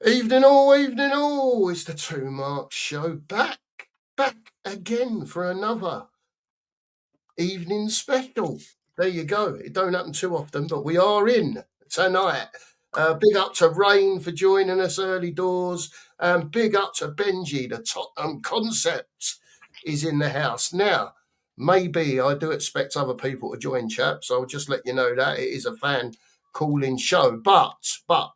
Evening all. It's the Two Marks Show back again for another evening special. There you go. It don't happen too often, but we are in tonight. Big up to Rain for joining us early doors. Big up to Benji. The Tottenham concept is in the house now. Maybe I do expect other people to join, chaps. I'll just let you know that it is a fan calling show. But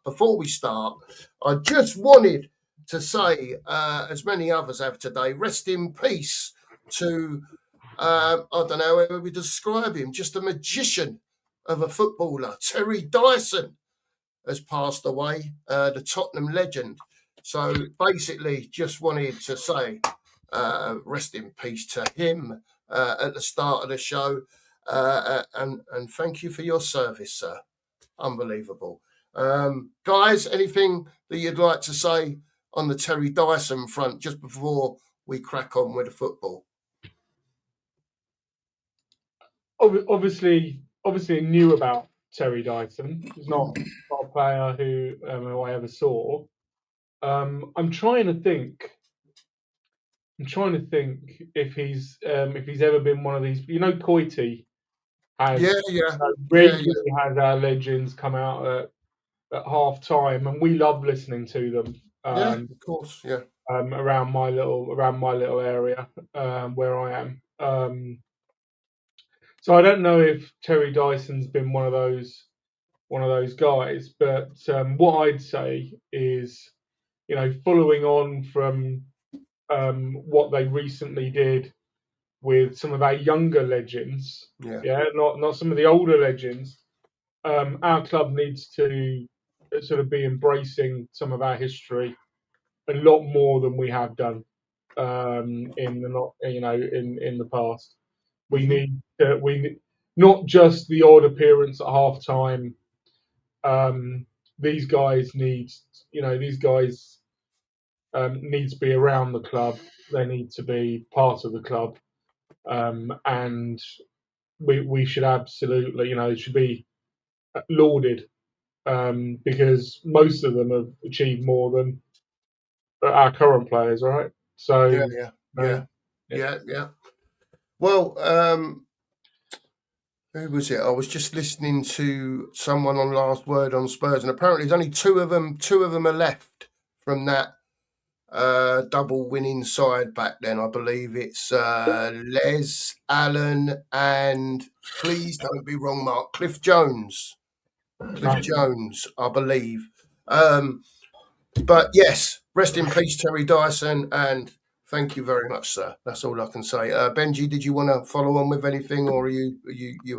before we start, I just wanted to say, as many others have today, rest in peace to I don't know how we describe him, just a magician of a footballer. Terry Dyson has passed away, the Tottenham legend. So basically, just wanted to say rest in peace to him at the start of the show, and thank you for your service, sir. Unbelievable. Guys, anything that you'd like to say on the Terry Dyson front just before we crack on with the football? Obviously knew about Terry Dyson. He's not a player who I ever saw. I'm trying to think if he's ever been one of these. Coity has regularly has our legends come out at half time, and we love listening to them. Of course, yeah. Around my little area where I am. So I don't know if Terry Dyson's been one of those guys, but what I'd say is, following on from what they recently did with some of our younger legends, not some of the older legends. Our club needs to sort of be embracing some of our history a lot more than we have done in the past. We need not just the odd appearance at half time. These guys need to be around the club. They need to be part of the club, and we should absolutely, it should be lauded because most of them have achieved more than our current players, right? So yeah. Well, who was it? I was just listening to someone on Last Word on Spurs, and apparently there's only two of them are left from that double winning side back then. I believe it's Les Allen and, please don't be wrong, Mark, Cliff Jones, I believe. But yes, rest in peace, Terry Dyson, and thank you very much, sir. That's all I can say. Benji, did you want to follow on with anything, or are you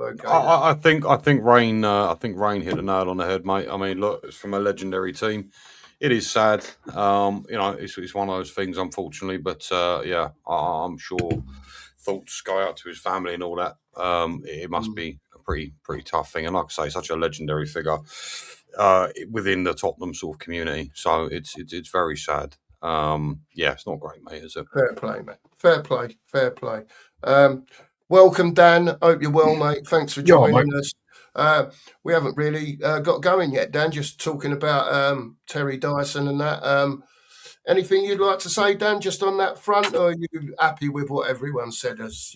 okay? I think Rain hit the nail on the head, mate. I mean, look, it's from a legendary team. It is sad, it's one of those things, unfortunately. But I'm sure thoughts go out to his family and all that. It must be a pretty tough thing, and like I say, such a legendary figure within the Tottenham sort of community. So it's very sad. It's not great, mate, is it? Fair play, mate. Fair play. Welcome, Dan. Hope you're well, mate. Thanks for joining us. We haven't really got going yet, Dan. Just talking about Terry Dyson and that. Anything you'd like to say, Dan, just on that front, or are you happy with what everyone said as,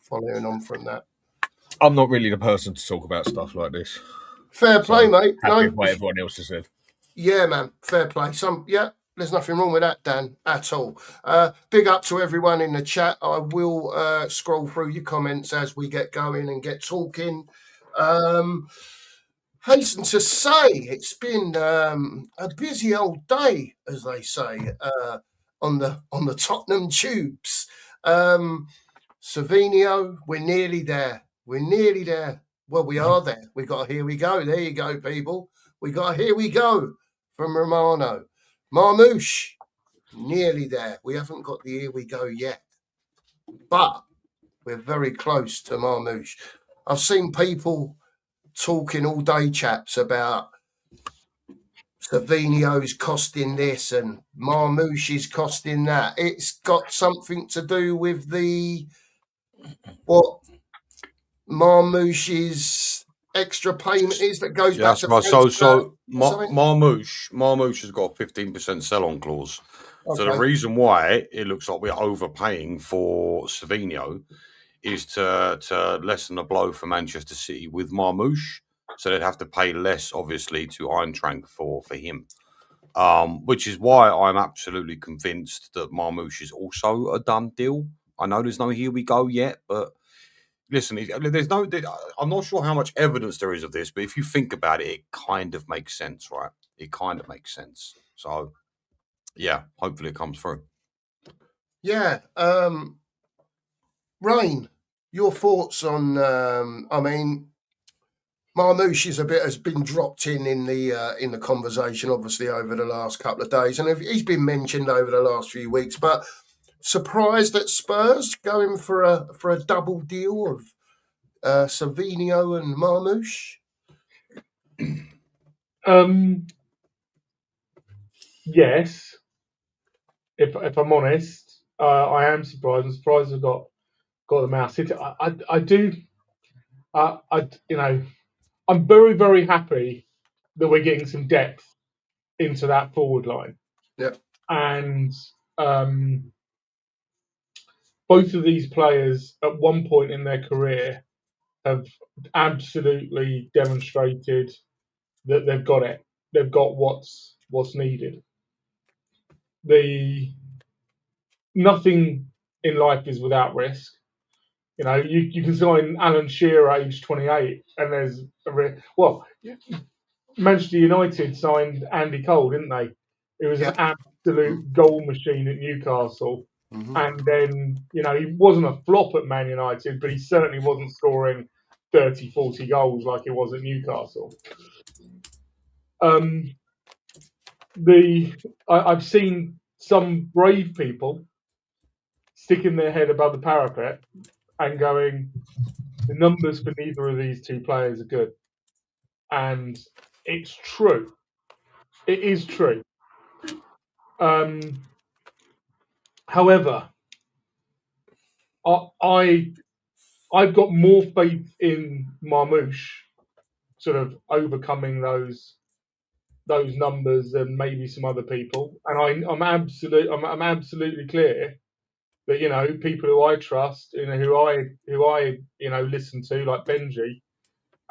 following on from that? I'm not really the person to talk about stuff like this. Fair play, mate. Happy with what everyone else has said. Yeah, man. Fair play. There's nothing wrong with that, Dan, at all. Big up to everyone in the chat. I will scroll through your comments as we get going and get talking. Hasten to say it's been a busy old day, as they say, on the Tottenham tubes. Savinio, we're nearly there. Well, we are there. We got Here We Go. There you go, people. We got Here We Go from Romano. Marmoush, nearly there. We haven't got the Here We Go yet, but we're very close to Marmoush. I've seen people talking all day, chaps, about Savinio's costing this and Marmoush is costing that. It's got something to do with what Marmoush's extra payment is that goes Yeah, back to that's right. transfer So or something? Marmouche has got a 15% sell-on clause. So the Okay. reason why it looks like we're overpaying for Savinho is to lessen the blow for Manchester City with Marmouche. So they'd have to pay less, obviously, to Eintracht for him. Which is why I'm absolutely convinced that Marmouche is also a done deal. I know there's no here we go yet, but listen, there's no. I'm not sure how much evidence there is of this, but if you think about it, it kind of makes sense, right? It kind of makes sense. So, yeah, hopefully it comes through. Yeah. Rain, your thoughts on? I mean, Marmouche has been dropped in the conversation, obviously over the last couple of days, and he's been mentioned over the last few weeks. But surprised at Spurs going for a double deal of Savinho and Marmouche. Yes. If I'm honest, I am surprised. I'm surprised I've got them out. I do. I'm very, very happy that we're getting some depth into that forward line. Yeah. And both of these players at one point in their career have absolutely demonstrated that they've got it. They've got what's needed. Nothing in life is without risk. You can sign Alan Shearer at age 28, and there's Manchester United signed Andy Cole, didn't they? It was an absolute goal machine at Newcastle. Mm-hmm. And then, he wasn't a flop at Man United, but he certainly wasn't scoring 30, 40 goals like he was at Newcastle. I've seen some brave people sticking their head above the parapet and going, the numbers for neither of these two players are good. And it's true. It is true. However, I've got more faith in Marmouche sort of overcoming those numbers than maybe some other people, and I'm absolutely clear that people who I trust, who I listen to, like Benji,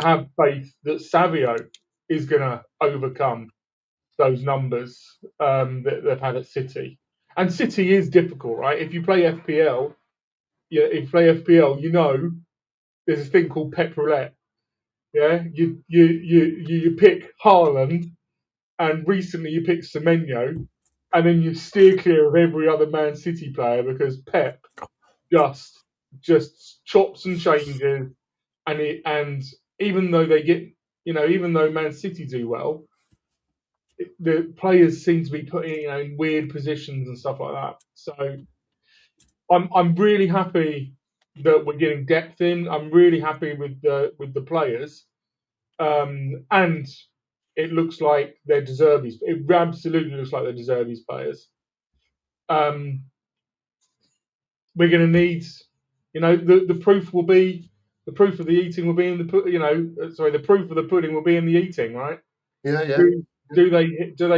have faith that Savio is going to overcome those numbers that they've had at City. And City is difficult, right? If you play FPL, there's a thing called Pep Roulette. Yeah, you pick Haaland, and recently you picked Semenyo, and then you steer clear of every other Man City player because Pep just chops and changes, and even though even though Man City do well, the players seem to be put in weird positions and stuff like that. So I'm really happy that we're getting depth in. I'm really happy with the players, and it looks like they're deservies. It absolutely looks like they're deservies players. We're going to need, the proof will be the proof of the eating will be in the the proof of the pudding will be in the eating, right? Yeah. Do they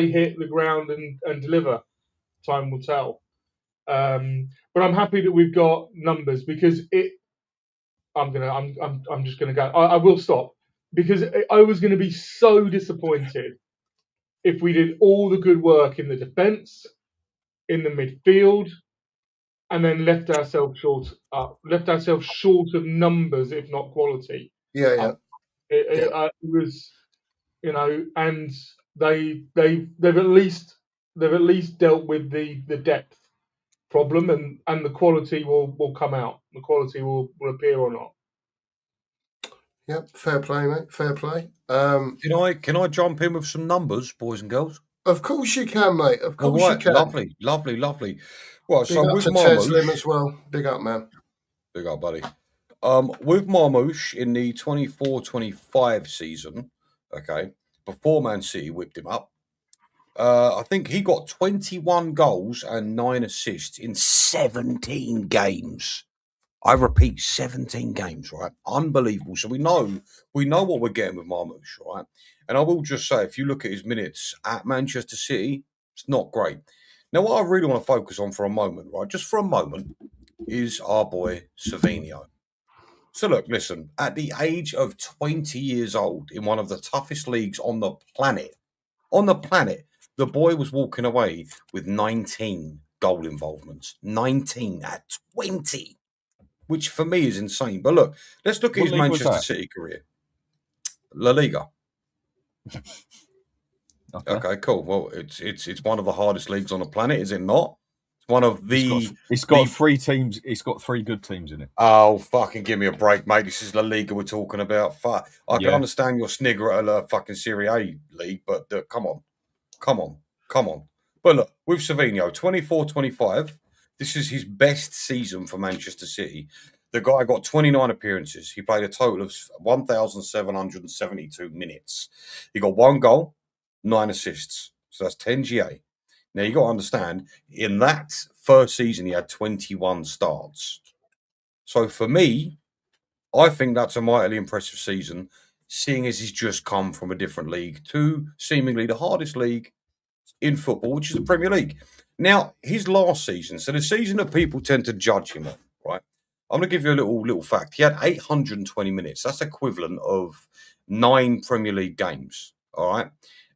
hit the ground and deliver? Time will tell. But I'm happy that we've got numbers because I'm just gonna go. I will stop because I was going to be so disappointed if we did all the good work in the defence, in the midfield, and then left ourselves short of numbers, if not quality. Yeah. It was, and they've at least dealt with the depth problem, and the quality will come out. The quality will appear or not. Yep, fair play, mate. Fair play. Can I jump in with some numbers, boys and girls? Of course you can, mate. Of All course you right, can. lovely. Right, Big so up with to Marmouche, Teslim as well. Big up, man. big up, buddy. With Marmouche in the 24-25 season, okay, before Man City whipped him up, I think he got 21 goals and 9 assists in 17 games. I repeat, 17 games, right? Unbelievable. So we know what we're getting with Marmoush, right? And I will just say, if you look at his minutes at Manchester City, it's not great. Now, what I really want to focus on for a moment, right, just for a moment, is our boy Savinho. So look, listen, at the age of 20 years old, in one of the toughest leagues on the planet, the boy was walking away with 19 goal involvements. 19 at 20, which for me is insane. But look, let's look at What his league was Manchester that? City career. La Liga. Okay, cool. Well, it's one of the hardest leagues on the planet, is it not? It's one of the. It's got 3 teams. It's got 3 good teams in it. Oh, fucking give me a break, mate. This is La Liga we're talking about. Fuck. I can Yeah. understand your snigger at a fucking Serie A league, but come on. But look, with Savinho, 24-25, this is his best season for Manchester City. The guy got 29 appearances. He played a total of 1,772 minutes. He got 1 goal, 9 assists. So that's 10 GA. Now, you got to understand, in that first season, he had 21 starts. So for me, I think that's a mightily impressive season, seeing as he's just come from a different league to seemingly the hardest league in football, which is the Premier League. Now, his last season, so the season that people tend to judge him on, right? I'm going to give you a little fact. He had 820 minutes. That's equivalent of 9 Premier League games, all right?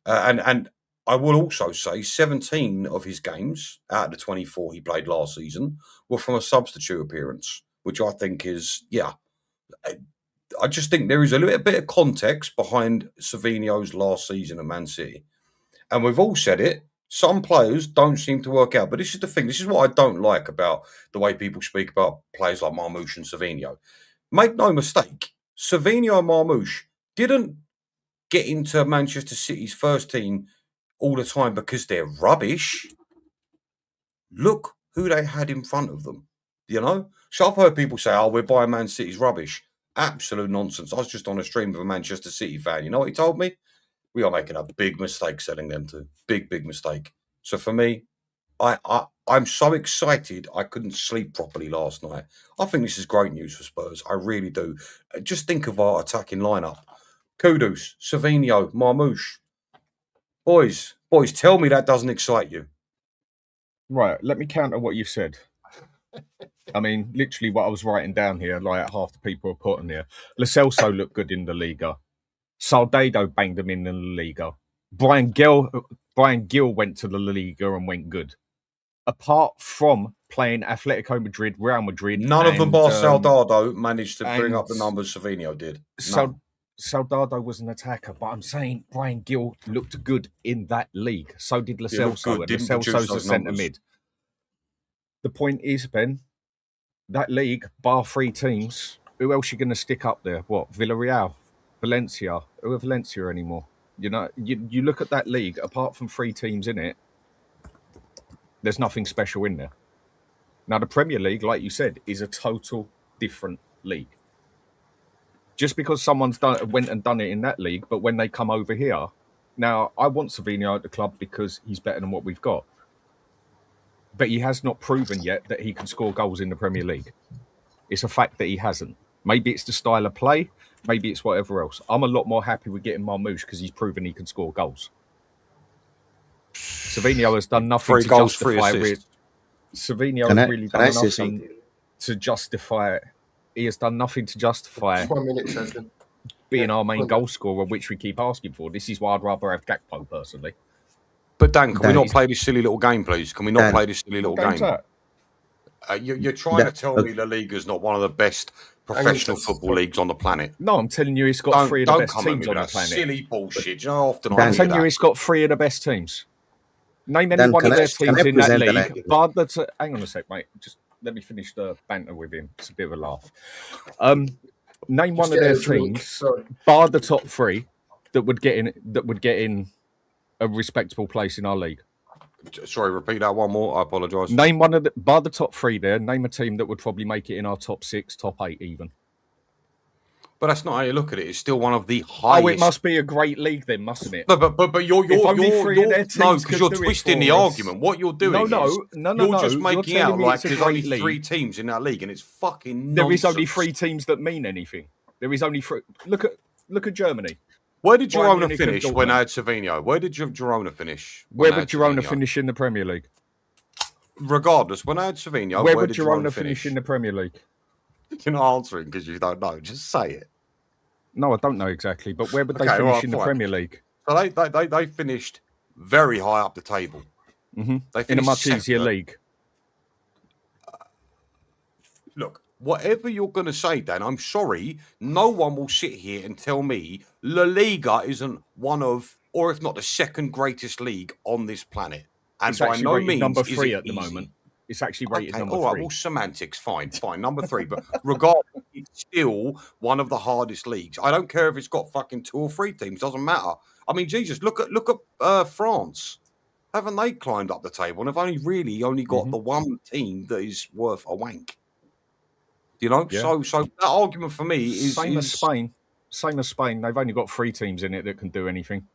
And I will also say 17 of his games out of the 24 he played last season were from a substitute appearance, which I think is, I just think there is a little bit of context behind Savinho's last season at Man City. And we've all said it, some players don't seem to work out. But this is the thing. This is what I don't like about the way people speak about players like Marmoush and Savinho. Make no mistake, Savinho and Marmoush didn't get into Manchester City's first team all the time because they're rubbish. Look who they had in front of them, you know? So I've heard people say, we're buying Man City's rubbish. Absolute nonsense. I was just on a stream with a Manchester City fan. You know what he told me? We are making a big mistake selling them to. Big mistake. So for me, I'm so excited I couldn't sleep properly last night. I think this is great news for Spurs. I really do. Just think of our attacking lineup. Kudus, Savinho, Marmoush. Boys, tell me that doesn't excite you. Right, let me counter what you've said. I mean, literally what I was writing down here, like half the people are putting here. Lo Celso looked good in the Liga. Salgado banged him in the Liga. Brian Gill went to the La Liga and went good. Apart from playing Atletico Madrid, Real Madrid, none of them, bar Soldado, managed to bring up the numbers Savinho did. Soldado was an attacker, but I'm saying Brian Gill looked good in that league. So did Lo Celso, and Lo Celso's a centre mid. The point is, Ben, that league, bar 3 teams, who else are you going to stick up there? What, Villarreal, Valencia? Who are Valencia anymore? You know, you look at that league, apart from 3 teams in it, there's nothing special in there. Now, the Premier League, like you said, is a total different league. Just because someone's went and done it in that league, but when they come over here, now I want Savinho at the club because he's better than what we've got. But he has not proven yet that he can score goals in the Premier League. It's a fact that he hasn't. Maybe it's the style of play. Maybe it's whatever else. I'm a lot more happy with getting Marmoush because he's proven he can score goals. Savinho has done nothing 3 to goals, justify 3 it. assists. Savinho has really done nothing to justify it. He has done nothing to justify 1 minute, Session. being our main goal scorer, which we keep asking for. This is why I'd rather have Gakpo, personally. But Dan, can we not play this silly little game, please? Can we not play this silly little game? You're trying to tell me La Liga is not one of the best professional football leagues on the planet? No, I'm telling you, it's got 3 of the best teams on the planet. Silly bullshit. You know, often I'm telling you, it's got 3 of the best teams. Name any one of their teams in that league. Hang on a sec, mate. Just let me finish the banter with him. It's a bit of a laugh. Name one of their teams, bar the top 3, that would get in a respectable place in our league. Sorry, repeat that one more. I apologise. Name one of bar the top 3 there. Name a team that would probably make it in our top 6, top 8 even. But that's not how you look at it. It's still one of the highest. Oh, it must be a great league then, mustn't it? No, but you're because twisting the argument. What you're doing you're just making out like there's only 3 teams in that league, and it's fucking nonsense. There is only 3 teams that mean anything. There is only 3. Look at Germany. Where did Girona finish when I had Savinho? Where did Girona finish? Where would Girona finish in the Premier League? Regardless, when I had Savinho, where would Girona finish in the Premier League? You're not answering because you don't know. Just say it. No, I don't know exactly, but where would they finish in the Premier League? So they finished very high up the table. Mm-hmm. They finished in a much easier league. Look, whatever you're going to say, Dan, I'm sorry, no one will sit here and tell me La Liga isn't one of, or if not the second greatest league on this planet. And by no means number 3 at the moment. It's actually rated number 3. All right, well, semantics, fine, number 3. But regardless, it's still one of the hardest leagues. I don't care if it's got fucking 2 or 3 teams. Doesn't matter. I mean, Jesus, look at France. Haven't they climbed up the table? And have only got the one team that is worth a wank. You know, so that argument for me is same as Spain. Same as Spain. They've only got 3 teams in it that can do anything.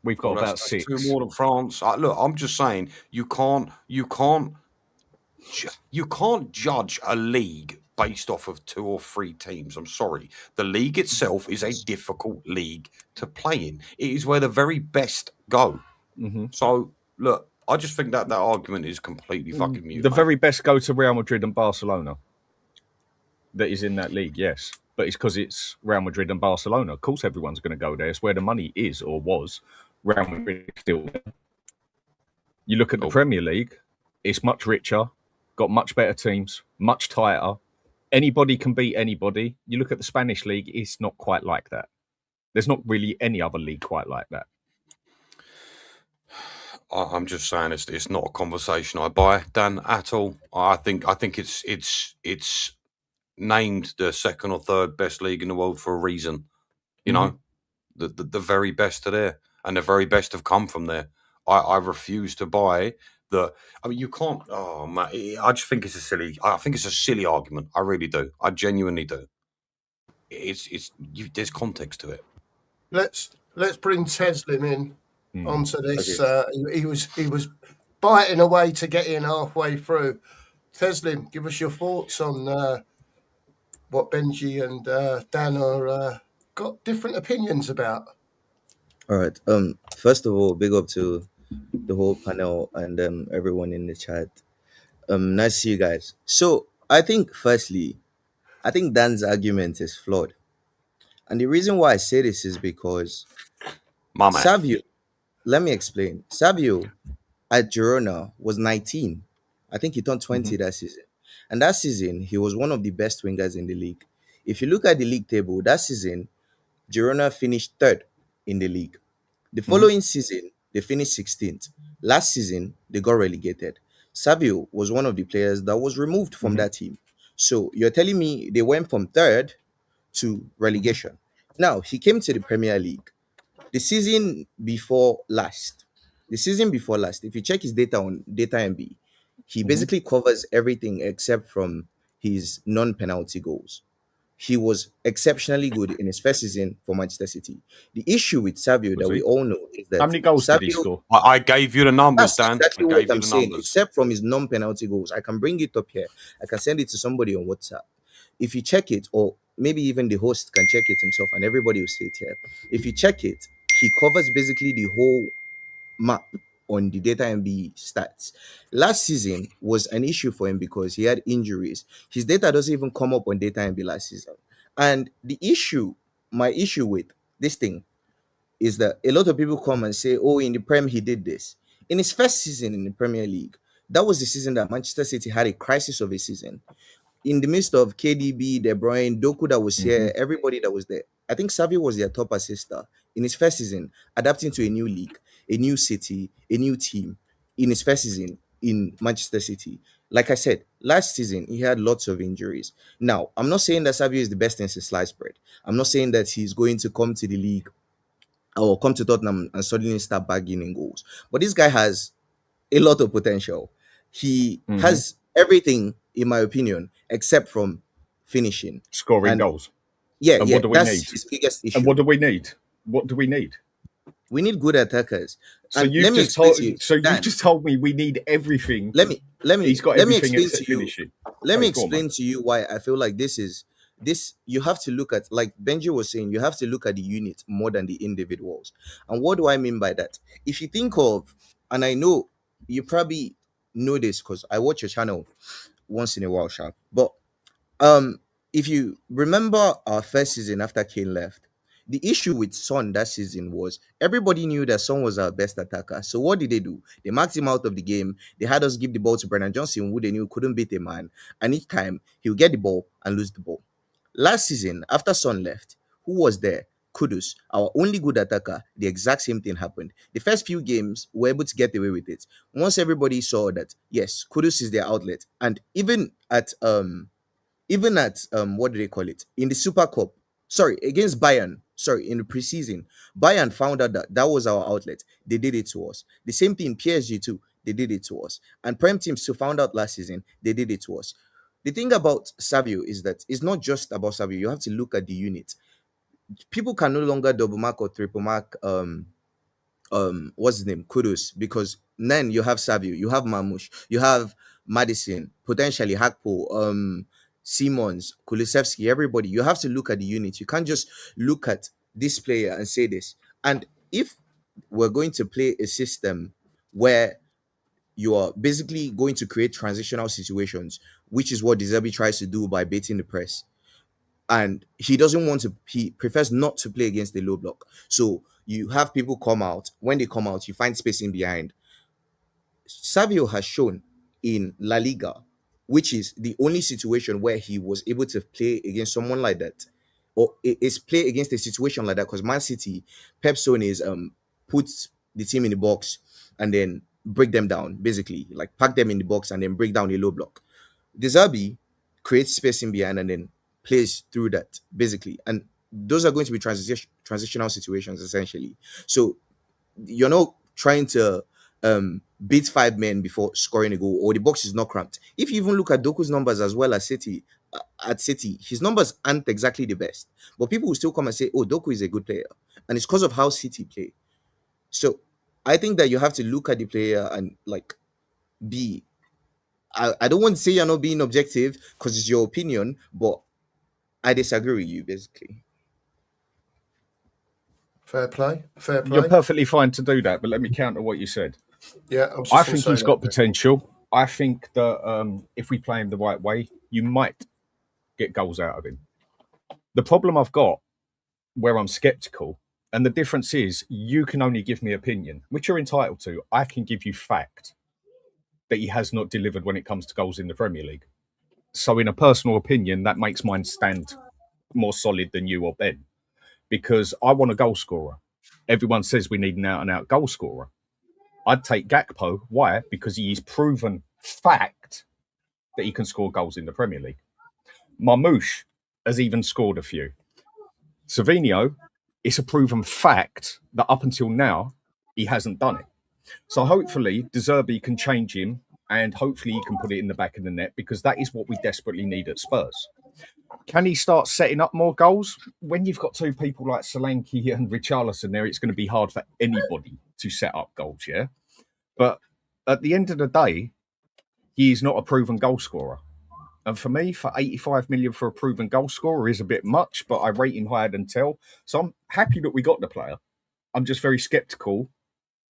We've got about 6. 2 more than France. Look, I'm just saying you can't judge a league based off of 2 or 3 teams. I'm sorry. The league itself is a difficult league to play in. It is where the very best go. Mm-hmm. So look, I just think that argument is completely fucking mute. The very best go to Real Madrid and Barcelona. That is in that league, yes. But it's because it's Real Madrid and Barcelona. Of course, everyone's going to go there. It's where the money is or was. Real Madrid still there. You look at the Premier League, it's much richer, got much better teams, much tighter. Anybody can beat anybody. You look at the Spanish league, it's not quite like that. There's not really any other league quite like that. I'm just saying it's not a conversation I buy, Dan, at all. I think it's named the 2nd or 3rd best league in the world for a reason. You know, the very best are there, and the very best have come from there. I refuse to buy the. I mean, you can't. Oh man, I just think it's a silly. I think it's a silly argument. I really do. I genuinely do. There's context to it. Let's bring Teslim in onto this. Okay. He was biting away to get in halfway through. Teslim, give us your thoughts on what Benji and Dan are got different opinions about. All right. First of all, big up to the whole panel and everyone in the chat. Nice to see you guys. So I think, firstly, Dan's argument is flawed, and the reason why I say this is because Savio. Let me explain. Savio at Girona was 19. I think he turned 20 that season, and that season he was one of the best wingers in the league. If you look at the league table, that season Girona finished 3rd in the league. The following season, they finished 16th. Last season, they got relegated. Savio was one of the players that was removed from that team. So you're telling me they went from 3rd to relegation. Now, he came to the Premier League. The season before last, if you check his data on Data MB, he basically covers everything except from his non-penalty goals. He was exceptionally good in his first season for Manchester City. The issue with Savio that we all know is that how many goals did he score? I gave you the numbers, Dan. That's exactly what I'm saying. Except from his non-penalty goals, I can bring it up here. I can send it to somebody on WhatsApp. If you check it, or maybe even the host can check it himself, and everybody will see it here. If you check it, he covers basically the whole map on the Data MB stats. Last season was an issue for him because he had injuries. His data doesn't even come up on Data MB last season. And my issue with this thing is that a lot of people come and say, oh, in the Prem, he did this. In his first season in the Premier League, that was the season that Manchester City had a crisis of a season. In the midst of KDB, De Bruyne, Doku that was here, everybody that was there. I think Savio was their top assister in his first season, adapting to a new league, a new city, a new team in his first season in Manchester City. Like I said, last season, he had lots of injuries. Now, I'm not saying that Savio is the best in sliced bread. I'm not saying that he's going to come to the league or come to Tottenham and suddenly start bagging in goals. But this guy has a lot of potential. He has everything, in my opinion, except from finishing. Scoring goals. Yeah, And yeah, what do we that's need? his biggest issue. And what do we need? What do we need? We need good attackers. So And you've let me just explain told. to you, So you Dan. just told me we need everything. Let me He's got everything explain except to you. finishing. Let me Sorry, go on, explain mate. to you why I feel like this. You have to look at, like Benji was saying, you have to look at the unit more than the individuals. And what do I mean by that? If you think of, and I know you probably know this because I watch your channel once in a while, Sharp. But if you remember our first season after Kane left, the issue with Son that season was everybody knew that Son was our best attacker. So what did they do? They marked him out of the game. They had us give the ball to Brennan Johnson, who they knew couldn't beat a man. And each time he'll get the ball and lose the ball. Last season, after Son left, who was there? Kudus, our only good attacker. The exact same thing happened. The first few games, we were able to get away with it. Once everybody saw that, yes, Kudus is their outlet. And even at what do they call it, in the Super Cup, sorry, against Bayern, sorry, in the preseason, Bayern found out that that was our outlet. They did it to us. The same thing PSG too, they did it to us. And Prem teams too found out last season, they did it to us. The thing about Savio is that it's not just about Savio. You have to look at the unit. People can no longer double mark or triple mark what's his name, Kudus, because then you have Savio, you have Mamush, you have Madison, potentially Hakpo, Simons, Kulisevsky, everybody. You have to look at the unit. You can't just look at this player and say this. And if we're going to play a system where you are basically going to create transitional situations, which is what DeZerbi tries to do by baiting the press, and he doesn't want to, he prefers not to play against the low block. So you have people come out. When they come out, you find space in behind. Savio has shown in La Liga, which is the only situation where he was able to play against someone like that, or is play against a situation like that, because Man City, Pep's zone is put the team in the box and then break them down, basically like pack them in the box and then break down a low block. De Zerbi creates space in behind and then plays through that, basically. And those are going to be transitional situations, essentially. So you're not trying to beat 5 men before scoring a goal, or the box is not cramped. If you even look at Doku's numbers as well as City, at City, his numbers aren't exactly the best. But people will still come and say, oh, Doku is a good player. And it's because of how City play. So I think that you have to look at the player and like be, I don't want to say you're not being objective because it's your opinion, but I disagree with you, basically. Fair play. Fair play. You're perfectly fine to do that, but let me counter what you said. Yeah, I think he's got potential. I think that if we play him the right way, you might get goals out of him. The problem I've got, where I'm skeptical, and the difference is you can only give me opinion, which you're entitled to. I can give you fact that he has not delivered when it comes to goals in the Premier League. So in a personal opinion, that makes mine stand more solid than you or Ben, because I want a goal scorer. Everyone says we need an out-and-out goal scorer. I'd take Gakpo. Why? Because he's proven fact that he can score goals in the Premier League. Marmoush has even scored a few. Savinho, it's a proven fact that up until now, he hasn't done it. So hopefully, De Zerbi can change him, and hopefully he can put it in the back of the net, because that is what we desperately need at Spurs. Can he start setting up more goals? When you've got two people like Solanke and Richarlison there, it's going to be hard for anybody to set up goals, yeah? But at the end of the day, he is not a proven goal scorer. And for me, for 85 million for a proven goal scorer is a bit much, but I rate him higher than Tell. So I'm happy that we got the player. I'm just very sceptical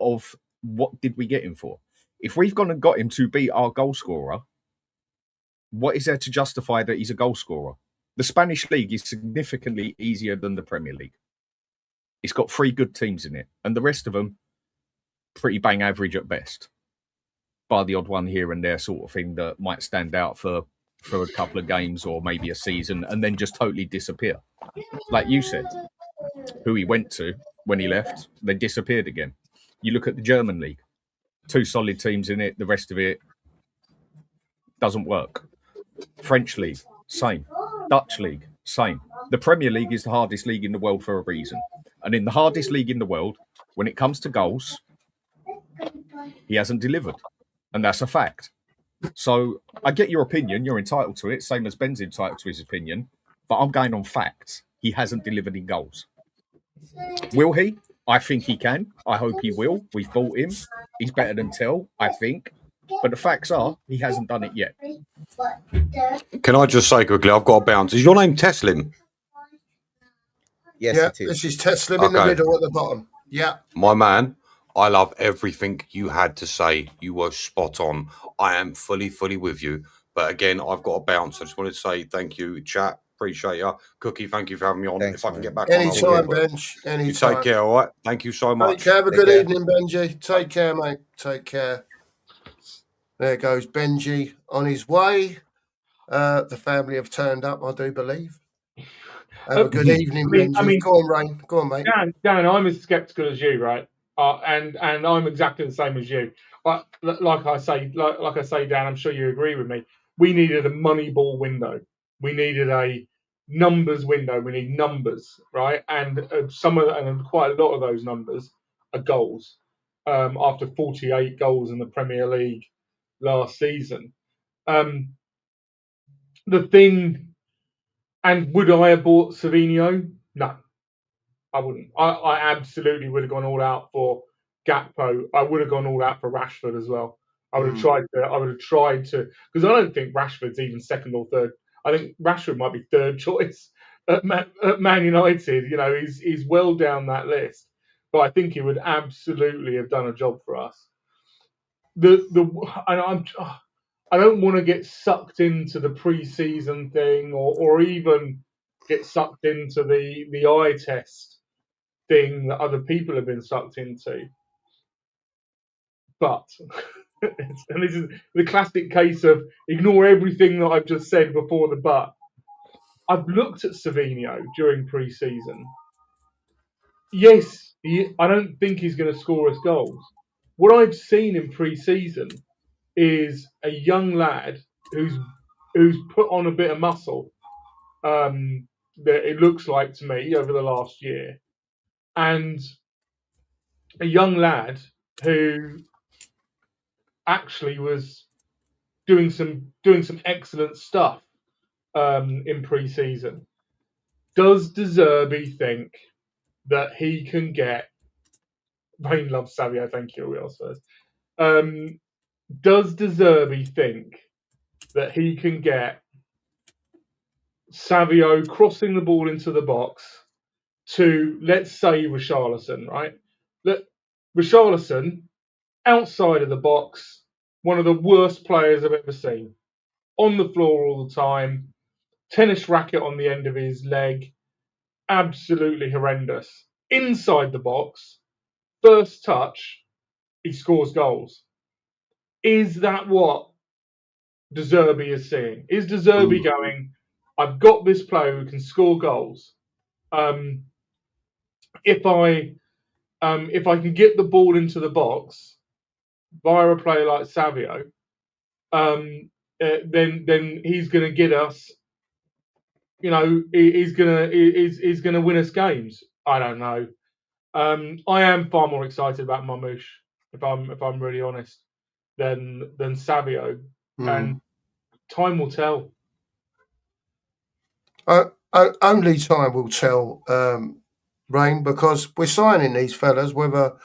of what did we get him for. If we've gone and got him to be our goal scorer, what is there to justify that he's a goal scorer? The Spanish league is significantly easier than the Premier League. It's got 3 good teams in it, and the rest of them pretty bang average at best, by the odd one here and there sort of thing that might stand out for a couple of games or maybe a season and then just totally disappear. Like you said, who he went to when he left, they disappeared again. You look at the German league, 2 solid teams in it, the rest of it doesn't work. French league, same. Dutch league, same. The Premier League is the hardest league in the world for a reason. And in the hardest league in the world, when it comes to goals, he hasn't delivered. And that's a fact. So I get your opinion. You're entitled to it, same as Ben's entitled to his opinion. But I'm going on facts. he hasn't delivered in goals. Will he? I think he can. I hope he will. We've bought him. He's better than Tell, I think. But the facts are, he hasn't done it yet. Can I just say quickly, I've got a bounce. Is your name Teslim? Yes, Yeah, it is. this is Teslim in the middle at the bottom. Yeah. My man, I love everything you had to say. You were spot on. I am fully with you. But again, I've got a bounce. I just wanted to say thank you, chat. Appreciate you. Cookie, thank you for having me on. Thanks, if I can man. get back on, I will. Anytime, Benj. You Anytime. take care, all right? Thank you so much. Have a Take good care. evening, Benji. Take care, mate. Take care. There goes Benji on his way. The family have turned up, I do believe. Have a good evening, Benji. Go on, Rain. Go on, mate. Dan, I'm as sceptical as you, right? And I'm exactly the same as you. But like I say, Dan, I'm sure you agree with me. We needed a money ball window. We needed a numbers window. We need numbers, right? And and quite a lot of those numbers are goals. After 48 goals in the Premier League last season, the thing. And would I have bought Savinho? No, I wouldn't. I absolutely would have gone all out for Gakpo. I would have gone all out for Rashford as well. I would have tried to, because I don't think Rashford's even second or third. I think Rashford might be third choice at Man United. You know, he's well down that list. But I think he would absolutely have done a job for us. I don't want to get sucked into the pre-season thing or even get sucked into the eye test thing that other people have been sucked into. But, and this is the classic case of ignore everything that I've just said before the but. I've looked at Savinho during pre-season. Yes, I don't think he's going to score us goals. What I've seen in pre-season is a young lad who's put on a bit of muscle, that it looks like to me over the last year, and a young lad who actually was doing some excellent stuff in pre-season. Does De Zerbi think that he can get? Rain loves Savio. Thank you, Real first. Does De Zerbi think that he can get Savio crossing the ball into the box to, let's say, Richarlison, right? That Richarlison, outside of the box, one of the worst players I've ever seen. On the floor all the time, tennis racket on the end of his leg, absolutely horrendous. Inside the box, first touch, he scores goals. Is that what De Zerbi is seeing? Is De Zerbi going, I've got this player who can score goals. If I can get the ball into the box via a player like Savio, then he's going to get us. You know, he's going to win us games. I don't know. I am far more excited about Mamouche, if I'm really honest, than Savio, and time will tell. Only time will tell, Rain, because we're signing these fellas, whether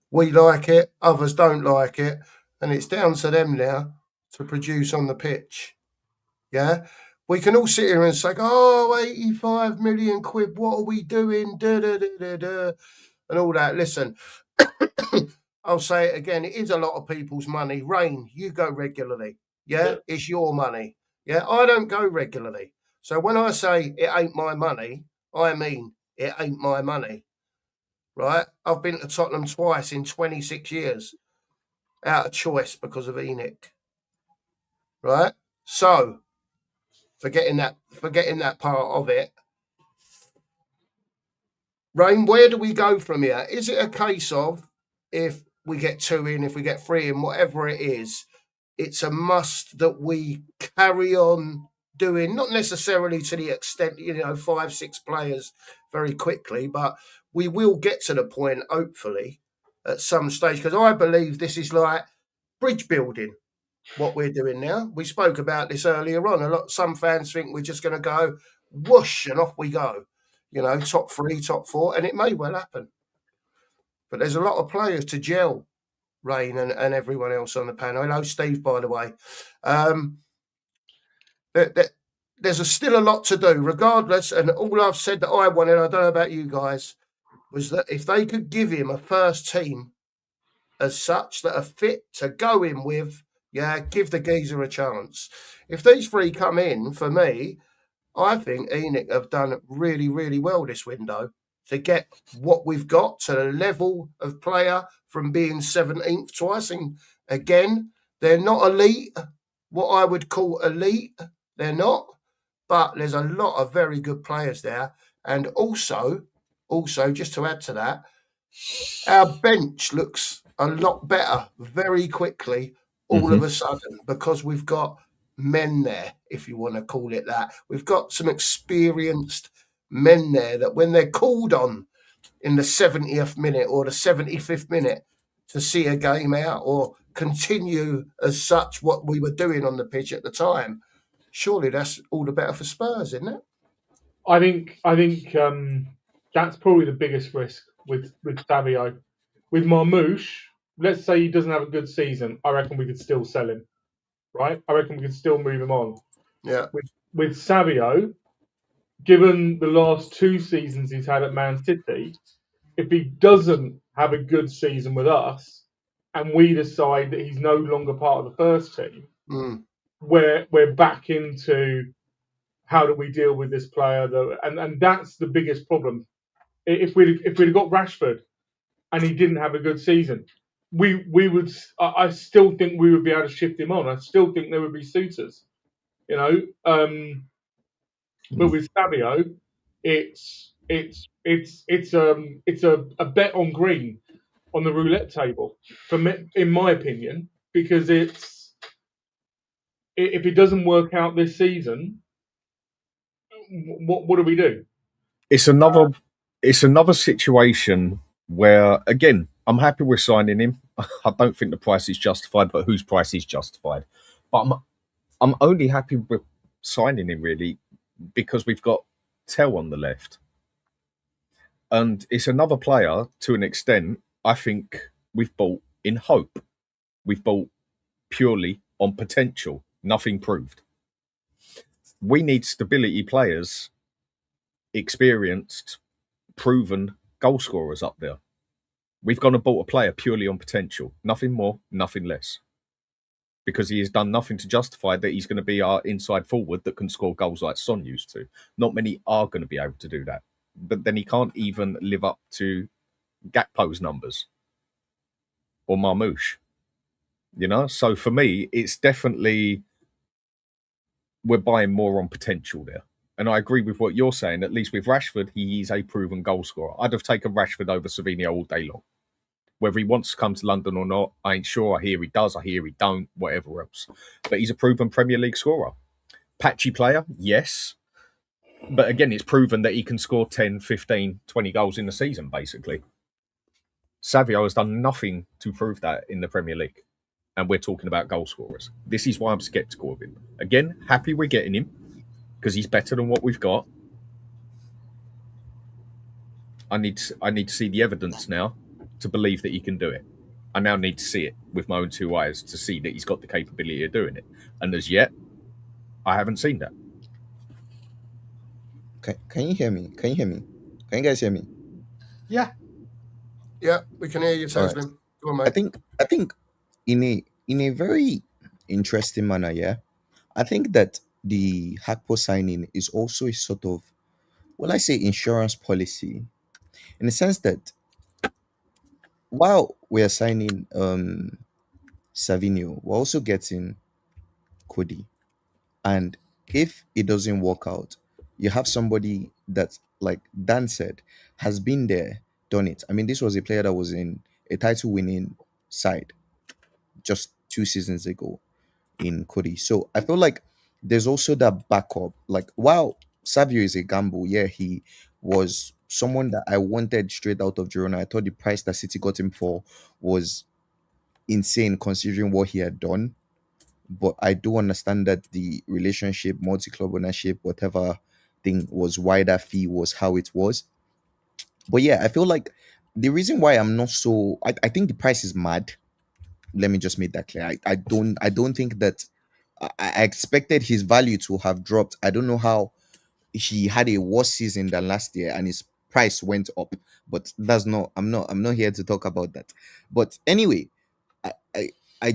we like it, others don't like it, and it's down to them now to produce on the pitch. Yeah? We can all sit here and say, 85 million quid, what are we doing? And all that. Listen, I'll say it again, it is a lot of people's money. Rain, you go regularly. Yeah? It's your money. Yeah? I don't go regularly. So when I say it ain't my money, I mean it ain't my money. Right? I've been to Tottenham twice in 26 years out of choice because of Enoch. Right? So, forgetting that part of it, Rain, where do we go from here? Is it a case of if we get 2 in, if we get 3 in, whatever it is, it's a must that we carry on doing, not necessarily to the extent, 5, 6 players very quickly, but we will get to the point, hopefully, at some stage, because I believe this is like bridge building, what we're doing now. We spoke about this earlier on. Some fans think we're just going to go whoosh and off we go. top 3, top 4, and it may well happen. But there's a lot of players to gel, Rain and everyone else on the panel. Hello, Steve, by the way. There's still a lot to do, regardless. And all I've said that I wanted, I don't know about you guys, was that if they could give him a first team as such that are fit to go in with, give the geezer a chance. If these 3 come in, for me, I think ENIC have done really, really well this window to get what we've got to the level of player from being 17th twice. And again, they're not elite, what I would call elite. They're not. But there's a lot of very good players there. And also, just to add to that, our bench looks a lot better very quickly all of a sudden because we've got men there, if you want to call it that. We've got some experienced men there that when they're called on in the 70th minute or the 75th minute to see a game out or continue as such what we were doing on the pitch at the time, surely that's all the better for Spurs, isn't it? I think that's probably the biggest risk with Savio. With Marmoush, let's say he doesn't have a good season, I reckon we could still sell him, right? I reckon we could still move him on. Yeah. With Savio, given the last 2 seasons he's had at Man City, if he doesn't have a good season with us, and we decide that he's no longer part of the first team, we're back into how do we deal with this player? And that's the biggest problem. If we'd have got Rashford and he didn't have a good season, we would. I still think we would be able to shift him on. I still think there would be suitors, But with Savio, it's a bet on green on the roulette table, for me, in my opinion, because if it doesn't work out this season, what do we do? It's another situation where, again, I'm happy we're signing him. I don't think the price is justified, but whose price is justified? But I'm only happy with signing him really because we've got Tell on the left, and it's another player to an extent. I think we've bought in hope. We've bought purely on potential, nothing proved. We need stability players, experienced, proven goal scorers up there. We've gone and bought a player purely on potential, nothing more, nothing less, because he has done nothing to justify that he's going to be our inside forward that can score goals like Son used to. Not many are going to be able to do that, but then he can't even live up to Gakpo's numbers or Marmoush. So for me, it's definitely we're buying more on potential there. And I agree with what you're saying. At least with Rashford, he is a proven goal scorer. I'd have taken Rashford over Savinho all day long. Whether he wants to come to London or not, I ain't sure. I hear he does. I hear he don't. Whatever else. But he's a proven Premier League scorer. Patchy player, yes. But again, it's proven that he can score 10, 15, 20 goals in the season, basically. Savio has done nothing to prove that in the Premier League. And we're talking about goal scorers. This is why I'm sceptical of him. Again, happy we're getting him because he's better than what we've got. I need to see the evidence now to believe that he can do it. I now need to see it with my own 2 eyes to see that he's got the capability of doing it. And as yet, I haven't seen that. Can you hear me? Can you guys hear me? Yeah, we can hear you, Taslim. Right. Go on, mate. I think in a very interesting manner, yeah. I think that the Hakpo signing is also a sort of, well, I say insurance policy, in the sense that while we are signing Savinho, we're also getting Cody. And if it doesn't work out, you have somebody that, like Dan said, has been there, done it. I mean, this was a player that was in a title-winning side just 2 seasons ago in Cody. So I feel like there's also that backup. Like, while Savio is a gamble, yeah, he was someone that I wanted straight out of Girona. I thought the price that City got him for was insane considering what he had done. But I do understand that the relationship, multi-club ownership, whatever, thing was why that fee was how it was. But yeah, I feel like the reason why I'm not so I think the price is mad. Let me just make that clear. I don't think that I expected his value to have dropped. I don't know how he had a worse season than last year and his price went up. But that's not I'm not here to talk about that. But anyway, I I,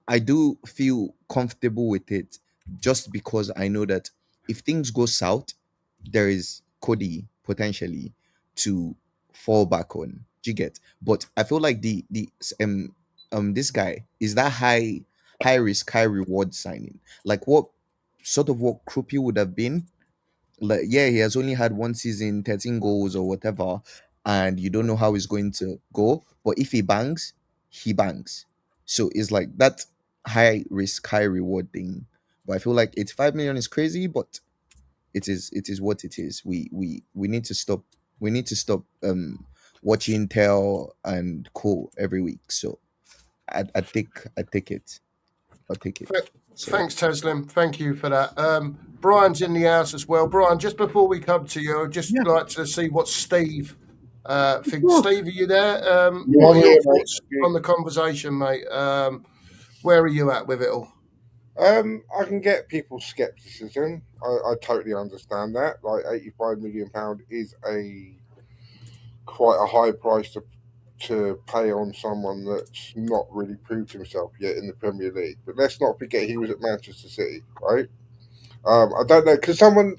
I do feel comfortable with it just because I know that if things go south, there is Cody potentially to fall back on. Do you get? But I feel like this guy is that high risk, high reward signing. Like what Krupi would have been, like, yeah, he has only had one season, 13 goals or whatever, and you don't know how he's going to go. But if he bangs, he bangs. So it's like that high risk, high reward thing. But I feel like 85 million is crazy, but it is what it is. We need to stop watching Tell and Co every week. So I take it. I'll take it. So Thanks, Taslim. Thank you for that. Brian's in the house as well. Brian, just before we come to you, I'd just like to see what Steve thinks. Steve, are you there? What are your thoughts on the conversation, mate? Where are you at with it all? I can get people's skepticism. I totally understand that. Like £85 million is quite a high price to pay on someone that's not really proved himself yet in the Premier League. But let's not forget he was at Manchester City, right? I don't know. Can someone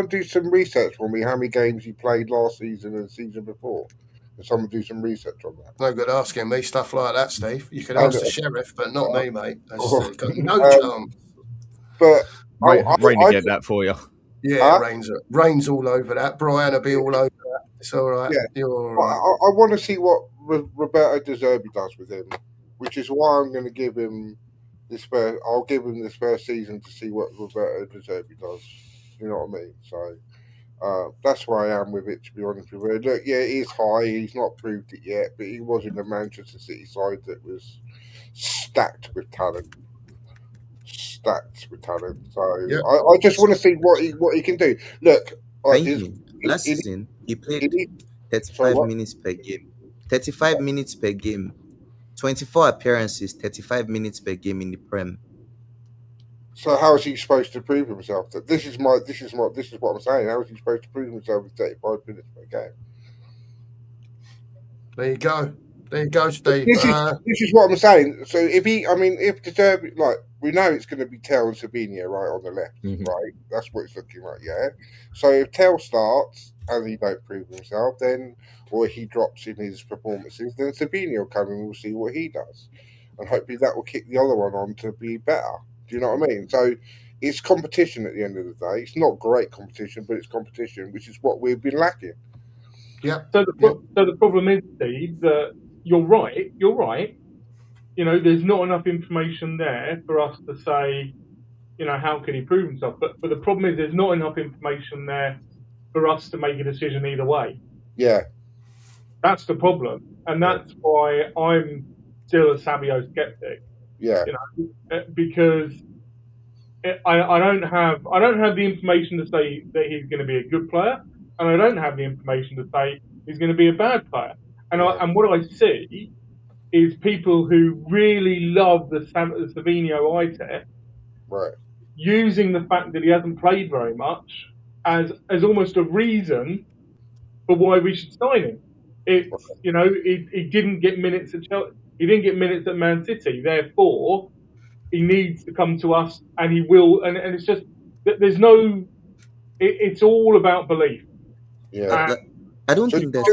do some research for me? How many games he played last season and the season before? Can someone do some research on that? No good asking me stuff like that, Steve. You could ask the sheriff, but not me, mate. Got no chance. But Rain to get that for you. Yeah, rain's all over that. Brian will be all over that. It's all right. Yeah. You're all right. I want to see what Roberto De Zerbi does with him, which is why I'm going to give him this first. I'll give him this first season to see what Roberto De Zerbi does. You know what I mean? So that's where I am with it. To be honest with you, look, yeah, it is high. He's not proved it yet, but he was in the Manchester City side that was stacked with talent. So Yep. I just want to see what he can do. Look, thank you. Last season he played 35 minutes per game. 35 minutes per game. 24 appearances, 35 minutes per game in the Prem. So how is he supposed to prove himself? This is what I'm saying. How is he supposed to prove himself with 35 minutes per game? There you go. There you go, Steve. This is what I'm saying. So if De Zerbi, like, we know it's going to be Tell and Savinio right on the left, right? That's what it's looking like, yeah. So if Tell starts and he don't prove himself, then, or he drops in his performances, then Savinio will come and we'll see what he does, and hopefully that will kick the other one on to be better. Do you know what I mean? So it's competition at the end of the day. It's not great competition, but it's competition, which is what we've been lacking. Yeah. So the problem is, Steve, that you're right. You know, there's not enough information there for us to say, you know, how can he prove himself? But the problem is there's not enough information there for us to make a decision either way. Yeah. That's the problem. And that's why I'm still a Savio skeptic. Yeah. You know, because I don't have the information to say that he's going to be a good player, and I don't have the information to say he's going to be a bad player. And what I see is people who really love the Savinio eye test, right, using the fact that he hasn't played very much as almost a reason for why we should sign him. It's, you know, he didn't get minutes at Chelsea, he didn't get minutes at Man City, therefore he needs to come to us, and he will. And it's just there's no. It's all about belief. Yeah. I don't think that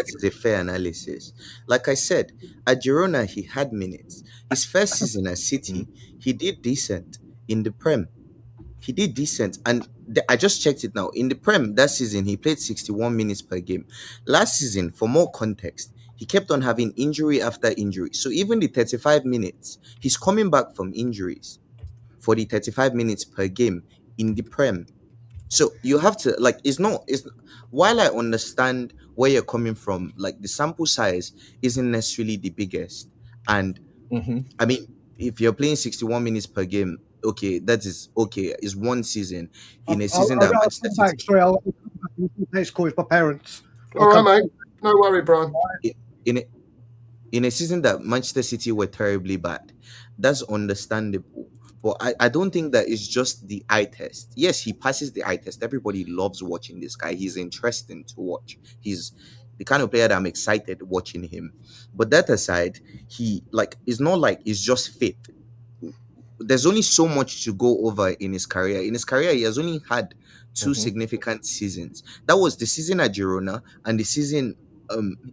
is a fair analysis. Like I said, at Girona he had minutes. His first season at City, he did decent in the Prem. He did decent, and I just checked it now. In the Prem that season, he played 61 minutes per game. Last season, for more context, he kept on having injury after injury. So even the 35 minutes, he's coming back from injuries for the 35 minutes per game in the Prem. So you have to, like, while I understand where you're coming from, like, the sample size isn't necessarily the biggest. And I mean, if you're playing 61 minutes per game, okay, that is okay. It's one season in a season that I'll Manchester come back. City Sorry, I'll come back. Let's call my parents. All right, mate. No worry, Brian. in a, in a season that Manchester City were terribly bad. That's understandable. But I don't think that it's just the eye test. Yes, he passes the eye test. Everybody loves watching this guy. He's interesting to watch. He's the kind of player that I'm excited watching him. But that aside, he like it's not like it's just fit. There's only so much to go over in his career. In his career, he has only had 2 significant seasons. That was the season at Girona and the season,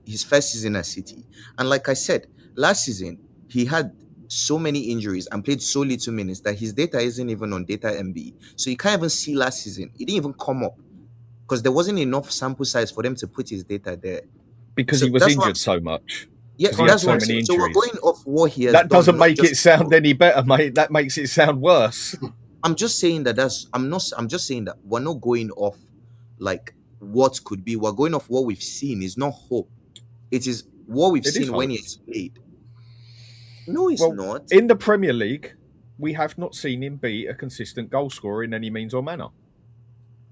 his first season at City. And like I said, last season he had so many injuries and played so little minutes that his data isn't even on data MB. So you can't even see last season. It didn't even come up because there wasn't enough sample size for them to put his data there. Because So he was that's what I'm injured so much. Yeah, Because he had that's so what I'm many saying. So we're injuries. going off what he has That done. doesn't not make just it sound any better, mate. That makes it sound worse. I'm just saying that I'm just saying that we're not going off like what could be. We're going off what we've seen. It's not hope. It is what we've It is seen when hope. he's played. No, it's Well, not. in the Premier League, we have not seen him be a consistent goal scorer in any means or manner.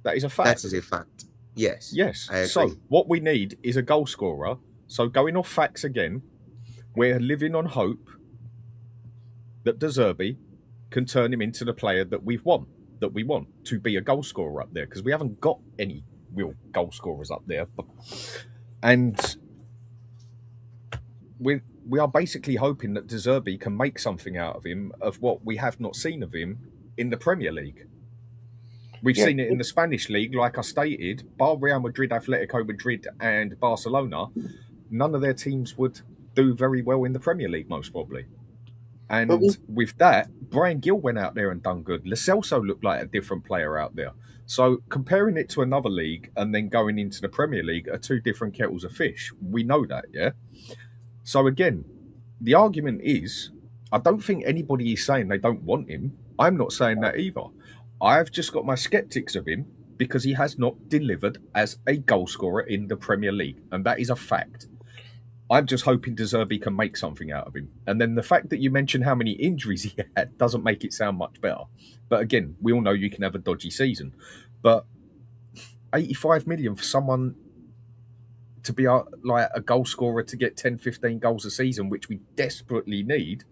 That is a fact. That is a fact. Yes. Yes. I agree. So what we need is a goal scorer. So going off facts again, we're living on hope that De Zerbi can turn him into the player that we want to be a goal scorer up there, because we haven't got any real goal scorers up there. And we are basically hoping that De Zerbi can make something out of him of what we have not seen of him in the Premier League. We've seen it in the Spanish league, like I stated, bar Real Madrid, Atletico Madrid and Barcelona, none of their teams would do very well in the Premier League, most probably. And with that, Brian Gill went out there and done good. Lo Celso looked like a different player out there. So comparing it to another league and then going into the Premier League are 2 different kettles of fish. We know that, yeah? So again, the argument is, I don't think anybody is saying they don't want him. I'm not saying that either. I've just got my skeptics of him because he has not delivered as a goal scorer in the Premier League. And that is a fact. I'm just hoping De Zerbi can make something out of him. And then the fact that you mentioned how many injuries he had doesn't make it sound much better. But again, we all know you can have a dodgy season. But 85 million for someone to be like a goal scorer to get 10, 15 goals a season, which we desperately need,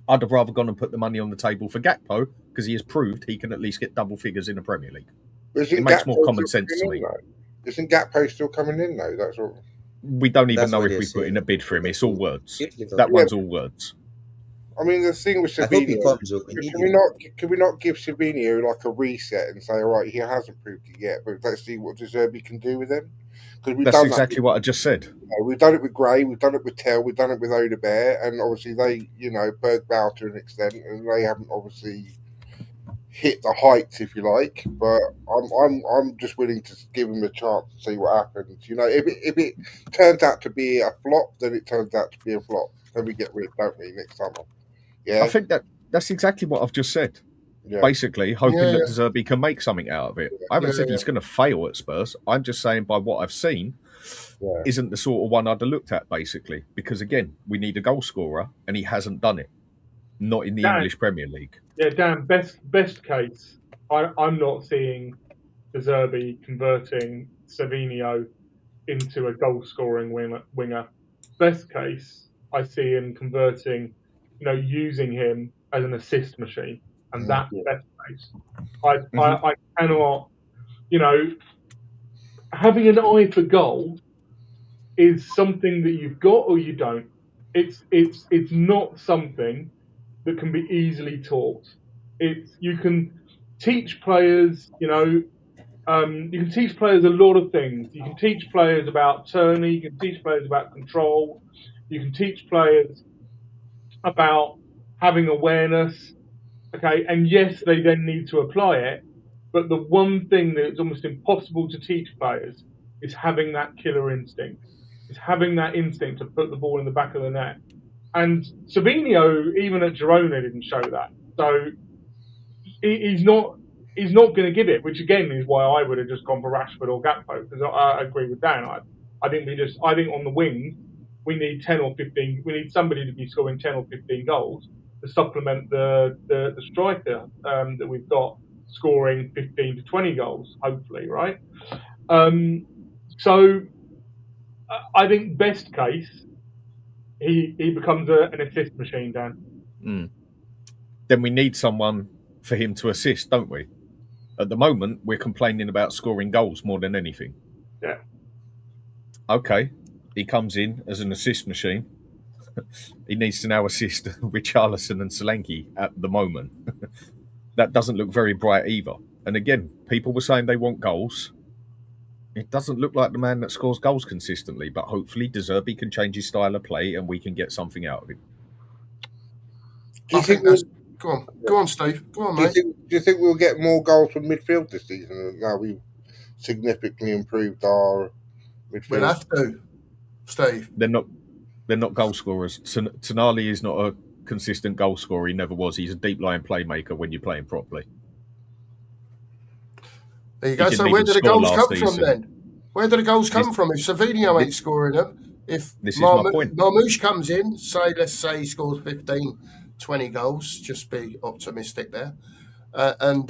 I'd have rather gone and put the money on the table for Gakpo because he has proved he can at least get double figures in the Premier League. It makes more common sense to me. Isn't Gakpo still coming in though? That's all. We don't even know if we put in a bid for him. It's all words. That one's all words. I mean, the thing with Savinho, can we not give Savinho like a reset and say, all right, he hasn't proved it yet, but let's see what De Zerbi can do with him? That's exactly what I just said. We've done it with Gray, we've done it with Tell, we've done it with Odebear, and obviously they, Bergbow to an extent, and they haven't obviously hit the heights, if you like. But I'm just willing to give him a chance to see what happens. If it turns out to be a flop, then it turns out to be a flop. Then we get rid, don't we, next summer? Yeah, I think that's exactly what I've just said. Yeah. Basically, hoping that De Zerbi can make something out of it. I haven't said he's going to fail at Spurs. I'm just saying by what I've seen, isn't the sort of one I'd have looked at, basically. Because, again, we need a goal scorer, and he hasn't done it. Not in the English Premier League. Yeah, Dan, best case, I'm not seeing De Zerbi converting Savinho into a goal-scoring winger. Best case, I see him converting, using him as an assist machine. And that's best case. I cannot, having an eye for goal is something that you've got or you don't. It's not something that can be easily taught. You can teach players, you can teach players a lot of things. You can teach players about turning, you can teach players about control, you can teach players about having awareness. Okay, and yes, they then need to apply it, but the one thing that it's almost impossible to teach players is having that killer instinct. It's having that instinct to put the ball in the back of the net. And Savinho, even at Girona, didn't show that. So he's not going to give it, which again is why I would have just gone for Rashford or Gakpo, because I agree with Dan. I think on the wing, we need 10 or 15. We need somebody to be scoring 10 or 15 goals. supplement the striker that we've got, scoring 15 to 20 goals, hopefully, right? So I think best case, he becomes an assist machine, Dan. Then we need someone for him to assist, don't we? At the moment, we're complaining about scoring goals more than anything. Yeah. Okay, he comes in as an assist machine. He needs to now assist Richarlison and Solanke at the moment. That doesn't look very bright either. And again, people were saying they want goals. It doesn't look like the man that scores goals consistently, but hopefully De Zerbi can change his style of play and we can get something out of him. I think that's... Go on, Steve. Go on, mate. Do you think we'll get more goals from midfield this season? Now we've significantly improved our midfield. We'll have to, Steve. They're not goal scorers. Tonali is not a consistent goal scorer. He never was. He's a deep line playmaker when you're playing properly. There you go. So where do the goals come from then? Where do the goals come from if Savinho ain't scoring them? If Marmoush comes in, let's say he scores 15, 20 goals, just be optimistic there. And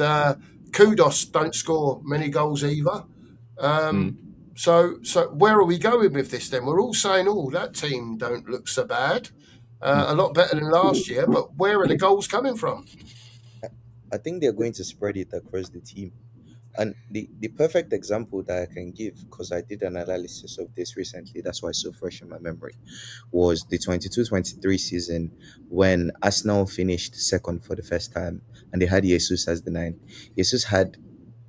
Kudos don't score many goals either. So where are we going with this then? We're all saying, that team don't look so bad. A lot better than last year, but where are the goals coming from? I think they're going to spread it across the team. And the perfect example that I can give, because I did an analysis of this recently, that's why it's so fresh in my memory, was the 22-23 season when Arsenal finished second for the first time and they had Jesus as the 9. Jesus had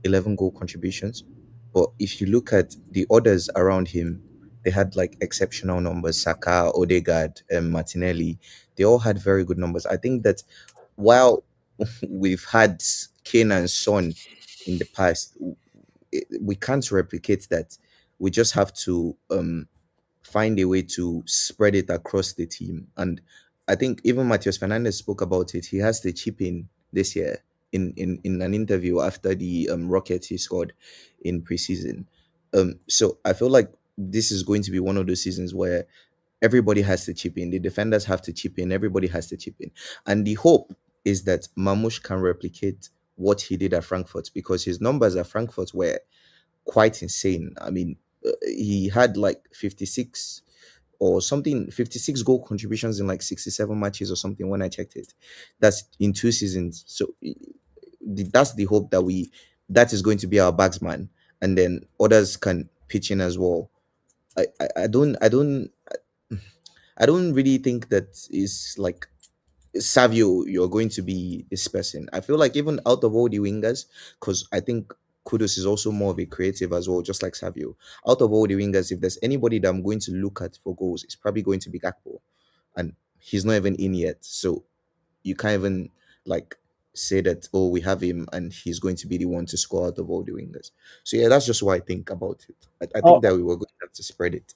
11 goal contributions, but if you look at the others around him, they had like exceptional numbers. Saka, Odegaard, Martinelli, they all had very good numbers. I think that while we've had Kane and Son in the past, we can't replicate that. We just have to find a way to spread it across the team. And I think even Matheus Fernandes spoke about it. He has to chip in this year in an interview after the rocket he scored in preseason. So I feel like this is going to be one of those seasons where everybody has to chip in. The defenders have to chip in. Everybody has to chip in. And the hope is that Marmoush can replicate what he did at Frankfurt, because his numbers at Frankfurt were quite insane. I mean, he had like 56 or something, 56 goal contributions in like 67 matches or something when I checked it. That's in 2 seasons. So that's the hope that is going to be our bagsman, and then others can pitch in as well. I don't really think that is like Savio, you're going to be this person. I feel like even out of all the wingers, because I think Kudus is also more of a creative as well, just like Savio. Out of all the wingers, if there's anybody that I'm going to look at for goals, it's probably going to be Gakpo. And he's not even in yet. So you can't even like say that, we have him and he's going to be the one to score out of all the wingers. So yeah, that's just what I think about it. I think that we were going to have to spread it.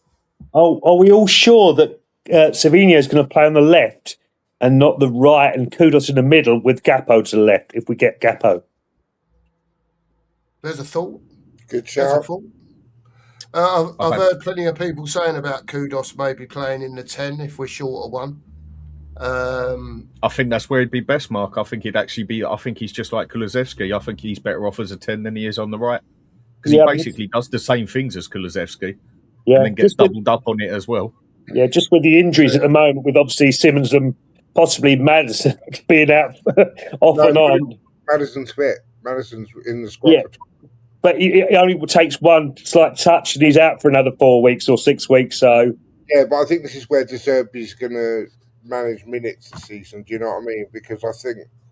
Are we all sure that Savinho is going to play on the left and not the right, and Kudos in the middle with Gakpo to the left if we get Gakpo? There's a thought. Good shout. I've heard plenty of people saying about Kudos maybe playing in the 10 if we're short of one. I think that's where he'd be best, Mark. I think I think he's just like Kulusevski. I think he's better off as a 10 than he is on the right. Because he basically does the same things as Kulusevski. Yeah, and then gets doubled up on it as well. Yeah, just with the injuries at the moment, with obviously Simmons and possibly Maddison being out off and on. Maddison's fit. Maddison's in the squad. Yeah. But it only takes one slight touch and he's out for another 4 weeks or 6 weeks. So yeah, but I think this is where De Zerbi's going to manage minutes this season. Do you know what I mean? Because I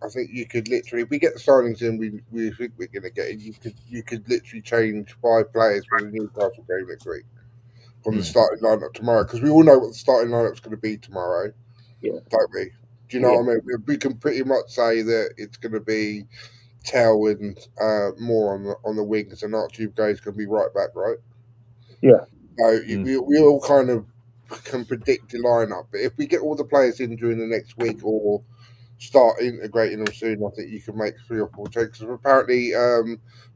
think you could literally, if we get the signings in, we think we're going to get it. You could literally change 5 players for the Newcastle game next week from the starting lineup tomorrow, because we all know what the starting lineup's going to be tomorrow. Yeah, don't we? Do you know what I mean? We can pretty much say that it's going to be Tell and more on the wings, and Archie Gay's going to be right back, right? Yeah. So we all kind of can predict the lineup, but if we get all the players in during the next week or start integrating them soon, I think you can make 3 or 4 changes. Apparently,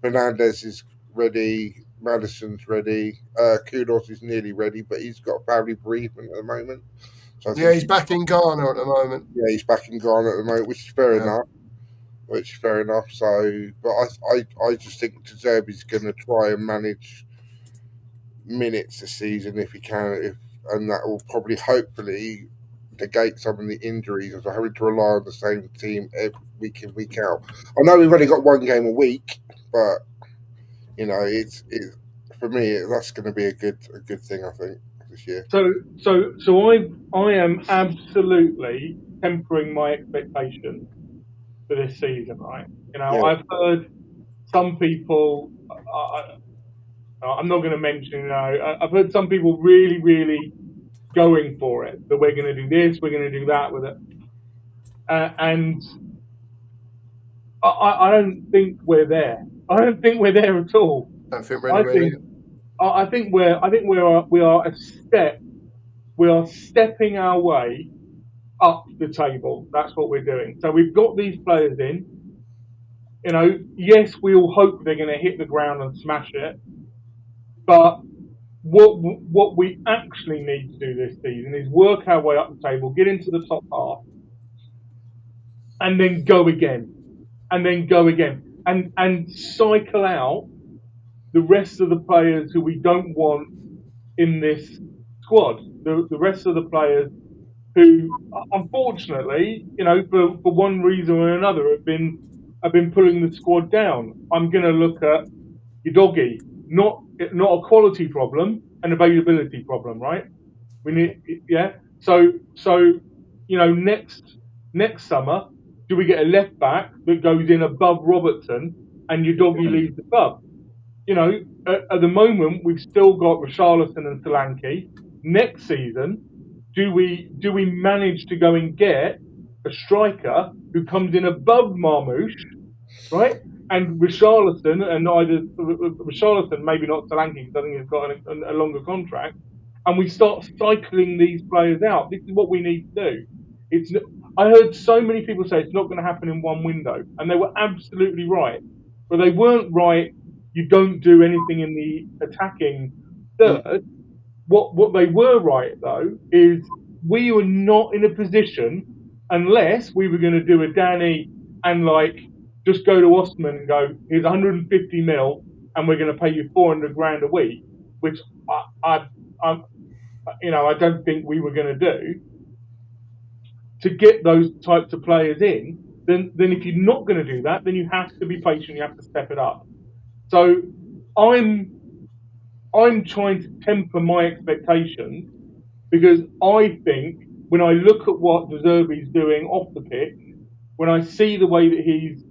Fernandes is ready, Maddison's ready, Kudos is nearly ready, but he's got apparently bereavement at the moment. So yeah, he's back in Ghana at the moment. Yeah, he's back in Ghana at the moment, which is fair enough. Which is fair enough. So, but I just think De Zerbi's going to try and manage minutes this season if he can, and that will probably, hopefully, negate some of the injuries of having to rely on the same team every week in, week out. I know we've only got one game a week, but you know, it's for me that's going to be a good thing, I think, this year. So I am absolutely tempering my expectations for this season, right? You know, Yeah. I've heard some people. I'm not going to mention. You know, I've heard some people really going for it. That we're going to do this, we're going to do that with it, and I don't think we're there. I don't think we're there at all. Don't think we're anywhere near. I think we are a step. We are stepping our way up the table. That's what we're doing. So we've got these players in. You know, yes, we all hope they're going to hit the ground and smash it. But what we actually need to do this season is work our way up the table, get into the top half, and then go again, and then go again, and cycle out the rest of the players who we don't want in this squad. The rest of the players who, unfortunately, you know, for one reason or another, have been pulling the squad down. I'm going to look at your doggy, not a quality problem, an availability problem, right? We need, yeah. So you know, next summer, do we get a left back that goes in above Robertson and your doggy leaves the club? You know, at the moment we've still got Richarlison and Solanke. Next season, do we manage to go and get a striker who comes in above Marmoush, right? And Richarlison, and either Richarlison, maybe not Solanke, because I think he's got a longer contract, and we start cycling these players out. This is what we need to do. I heard so many people say it's not going to happen in one window, and they were absolutely right, but they weren't right. You don't do anything in the attacking third. What they were right though is we were not in a position, unless we were going to do a Danny and like just go to Osman and go, here's 150 mil and we're going to pay you 400 grand a week, which I don't think we were going to do, to get those types of players in. Then if you're not going to do that, then you have to be patient. You have to step it up. So I'm trying to temper my expectations, because I think when I look at what De Zerbi's doing off the pitch, when I see the way that he's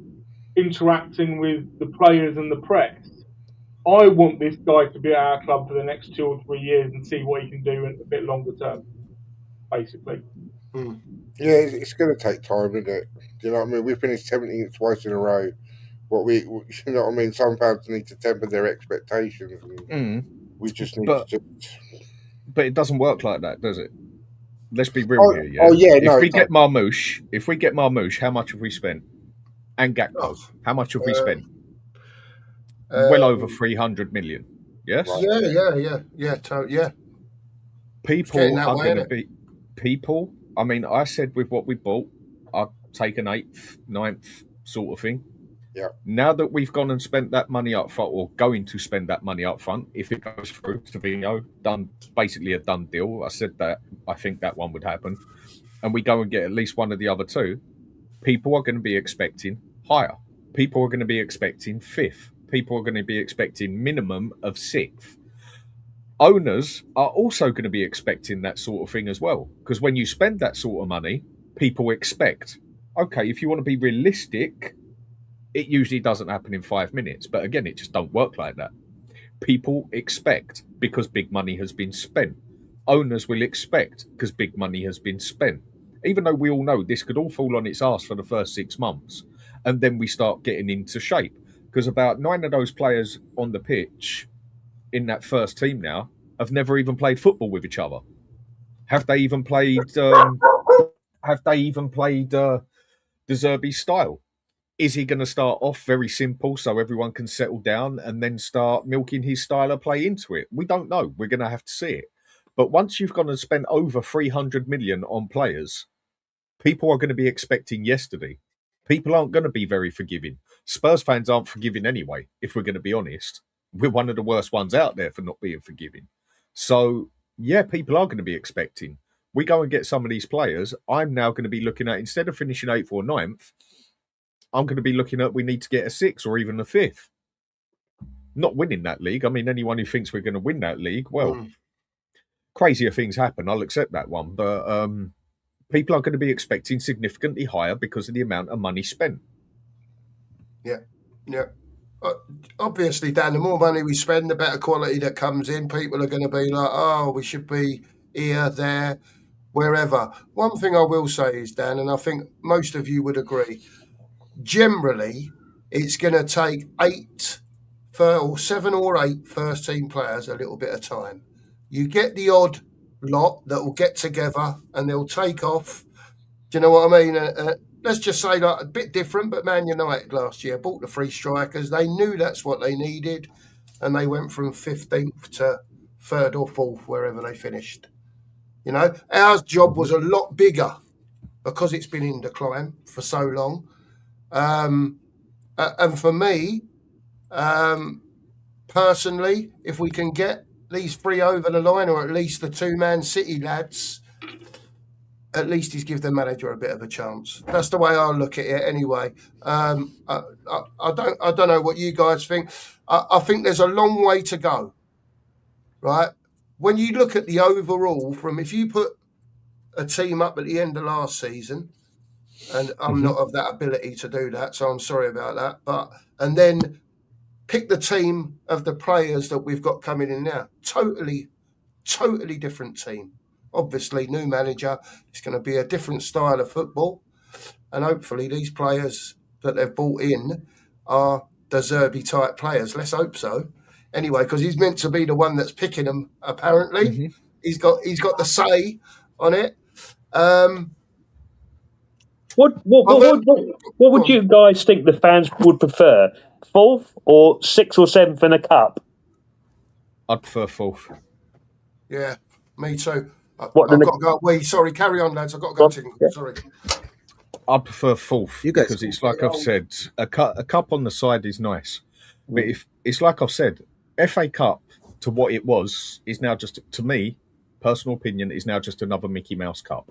interacting with the players and the press, I want this guy to be at our club for the next 2 or 3 years and see what he can do in a bit longer term, basically. Yeah, it's going to take time, isn't it? Do you know what I mean? We finished 17th twice in a row. You know what I mean? Some fans need to temper their expectations, and we just need to. But it doesn't work like that, does it? Let's be real here. Yeah. If we get Marmoush, how much have we spent? And Gakpo, how much have we spent? Well over 300 million. Yes. Yeah. People are going to be people. I mean, I said with what we bought, I'd take an 8th, 9th sort of thing. Yeah. Now that we've gone and spent that money up front, or going to spend that money up front, if it goes through, Savino, basically a done deal. I said that I think that one would happen, and we go and get at least one of the other two. People are going to be expecting higher. People are going to be expecting 5th. People are going to be expecting minimum of 6th. Owners are also going to be expecting that sort of thing as well, because when you spend that sort of money, people expect, okay, if you want to be realistic, it usually doesn't happen in 5 minutes. But again, it just don't work like that. People expect because big money has been spent. Owners will expect because big money has been spent. Even though we all know this could all fall on its arse for the first 6 months, and then we start getting into shape. Because about 9 of those players on the pitch in that first team now have never even played football with each other. Have they even played? De Zerbi's style? Is he going to start off very simple so everyone can settle down and then start milking his style of play into it? We don't know. We're going to have to see it. But once you've gone and spent over 300 million on players, people are going to be expecting yesterday. People aren't going to be very forgiving. Spurs fans aren't forgiving anyway, if we're going to be honest. We're one of the worst ones out there for not being forgiving. So, yeah, people are going to be expecting. We go and get some of these players. I'm now going to be looking at, instead of finishing 8th or 9th, I'm going to be looking at we need to get a 6th or even a 5th. Not winning that league. I mean, anyone who thinks we're going to win that league, well, crazier things happen. I'll accept that one. But people are going to be expecting significantly higher because of the amount of money spent. Yeah. Obviously, Dan, the more money we spend, the better quality that comes in. People are going to be like, oh, we should be here, there, wherever. One thing I will say is, Dan, and I think most of you would agree, generally, it's going to take 7 or 8 first-team players a little bit of time. You get the odd lot that will get together and they'll take off. Do you know what I mean? Let's just say like a bit different, but Man United last year bought the 3 strikers. They knew that's what they needed, and they went from 15th to 3rd or 4th, wherever they finished. You know, our job was a lot bigger because it's been in decline for so long. And for me, personally, if we can get these 3 over the line, or at least the 2 Man City lads, at least he's give the manager a bit of a chance. That's the way I look at it anyway. I don't know what you guys think. I think there's a long way to go, right? When you look at the overall, if you put a team up at the end of last season, and I'm not of that ability to do that, so I'm sorry about that, and then pick the team of the players that we've got coming in now, totally different team. Obviously, new manager, it's going to be a different style of football. And hopefully these players that they've brought in are the Zerbi type players. Let's hope so. Anyway, because he's meant to be the one that's picking them, apparently. He's got the say on it. What would you guys think the fans would prefer? 4th or 6th or 7th in a cup? I'd prefer 4th. Yeah, me too. I've got to go. Wait, sorry, carry on, lads. I've got to go. Sorry. I prefer 4th because it's like I've said, a cup on the side is nice. But if it's like I've said, FA Cup to what it was is now just, to me, personal opinion, is now just another Mickey Mouse Cup.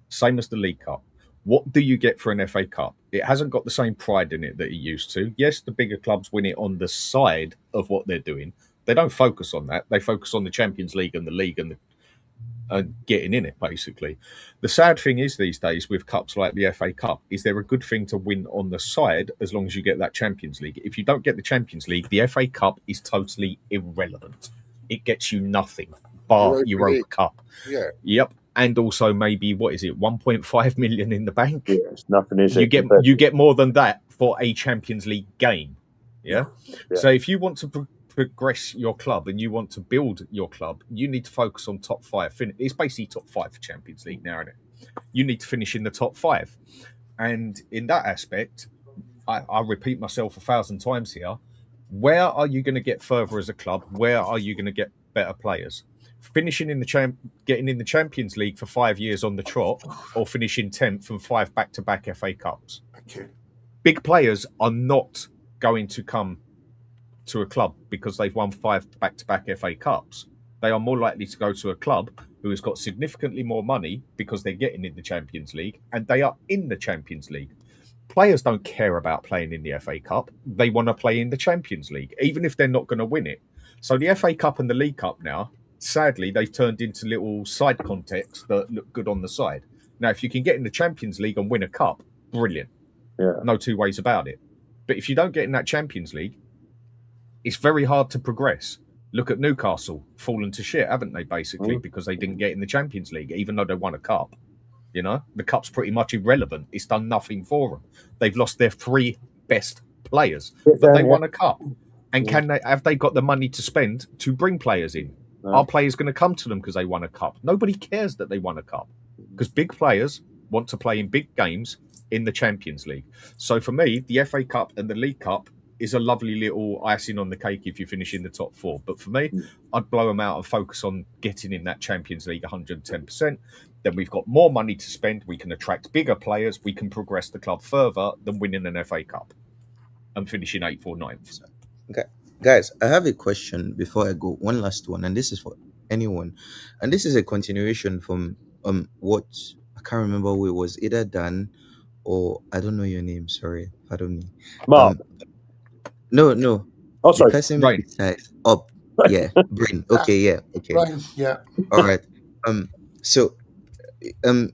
Same as the League Cup. What do you get for an FA Cup? It hasn't got the same pride in it that it used to. Yes, the bigger clubs win it on the side of what they're doing. They don't focus on that. They focus on the Champions League and the league and getting in it, basically. The sad thing is these days with cups like the FA Cup, is there a good thing to win on the side as long as you get that Champions League? If you don't get the Champions League, the FA Cup is totally irrelevant. It gets you nothing bar Europa Cup. Yeah. Yep. And also maybe, 1.5 million in the bank? Yeah, it's nothing, is it? You get more than that for a Champions League game. Yeah? So if you want to progress your club and you want to build your club, you need to focus on top 5. It's basically top 5 for Champions League now, isn't it? You need to finish in the top 5. And in that aspect, I repeat myself 1,000 times here, where are you going to get further as a club? Where are you going to get better players? Finishing in getting in the Champions League for 5 years on the trot, or finishing 10th and 5 back-to-back FA Cups. Okay. Big players are not going to come to a club because they've won 5 back-to-back FA Cups. They are more likely to go to a club who has got significantly more money because they're getting in the Champions League and they are in the Champions League. Players don't care about playing in the FA Cup. They want to play in the Champions League, even if they're not going to win it. So the FA Cup and the League Cup now, sadly, they've turned into little side contests that look good on the side. Now, if you can get in the Champions League and win a cup, brilliant. Yeah. No two ways about it. But if you don't get in that Champions League, it's very hard to progress. Look at Newcastle, fallen to shit, haven't they, basically, because they didn't get in the Champions League, even though they won a cup. You know, the cup's pretty much irrelevant. It's done nothing for them. They've lost their 3 best players, but they won a cup. And have they got the money to spend to bring players in? Are players going to come to them because they won a cup? Nobody cares that they won a cup because big players want to play in big games in the Champions League. So for me, the FA Cup and the League Cup is a lovely little icing on the cake if you finish in the top 4. But for me, I'd blow them out and focus on getting in that Champions League 110%. Then we've got more money to spend. We can attract bigger players. We can progress the club further than winning an FA Cup and finishing 8th or 9th. Okay. Guys, I have a question before I go. One last one, and this is for anyone. And this is a continuation from what I can't remember who it was, either Dan or I don't know your name, sorry, pardon me. Mark. No. Oh, sorry. The person Brain. besides up. Yeah, Brain. Okay, yeah, okay. Right, yeah. All right. So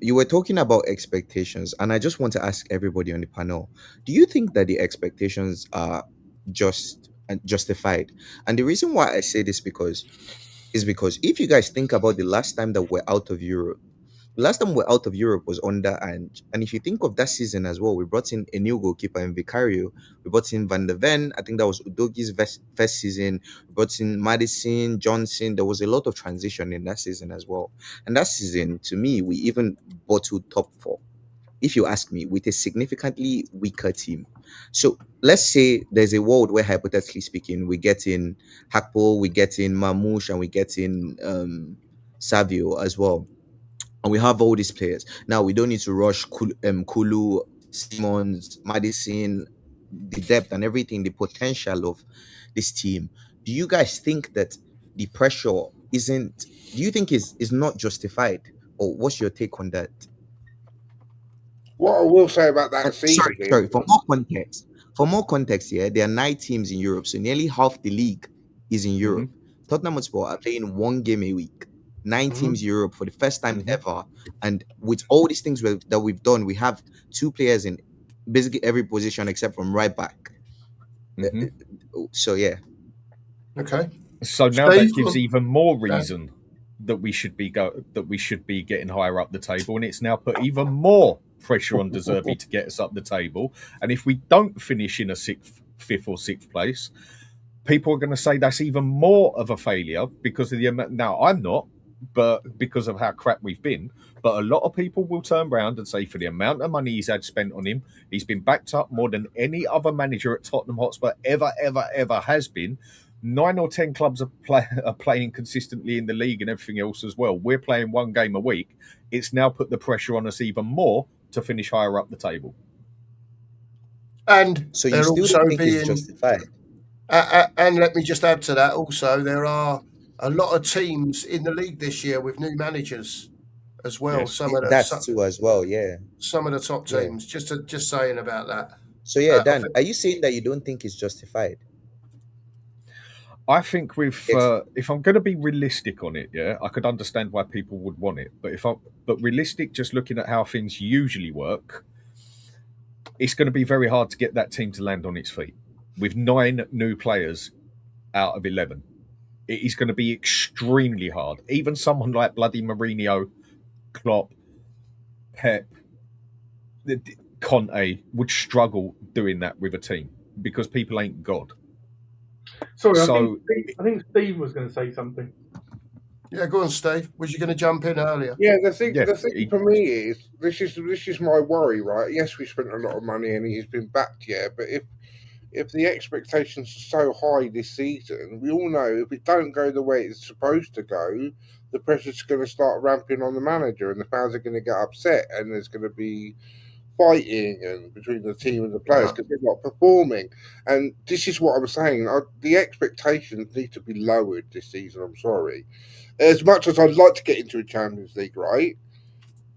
you were talking about expectations, and I just want to ask everybody on the panel, do you think that the expectations are just and justified? And the reason why I say this is because if you guys think about the last time that we're out of Europe, the last time we're out of Europe was under and if you think of that season as well, we brought in a new goalkeeper in Vicario. We brought in Van der Ven. I think that was Udogi's first season. We brought in Madison, Johnson. There was a lot of transition in that season as well. And that season, to me, we even bottled top 4, if you ask me, with a significantly weaker team. So let's say there's a world where, hypothetically speaking, we get in Hakpo, we get in Mamouche, and we get in Savio as well. And we have all these players. Now we don't need to rush Kulu, Simmons, Madison, the depth and everything, the potential of this team. Do you guys think that the pressure isn't, do you think is not justified? Or what's your take on that? What I will say about that season... Sorry, for more context, yeah, there are 9 teams in Europe, so nearly half the league is in Europe. Tottenham Hotspur are playing 1 game a week. 9 teams Europe for the first time ever, and with all these things that we've done, we have 2 players in basically every position except from right back. So yeah. Okay. So now that gives even more reason that we should be getting higher up the table, and it's now put even more pressure on De Zerbi to get us up the table. And if we don't finish in a 5th or 6th place, people are going to say that's even more of a failure because of the amount. Now I'm not, but because of how crap we've been. But a lot of people will turn around and say, for the amount of money he's had spent on him, he's been backed up more than any other manager at Tottenham Hotspur ever has been. 9 or 10 clubs are playing consistently in the league and everything else as well. We're playing 1 game a week. It's now put the pressure on us even more to finish higher up the table. And so you still don't think it's justified? And let me just add to that also, there are a lot of teams in the league this year with new managers as well. Yes, that's too as well, yeah. Some of the top teams. Just saying about that. So yeah, Dan, are you saying that you don't think it's justified? I think if I'm going to be realistic on it, yeah, I could understand why people would want it. But realistic, just looking at how things usually work, it's going to be very hard to get that team to land on its feet with 9 new players out of 11. It is going to be extremely hard. Even someone like bloody Mourinho, Klopp, Pep, Conte would struggle doing that with a team because people ain't God. Sorry, I think Steve was going to say something. Yeah, go on, Steve. Was you going to jump in earlier? Yeah, the thing for me is this is my worry, right? Yes, we spent a lot of money and he's been backed, yeah, but if the expectations are so high this season, we all know if it don't go the way it's supposed to go, the pressure's going to start ramping on the manager and the fans are going to get upset and there's going to be fighting and between the team and the players because they're not performing. And this is what I'm saying. The expectations need to be lowered this season. I'm sorry. As much as I'd like to get into a Champions League, right?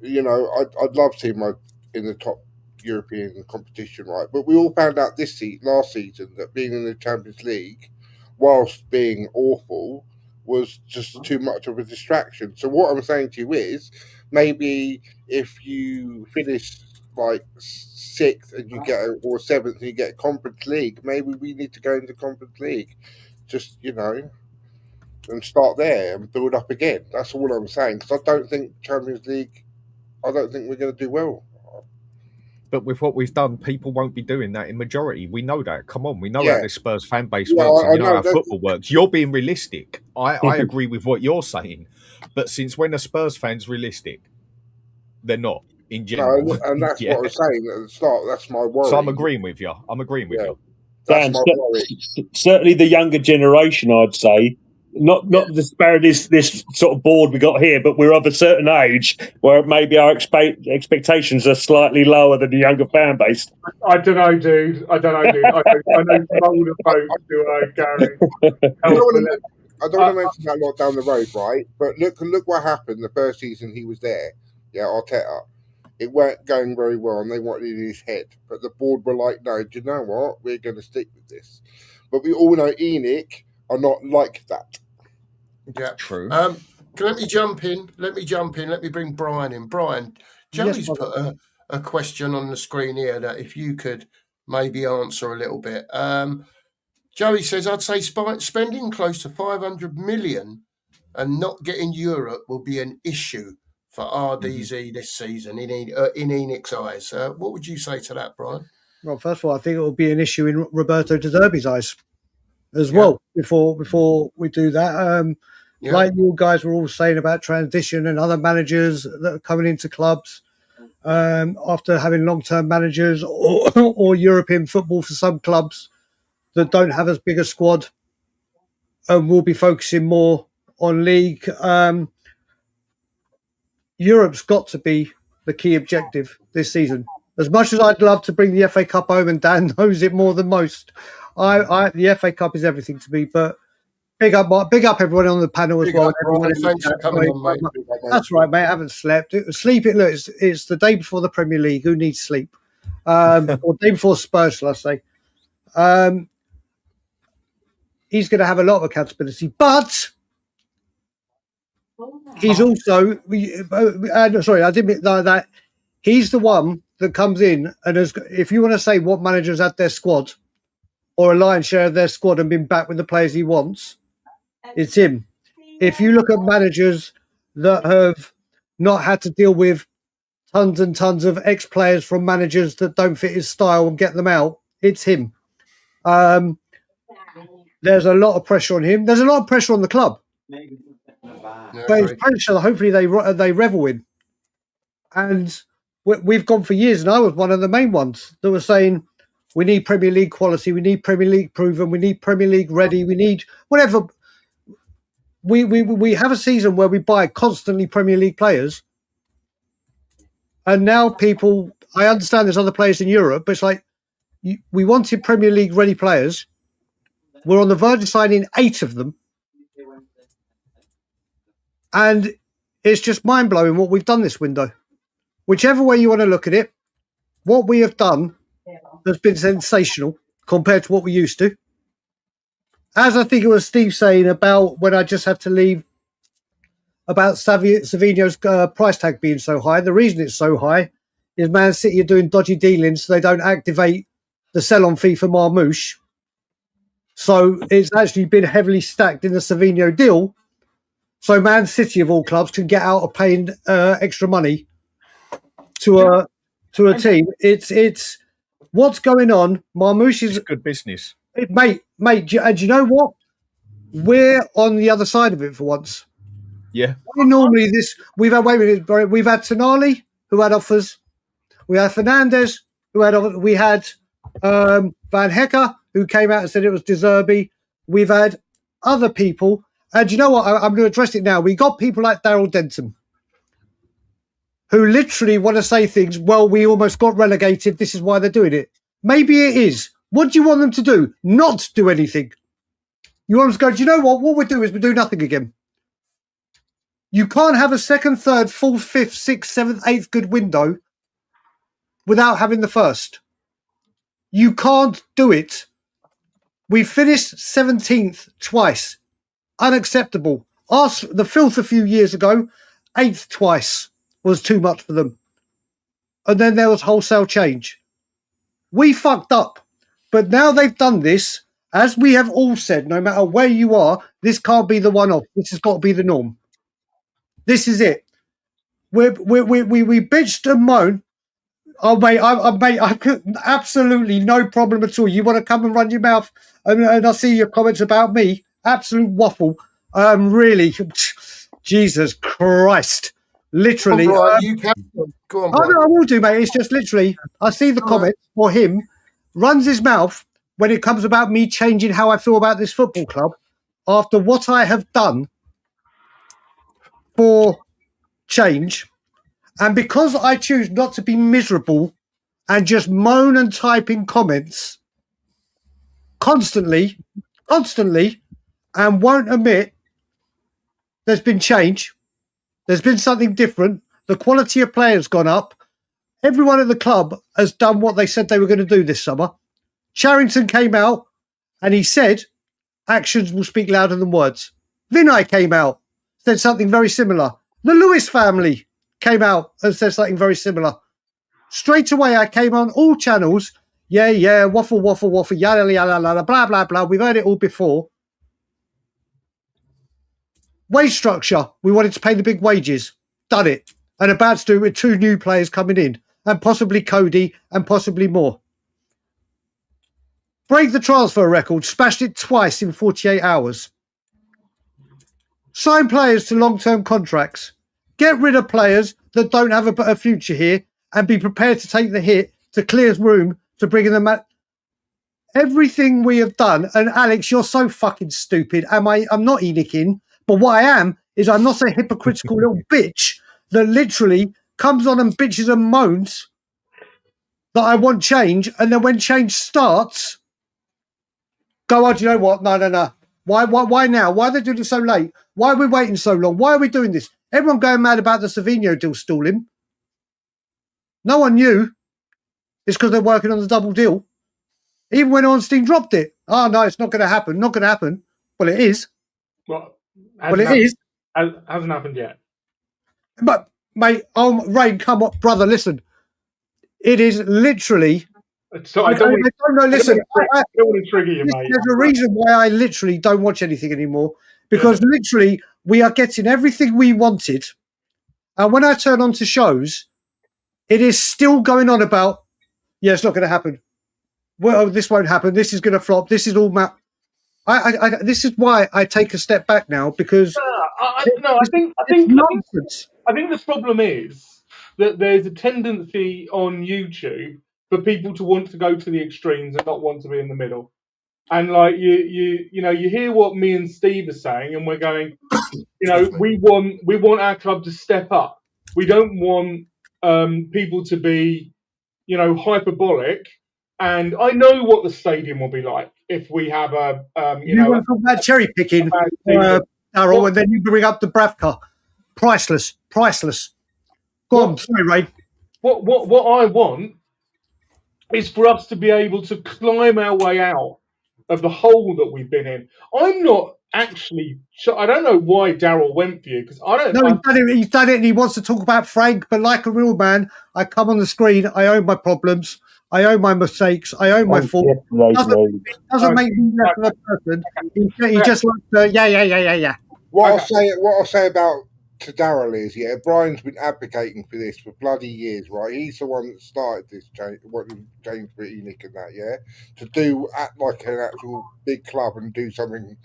You know, I'd love to see my in the top European competition, right? But we all found out last season that being in the Champions League, whilst being awful, was just too much of a distraction. So what I'm saying to you is, maybe if you finish like 6th and you get or 7th and you get a Conference League, maybe we need to go into Conference League, just and start there and build up again. That's all I'm saying, because I don't think Champions League. I don't think we're going to do well. But with what we've done, people won't be doing that in majority. We know that. Come on, we know how this Spurs fan base works, and you know how football works. You're being realistic. I agree with what you're saying, but since when are Spurs fans realistic? They're not in general. No, and that's what I'm saying at the start. That's my worry. So I'm agreeing with you. That's Dan, my worry. certainly the younger generation, I'd say. Not to disparage this sort of board we got here, but we're of a certain age where maybe our expectations are slightly lower than the younger fan base. I don't know, dude. I know some older folks who are going. I don't want to mention that lot down the road, right? But look what happened the first season he was there. Yeah, Arteta. It weren't going very well, and they wanted in his head. But the board were like, "No, do you know what? We're going to stick with this." But we all know Enoch are not like that. Yeah, true. Let me jump in. Let me bring Brian in. Brian, Joey's put a question on the screen here that if you could maybe answer a little bit. Joey says, I'd say spending close to 500 million and not getting Europe will be an issue for RdZ this season in Enoch's eyes. What would you say to that, Brian? Well, first of all, I think it will be an issue in Roberto De Zerbi's eyes as well before we do that. Like you guys were all saying about transition and other managers that are coming into clubs after having long-term managers or European football for some clubs that don't have as big a squad and will be focusing more on league. Europe's got to be the key objective this season. As much as I'd love to bring the FA Cup home, and Dan knows it more than most, the FA Cup is everything to me. But big up everyone on the panel as well. Thanks for coming on, mate. That's right, mate. I haven't slept. Look, it's the day before the Premier League. Who needs sleep? Or day before Spurs, shall I say? He's going to have a lot of accountability, but he's also sorry, I didn't mean that. He's the one that comes in and if you want to say what managers had their squad or a lion's share of their squad and been back with the players he wants, it's him. If you look at managers that have not had to deal with tons and tons of ex-players from managers that don't fit his style and get them out, it's him. There's a lot of pressure on him. There's a lot of pressure on the club. But it's pressure that hopefully they revel in. And we've gone for years, and I was one of the main ones that were saying, we need Premier League quality, we need Premier League proven, we need Premier League ready, we need whatever. We have a season where we buy constantly Premier League players. And now I understand there's other players in Europe, but it's like we wanted Premier League ready players. We're on the verge of signing 8 of them. And it's just mind-blowing what we've done this window. Whichever way you want to look at it, what we have done has been sensational compared to what we used to. As I think it was Steve saying about when I just had to leave, about Savinho's price tag being so high, the reason it's so high is Man City are doing dodgy dealings so they don't activate the sell-on fee for Marmouche. So it's actually been heavily stacked in the Savinho deal. So Man City, of all clubs, can get out of paying extra money to a team. It's what's going on. Marmouche is good business, mate. And you know what? We're on the other side of it for once. Yeah. Normally, we've had Tonali who had offers. We had Fernandes who had offers. We had Van Hecker who came out and said it was De Zerbi. We've had other people. And you know what? I'm going to address it now. We got people like Daryl Denton who literally want to say things, well, we almost got relegated. This is why they're doing it. Maybe it is. What do you want them to do? Not do anything. You want them to go, do you know what? What we'll do is we'll do nothing again. You can't have a second, third, fourth, fifth, sixth, seventh, eighth good window without having the first. You can't do it. We finished 17th twice. Unacceptable. The filth a few years ago, 8th twice was too much for them. And then there was wholesale change. We fucked up. But now they've done this, as we have all said, no matter where you are, this can't be the one-off. This has got to be the norm. This is it. We bitched and moaned. Oh, mate, I absolutely no problem at all. You want to come and run your mouth and I see your comments about me. Absolute waffle. Really, Jesus Christ. Literally. You can. Go on, I will do, mate. It's just literally, I see the comments for him, runs his mouth, when it comes about me changing how I feel about this football club, after what I have done for change, and because I choose not to be miserable and just moan and type in comments constantly, and won't admit there's been change, there's been something different, the quality of players gone up, everyone at the club has done what they said they were going to do this summer. Charrington came out and he said, actions will speak louder than words. Vinay came out, said something very similar. The Lewis family came out and said something very similar. Straight away, I came on all channels. Yeah, waffle, yada, yada, yada, blah, blah, blah. We've heard it all before. Wage structure. We wanted to pay the big wages. Done it. And about to do it with 2 new players coming in. And possibly Cody and possibly more. Break the transfer record. Smashed it twice in 48 hours. Sign players to long-term contracts. Get rid of players that don't have a future here and be prepared to take the hit to clear room to bring in them. Everything we have done, and Alex, you're so fucking stupid. I'm not enicking, but what I am is I'm not a hypocritical little bitch that literally comes on and bitches and moans that I want change, and then when change starts, go, oh, do you know what? No. Why now? Why are they doing it so late? Why are we waiting so long? Why are we doing this? Everyone going mad about the Savinho deal stalling. No one knew. It's because they're working on the double deal. Even when Ornstein dropped it. Oh, no, it's not going to happen. Not going to happen. Well, it is. Well, it is. Hasn't happened yet. But, mate, Rain, come on, brother, listen. It is literally... So I don't want to trigger you, mate. There's a reason why I literally don't watch anything anymore. Because literally, we are getting everything we wanted. And when I turn on to shows, it is still going on about, yeah, it's not going to happen. Well, this won't happen. This is going to flop. This is all this is why I take a step back now, because I think the problem is that there's a tendency on YouTube for people to want to go to the extremes and not want to be in the middle. And like you hear what me and Steve are saying, and we're going, we want our club to step up. We don't want people to be, hyperbolic. And I know what the stadium will be like if we have a you want to talk about cherry picking, Darryl, and then you bring up the Bravka. Priceless. Go on, sorry, Ray. What I want is for us to be able to climb our way out of the hole that we've been in. I'm not actually sure. I don't know why Darryl went for you, because I don't. No, he's done it, and he wants to talk about Frank. But like a real man, I come on the screen. I own my problems. I own my mistakes. I own my faults. Doesn't make me less of a person. He just likes to, yeah. What I'll say about to Darryl is, Brian's been advocating for this for bloody years, right? He's the one that started this change, James Enoch and that, to act like an actual big club and do something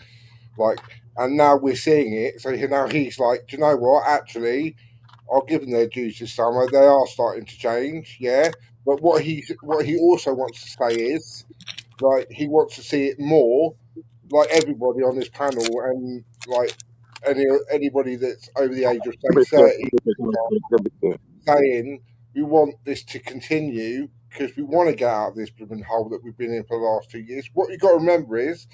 like, and now we're seeing it. So now he's like, do you know what? Actually, I'll give them their dues this summer. They are starting to change, But what he also wants to say is, like, he wants to see it more, like everybody on this panel, and like anybody that's over the age of say 30, saying we want this to continue because we want to get out of this blooming hole that we've been in for the last 2 years. What you got to remember is,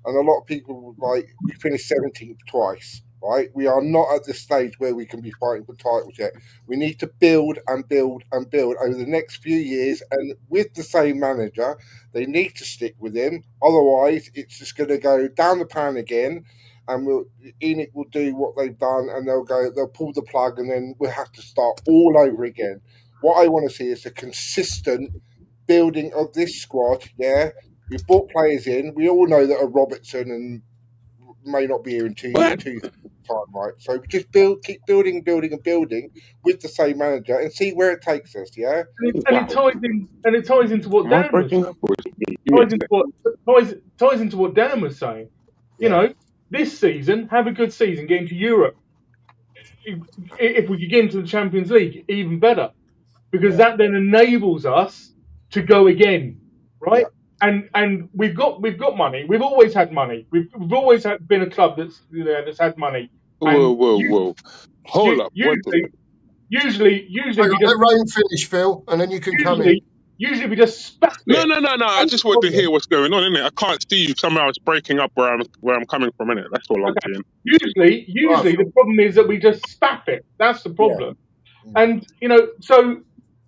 and a lot of people, like, we finished 17th twice. Right, we are not at the stage where we can be fighting for titles yet. We need to build and build and build over the next few years, and with the same manager, they need to stick with him. Otherwise, it's just going to go down the pan again, and Enoch will do what they've done, and they'll pull the plug, and then we'll have to start all over again. What I want to see is a consistent building of this squad. We've brought players in. We all know that a Robertson and may not be here in 2 years time, right? So just keep building with the same manager and see where it takes us. And it ties into what Dan was saying. Ties into what Dan was saying. You know, this season, have a good season, get into Europe. If we could get into the Champions League, even better, because that then enables us to go again, right? and we've got money. We've always had money. We've always been a club that's had money. Whoa. Hold up. Usually Hang we on, just let Rain finish, Phil, and then you can come in. usually we just spat No. it. I just want to hear what's going on, innit? I can't see you. Somehow it's breaking up where I'm coming from, innit? That's all I'm saying. Usually the problem is that we just spat it. That's the problem. Yeah. And so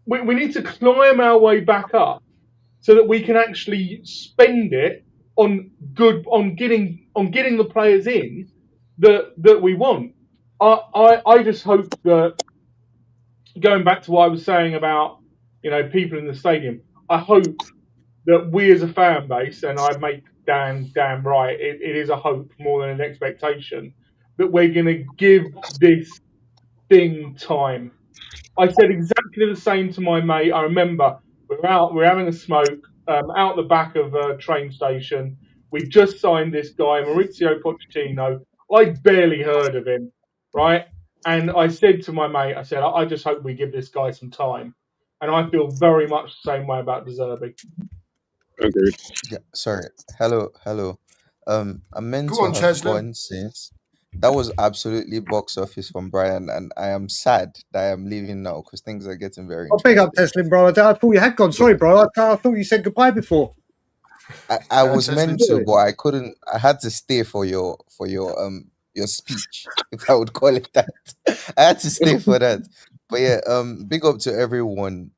we need to climb our way back up so that we can actually spend it on getting the players in that we want. I just hope that, going back to what I was saying about people in the stadium, I hope that we as a fan base, and I make Dan right, it is a hope more than an expectation, that we're going to give this thing time. I said exactly the same to my mate. I remember we're having a smoke out the back of a train station. We just signed this guy, Maurizio Pochettino. I barely heard of him, right? And I said to my mate, I said, I just hope we give this guy some time. And I feel very much the same way about De Zerbi. Agreed. Yeah, sorry. Hello. I'm meant Go to on, have Chesley. gone since. That was absolutely box office from Brian, and I am sad that I am leaving now because things are getting very I'll pick up interesting. Tesla, bro. I thought you had gone. Sorry, bro. I thought you said goodbye before. I was Tesla, meant to, but I couldn't. I had to stay for your speech, if I would call it that. I had to stay for that. But yeah, big up to everyone.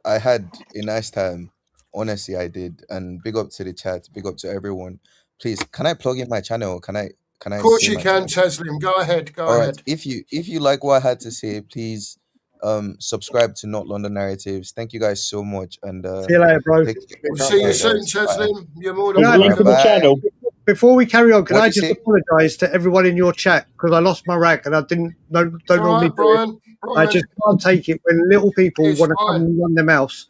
I had a nice time. Honestly, I did. And big up to the chat. Big up to everyone. Please, can I plug in my channel? Can I Of course say you my can, channel? Teslim. Go ahead. Go All right. ahead. If you like what I had to say, please subscribe to Not London Narratives. Thank you guys so much, and See you later, bro. take care. We'll see you Bye, soon, guys. Bye. Teslim. You're more There's than a link welcome. in the Bye. channel. Before we carry on, can What'd I you just say? apologise to everyone in your chat because I lost my rag and I don't All normally right, do it. Brian. I just can't take it when little people It's want to come fine. and run their mouths.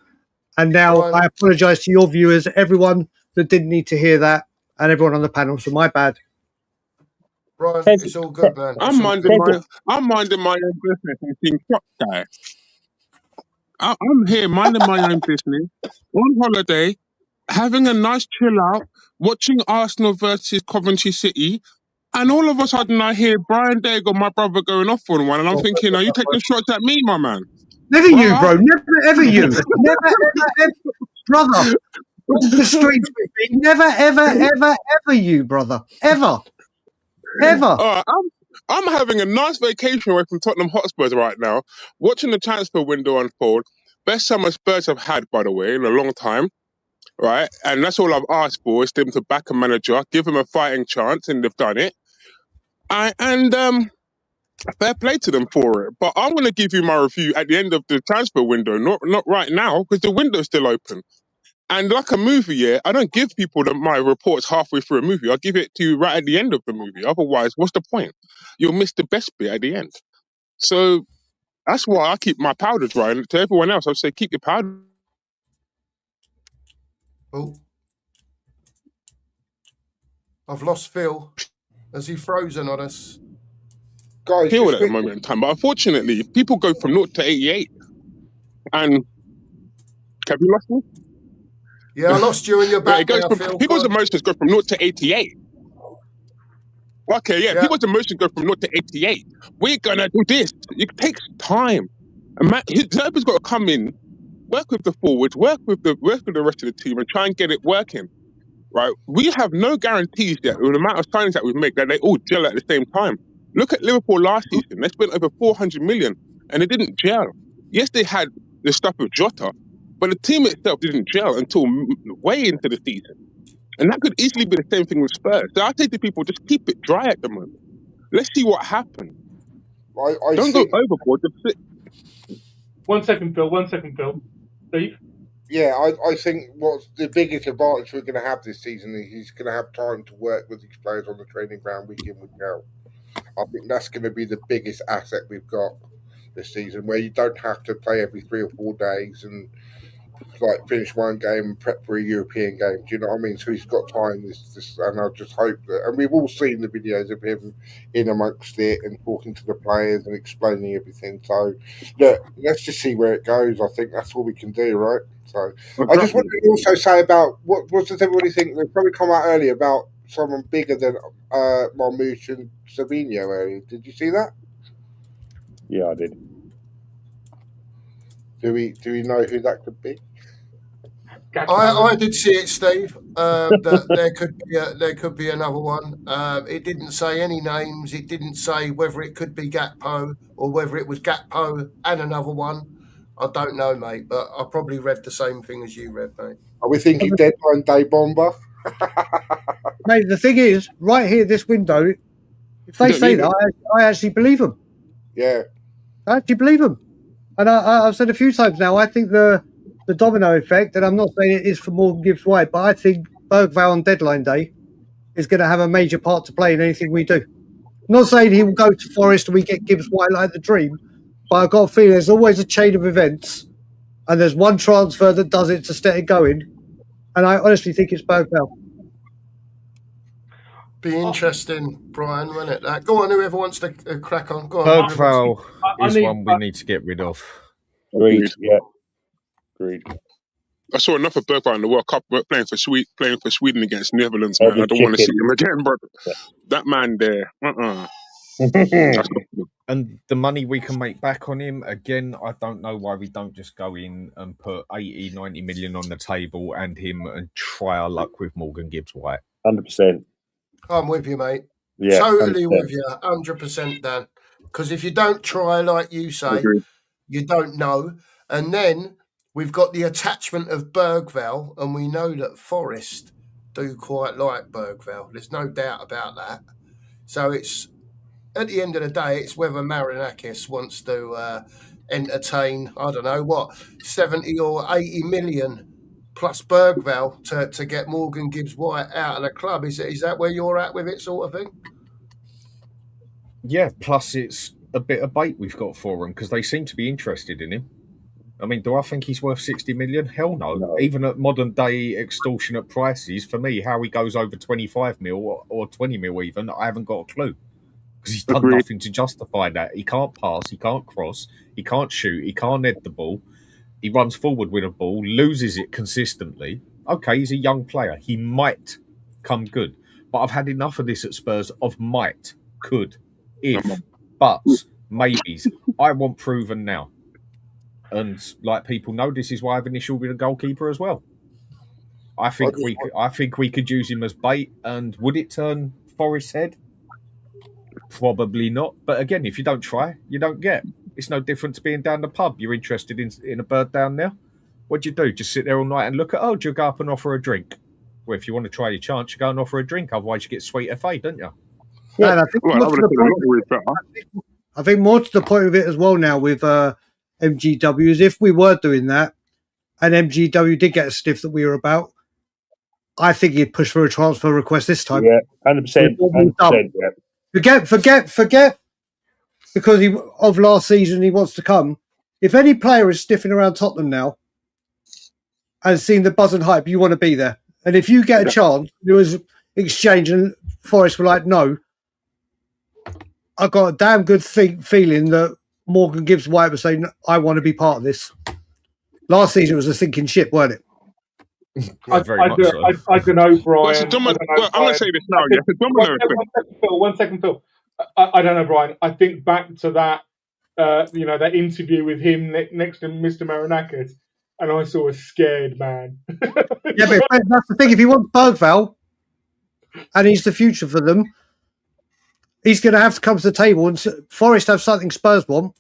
And now Brian. I apologise to your viewers, everyone that didn't need to hear that, and everyone on the panel. So my bad. Brian, Tes- it's all good, man. I'm It's all minding good. I'm minding my own business and seeing shot guy. I'm here minding my own business on holiday, having a nice chill out, watching Arsenal versus Coventry City, and all of a sudden I hear Brian Daigle, my brother, going off on one, and I'm thinking, are you taking shots at me, my man? Never you, bro. Never ever you. Never ever, brother. Walk the streets with me. Never ever you, brother. Ever. I'm having a nice vacation away from Tottenham Hotspurs right now, watching the transfer window unfold. Best summer Spurs have had, by the way, in a long time, right? And that's all I've asked for, is them to back a manager, give him a fighting chance, and they've done it. Fair play to them for it. But I'm going to give you my review at the end of the transfer window, not right now, because the window's still open. And like a movie, yeah, I don't give people my reports halfway through a movie. I'll give it to you right at the end of the movie. Otherwise, what's the point? You'll miss the best bit at the end. So that's why I keep my powder dry. And to everyone else, I'd say keep your powder. Oh. I've lost Phil. Has he frozen on us? Guys, Feel just at the quick, moment in time. But unfortunately, people go from 0 to 88. And have you lost me? Yeah, I lost you and you're Yeah, back it goes now, from Phil. people's Go on. emotions go from 0 to 88. Okay, yeah, Yeah. people's emotions go from 0 to 88. We're gonna do this. It takes time. And Zerba's got to come in, work with the forwards, work with the rest of the team, and try and get it working. Right? We have no guarantees yet with the amount of signings that we've made that they all gel at the same time. Look at Liverpool last season. They spent over 400 million and it didn't gel. Yes, they had the stuff with Jota, but the team itself didn't gel until way into the season. And that could easily be the same thing with Spurs. So I say to people, just keep it dry at the moment. Let's see what happens. Don't go overboard. One second, Phil. Steve? Yeah, I think what's the biggest advantage we're going to have this season is he's going to have time to work with these players on the training ground week in, week out. I think that's going to be the biggest asset we've got this season, where you don't have to play every 3 or 4 days and like finish one game and prep for a European game. Do you know what I mean? So he's got time. This, and I just hope that. And we've all seen the videos of him in amongst it and talking to the players and explaining everything. So look, let's just see where it goes. I think that's all we can do, right? So I just wanted to also say about what does everybody think? There's probably come out earlier about someone bigger than Marmouche and Savinho earlier. Did you see that? Yeah, I did. Do we know who that could be? I did see it, Steve. That there could be another one. It didn't say any names. It didn't say whether it could be Gakpo or whether it was Gakpo and another one. I don't know, mate. But I probably read the same thing as you read, mate. Are we thinking deadline day bomber? Mate, the thing is, right here, this window, if they say that, I actually believe them. Yeah. I actually believe them. And I've said a few times now, I think the domino effect, and I'm not saying it is for Morgan Gibbs-White, but I think Bergvall on deadline day is going to have a major part to play in anything we do. I'm not saying he will go to Forest and we get Gibbs-White like the dream, but I've got a feeling there's always a chain of events, and there's one transfer that does it to set it going, and I honestly think it's Bergvall. Be interesting, Brian, won't it? Go on, whoever wants to crack on. Go on. Bergvall is one we need to get rid of. Agreed. Yeah. Agreed. I saw enough of Bergwijn in the World Cup playing for Sweden against Netherlands, man. I don't want to see him again, but that man there, And the money we can make back on him, again, I don't know why we don't just go in and put 80, 90 million on the table and him and try our luck with Morgan Gibbs-White. 100%. I'm with you, mate. Yeah, totally 100%. with you, 100%, Dan. Because if you don't try, like you say, you don't know. And then we've got the attachment of Bergvall, and we know that Forest do quite like Bergvall. There's no doubt about that. So it's at the end of the day, it's whether Marinakis wants to entertain, I don't know what, 70 or 80 million plus Bergvall to get Morgan Gibbs-White out of the club. Is that where you're at with it, sort of thing? Yeah, plus it's a bit of bait we've got for him because they seem to be interested in him. I mean, do I think he's worth 60 million? Hell no. Even at modern day extortionate prices, for me, how he goes over 25 mil or 20 mil even, I haven't got a clue. Because he's done nothing to justify that. He can't pass, he can't cross, he can't shoot, he can't head the ball. He runs forward with a ball, loses it consistently. Okay, he's a young player. He might come good. But I've had enough of this at Spurs of might, could, if, buts, maybes. I want proven now. And like people know, this is why I've initialed with a goalkeeper as well. I think we could use him as bait. And would it turn Forest's head? Probably not. But again, if you don't try, you don't get. It's no different to being down the pub. You're interested in a bird down there. What do you do? Just sit there all night and look at, do you go up and offer a drink? Well, if you want to try your chance, you go and offer a drink. Otherwise, you get sweet FA, don't you? Yeah, and I think more to the point of it as well now with MGW is if we were doing that and MGW did get a sniff that we were about, I think he'd push for a transfer request this time. Yeah, 100%. 100%, yeah. Forget because of last season he wants to come. If any player is sniffing around Tottenham now and seeing the buzz and hype, you want to be there. And if you get a chance, there was exchange and Forest were like, no, I've got a damn good feeling that Morgan Gibbs-White was saying, I want to be part of this. Last season it was a sinking ship, weren't it? I don't know, Brian. I'm going to say this now. Yeah, One second, Phil. I don't know, Brian. I think back to that, that interview with him next to Mr. Marinakis, and I saw a scared man. Yeah, but that's the thing. If he wants Bergvall, and he's the future for them, he's going to have to come to the table. And Forest have something Spurs want.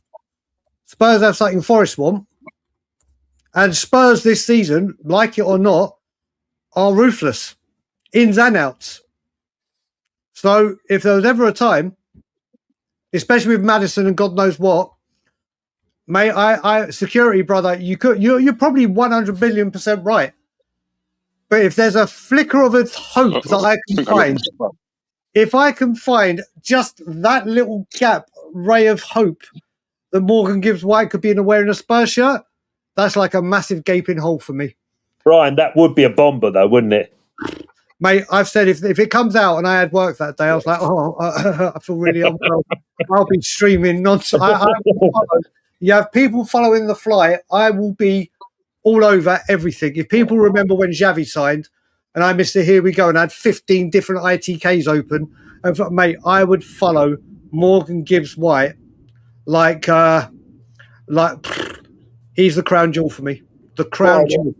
Spurs have something Forest want. And Spurs this season, like it or not, are ruthless. Ins and outs. So if there was ever a time, especially with Maddison and God knows what, mate, security brother, you're probably 100 million% right. But if there's a flicker of a hope that I can find, if I can find just that little gap, ray of hope that Morgan Gibbs-White could be wearing a Spurs shirt, That's like a massive gaping hole for me. Brian, that would be a bomber, though, wouldn't it? Mate, I've said if it comes out and I had work that day, I was like, I feel really unwell. I'll be streaming nonsense. You have people following the flight, I will be all over everything. If people remember when Xavi signed and I missed it, here we go, and I had 15 different ITKs open, and mate, I would follow Morgan Gibbs White like he's the crown jewel for me. The crown jewel.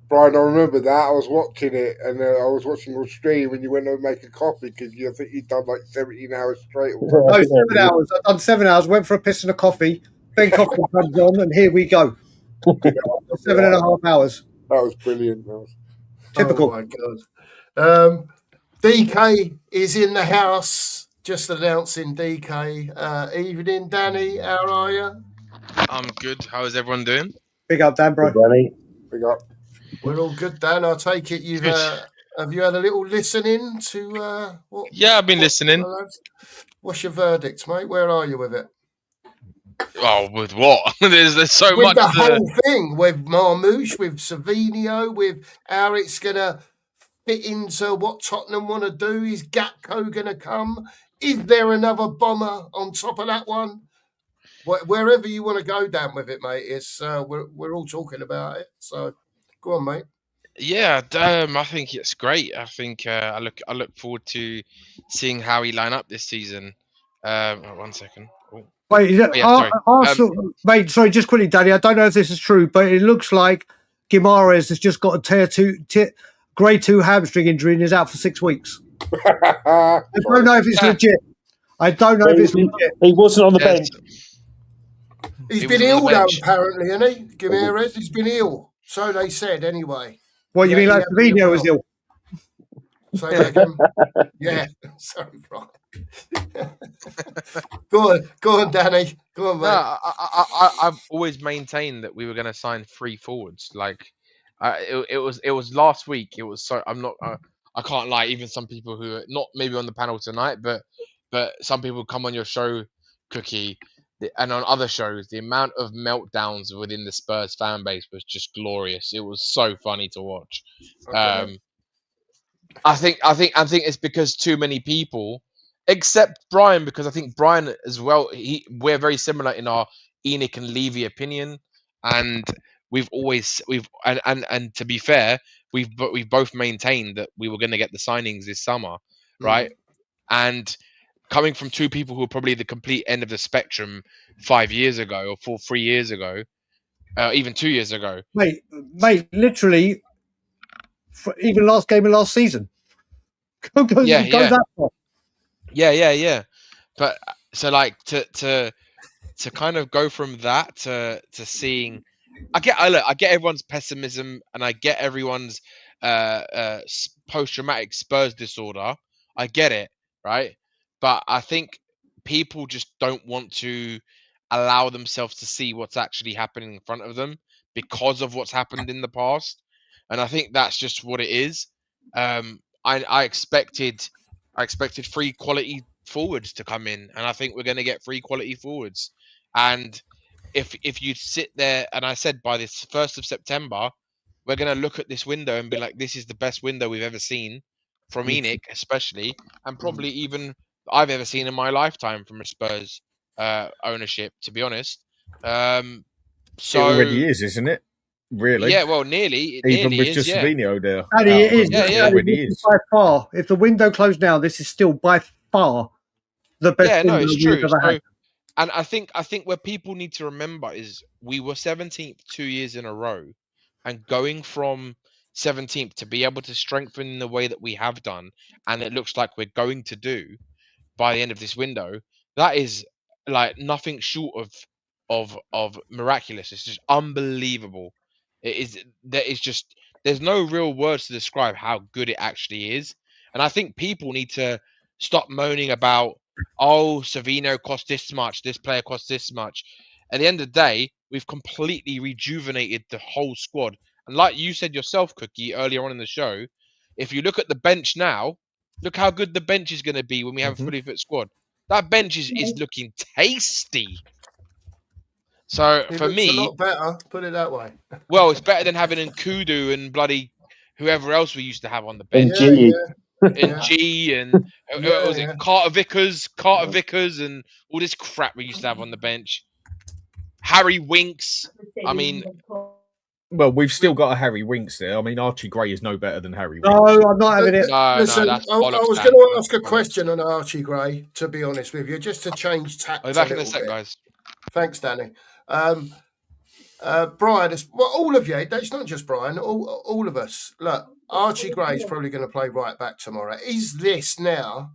Brian, I remember that. I was watching it, and I was watching your stream, and you went to make a coffee because I think you'd done like 17 hours straight. No, 7 hours. I've done 7 hours. Went for a piss and a coffee. Then coffee comes on, and here we go. 7.5 hours. That was brilliant. That was typical. Oh my God. DK is in the house. Just announcing DK. Evening, Danny. How are you? I'm good. How is everyone doing? Big up, Dan, bro. Danny. Big up. We're all good, Dan. I take it you've have you had a little listening to what? Yeah, I've been listening. What's your verdict, mate? Where are you with it? Oh, with what? there's so with much. The whole thing with Marmouche, with Savinio, with how it's gonna fit into what Tottenham want to do. Is Gatco gonna come? Is there another bomber on top of that one? Wherever you want to go down with it, mate. It's we're all talking about it. So go on, mate. Yeah, I think it's great. I think I look forward to seeing how he line up this season. 1 second. Oh. Wait, Arsenal, mate. Sorry, just quickly, Danny. I don't know if this is true, but it looks like Guimaraes has just got a grade 2 hamstring injury and is out for 6 weeks. I don't know if it's legit. I don't know if it's legit. He wasn't on the bench. He's been ill now, apparently, hasn't he? Guimaraes, he's been ill. So they said, anyway. What, you mean like Savinio was ill? Say that again. Yeah. Sorry, Brian. Go on, Danny. Go on, mate. No, I've always maintained that we were going to sign 3 forwards. Like, it was last week. It was so I can't lie. Even some people who are not maybe on the panel tonight, but some people come on your show, Cookie, and on other shows, the amount of meltdowns within the Spurs fan base was just glorious. It was so funny to watch. Okay. I think it's because too many people, except Brian, because I think Brian as well. We're very similar in our Enoch and Levy opinion, and we've to be fair, we've both maintained that we were going to get the signings this summer, right? And coming from two people who were probably the complete end of the spectrum 5 years ago or 3 years ago, even 2 years ago. Mate, literally, even last game of last season. That far. Yeah. But so like to kind of go from that to seeing, I get everyone's pessimism and I get everyone's post-traumatic Spurs disorder. I get it, right? But I think people just don't want to allow themselves to see what's actually happening in front of them because of what's happened in the past. And I think that's just what it is. I expected 3 quality forwards to come in, and I think we're going to get 3 quality forwards. And if you sit there, and I said by this 1st of September, we're going to look at this window and be like, this is the best window we've ever seen from Enoch, especially, and probably even I've ever seen in my lifetime from a Spurs ownership, to be honest. So it already is, isn't it? Really? Yeah, well, nearly. Even with just Savinio there. Danny, it is. Yeah. It already is. By far, if the window closed now, this is still by far the best window we've ever had. And I think where people need to remember is we were 17th 2 years in a row, and going from 17th to be able to strengthen in the way that we have done, and it looks like we're going to do by the end of this window, that is like nothing short of miraculous. It's just unbelievable. There's no real words to describe how good it actually is. And I think people need to stop moaning about, oh, Savinio cost this much, this player cost this much. At the end of the day, we've completely rejuvenated the whole squad. And like you said yourself, Cookie, earlier on in the show, if you look at the bench now, look how good the bench is going to be when we have a fully fit squad. That bench is looking tasty. So He for looks a me, lot better. Put it that way. well, it's better than having Nkudu and bloody whoever else we used to have on the And bench. Yeah, G. yeah, And yeah. G and Yeah, was it yeah. Carter Vickers, and all this crap we used to have on the bench. Harry Winks. I mean, Well, we've still got a Harry Winks there. I mean, Archie Gray is no better than Harry Winks. No, I'm not having it. no, Listen, that's I bollocks. was Dan. going to ask a question on Archie Gray, to be honest with you, just to change tact I'll a be back in a little sec, bit. guys. Thanks, Danny. Brian, well, all of you, it's not just Brian, all of us. Look, Archie Gray's probably going to play right back tomorrow. Is this now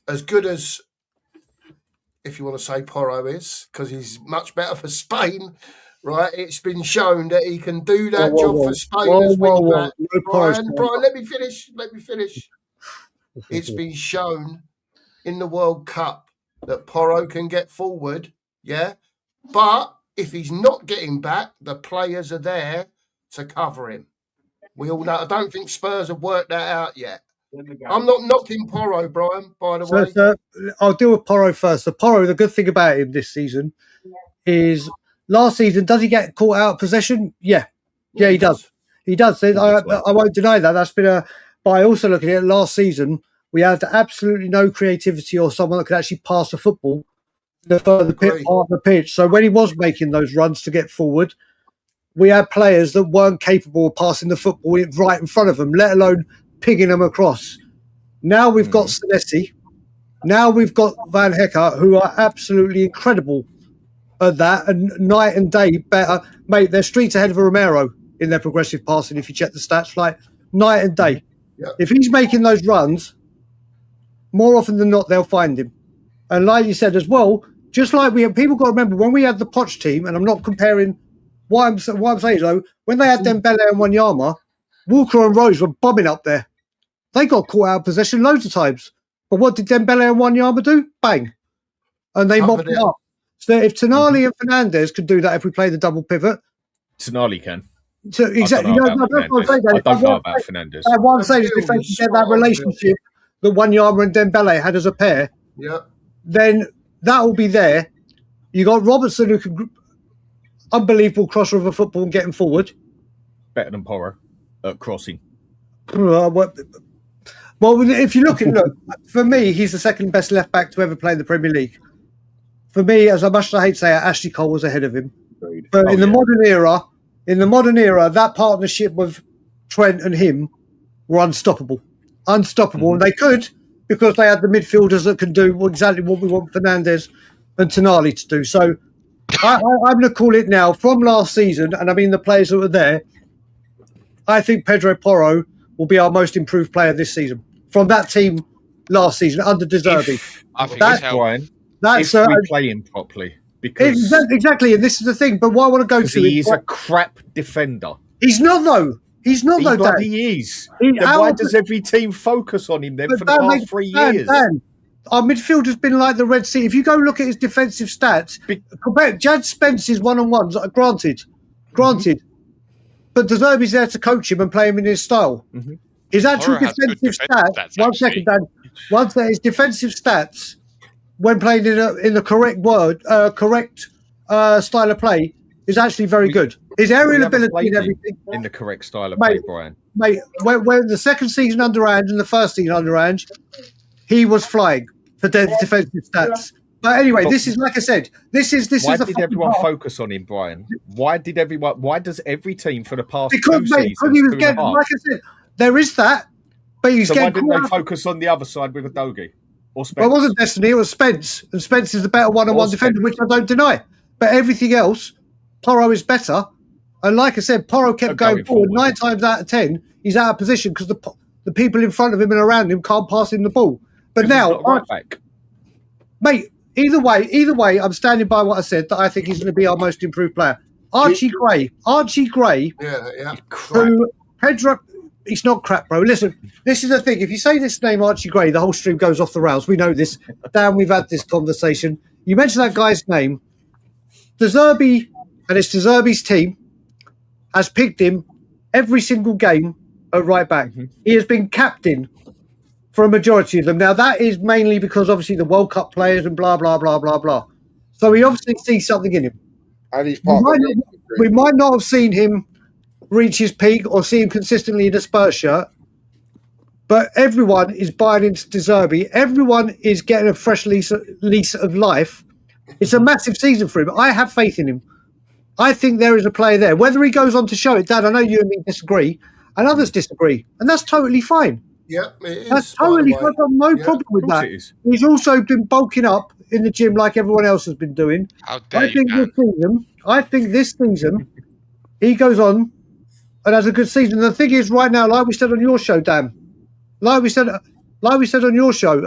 as good as, if you want to say Porro is, because he's much better for Spain, right? It's been shown that he can do that job for Spain as wing back. Brian, let me finish. It's been shown in the World Cup that Porro can get forward, yeah? But if he's not getting back, the players are there to cover him. We all know. I don't think Spurs have worked that out yet. I'm not knocking Porro, Brian, by the way. So I'll deal with Porro first. So Porro, the good thing about him this season is last season, does he get caught out of possession? Yeah, he does. He does. I won't deny that. That's been but I also look at it last season, we had absolutely no creativity or someone that could actually pass the football the further part of the pitch. So when he was making those runs to get forward, we had players that weren't capable of passing the football right in front of them, let alone pigging them across. Now we've got Senesi. Now we've got Van Hecker, who are absolutely incredible at that, and night and day better. Mate, they're streets ahead of Romero in their progressive passing, if you check the stats, like night and day. Yeah. If he's making those runs, more often than not, they'll find him. And like you said as well, just like people got to remember, when we had the Poch team, and I'm not comparing, what I'm saying though, when they had Dembele and Wanyama, Walker and Rose were bombing up there. They got caught out of possession loads of times. But what did Dembele and Wanyama do? Bang. And they mopped it up. So if Tonali and Fernandez could do that if we play the double pivot. Tonali can. So exactly. I don't know about Fernandez. What I'm saying is if they can get that relationship that Wanyama and Dembele had as a pair, then that will be there. You got Robertson, who can unbelievable crossover football and getting forward. Better than Porro at crossing. Well, if you look, for me, he's the second best left back to ever play in the Premier League. For me, as much as I hate to say it, Ashley Cole was ahead of him. But in the modern era, that partnership with Trent and him were unstoppable. And they could, because they had the midfielders that can do exactly what we want Fernandez and Tonali to do. So I'm going to call it now, from last season, and I mean the players that were there, I think Pedro Porro will be our most improved player this season. From that team last season, under De Zerbi. I think that's Brian. If we play him properly. Because exactly, and this is the thing. But what I want to go to he is a crap defender. He's not though. He's not though. Dan. He is. Then why does every team focus on him then for the past 3 years? Dan, our midfield has been like the Red Sea. If you go look at his defensive stats, compare Jad Spence's one-on-ones. Granted, but De Zerbi's there to coach him and play him in his style. His actual defensive stats. One second, Dan. His defensive stats when playing in the correct style of play is actually very good. His aerial ability and everything in the correct style of play, Brian. Mate, when the second season under Ange and the first season under Ange, he was flying for defensive stats. But anyway, this is like I said. Why did everyone focus on him, Brian? Why does every team for the past because he was getting, like I said, there is that. But he's getting. Why didn't they focus on the other side with Udogie or Spence? Well, it wasn't Destiny. It was Spence, and Spence is the better one-on-one defender, which I don't deny. But everything else, Porro is better. And like I said, Porro kept going forward. 9 times out of 10, he's out of position because the people in front of him and around him can't pass him the ball. But now, right back. Mate, either way, I'm standing by what I said, that I think he's going to be our most improved player. Archie Gray. Yeah. Who Pedro. It's not crap, bro. Listen, this is the thing. If you say this name, Archie Gray, the whole stream goes off the rails. We know this. Dan, we've had this conversation. You mentioned that guy's name. De Zerbi, and it's De Zerbi's team, has picked him every single game at right back. He has been captain for a majority of them. Now, that is mainly because, obviously, the World Cup players and blah, blah, blah, blah, blah. So we obviously see something in him. And he's part of the we might not have seen him reach his peak or see him consistently in a Spurs shirt, but everyone is buying into De Zerbi. Everyone is getting a fresh lease of life. It's a massive season for him. I have faith in him. I think there is a player there. Whether he goes on to show it, Dad, I know you and me disagree, and others disagree, and that's totally fine. Yeah, it is. That's totally fine. I've got no problem with that. He's also been bulking up in the gym like everyone else has been doing. How dare you, I think this season he goes on and has a good season. The thing is, right now, like we said on your show, Dan, like we said on your show,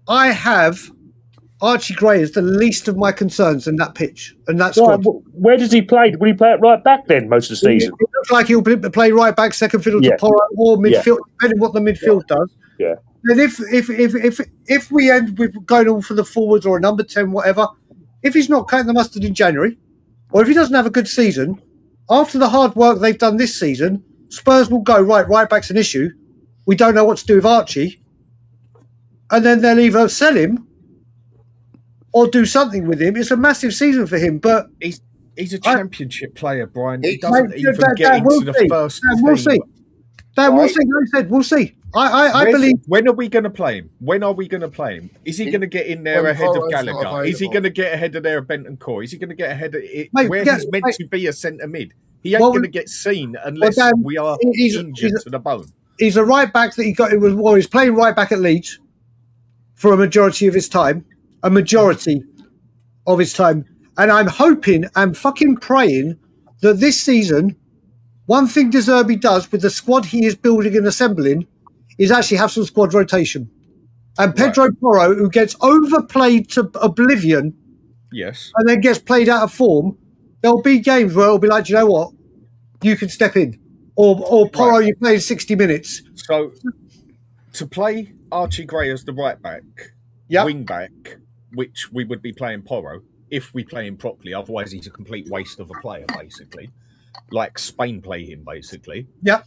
I have Archie Gray is the least of my concerns in that pitch and that squad. Where does he play? Will he play at right back then most of the season? It looks like he'll play right back, second fiddle to Porro, or midfield, depending what the midfield does. Yeah. And if we end with going on for the forwards or a number 10, whatever, if he's not cutting the mustard in January, or if he doesn't have a good season, after the hard work they've done this season, Spurs will go, right back's an issue. We don't know what to do with Archie. And then they'll either sell him or do something with him. It's a massive season for him, but he's a championship player, Brian. He doesn't even get into the first team. We'll see. Dan, we'll see. Like I said, we'll see. I believe. When are we going to play him? When are we going to play him? Is he going to get in there ahead of Gallagher? Is he going to get ahead of there of Bentancur? Is he going to get ahead of it where he's meant to be a centre mid? He ain't going to get seen unless we are injured to the bone. He's a right back that he's playing right back at Leeds for a majority of his time. And I'm hoping and fucking praying that this season, one thing De Zerbi does with the squad he is building and assembling is actually have some squad rotation. And Pedro Porro, who gets overplayed to oblivion, and then gets played out of form, there'll be games where it'll be like, do you know what? You can step in. Or Porro, you play 60 minutes. So, to play Archie Gray as the right back, wing back, which we would be playing Porro, if we play him properly. Otherwise, he's a complete waste of a player, basically. Like Spain play him, basically. Yeah.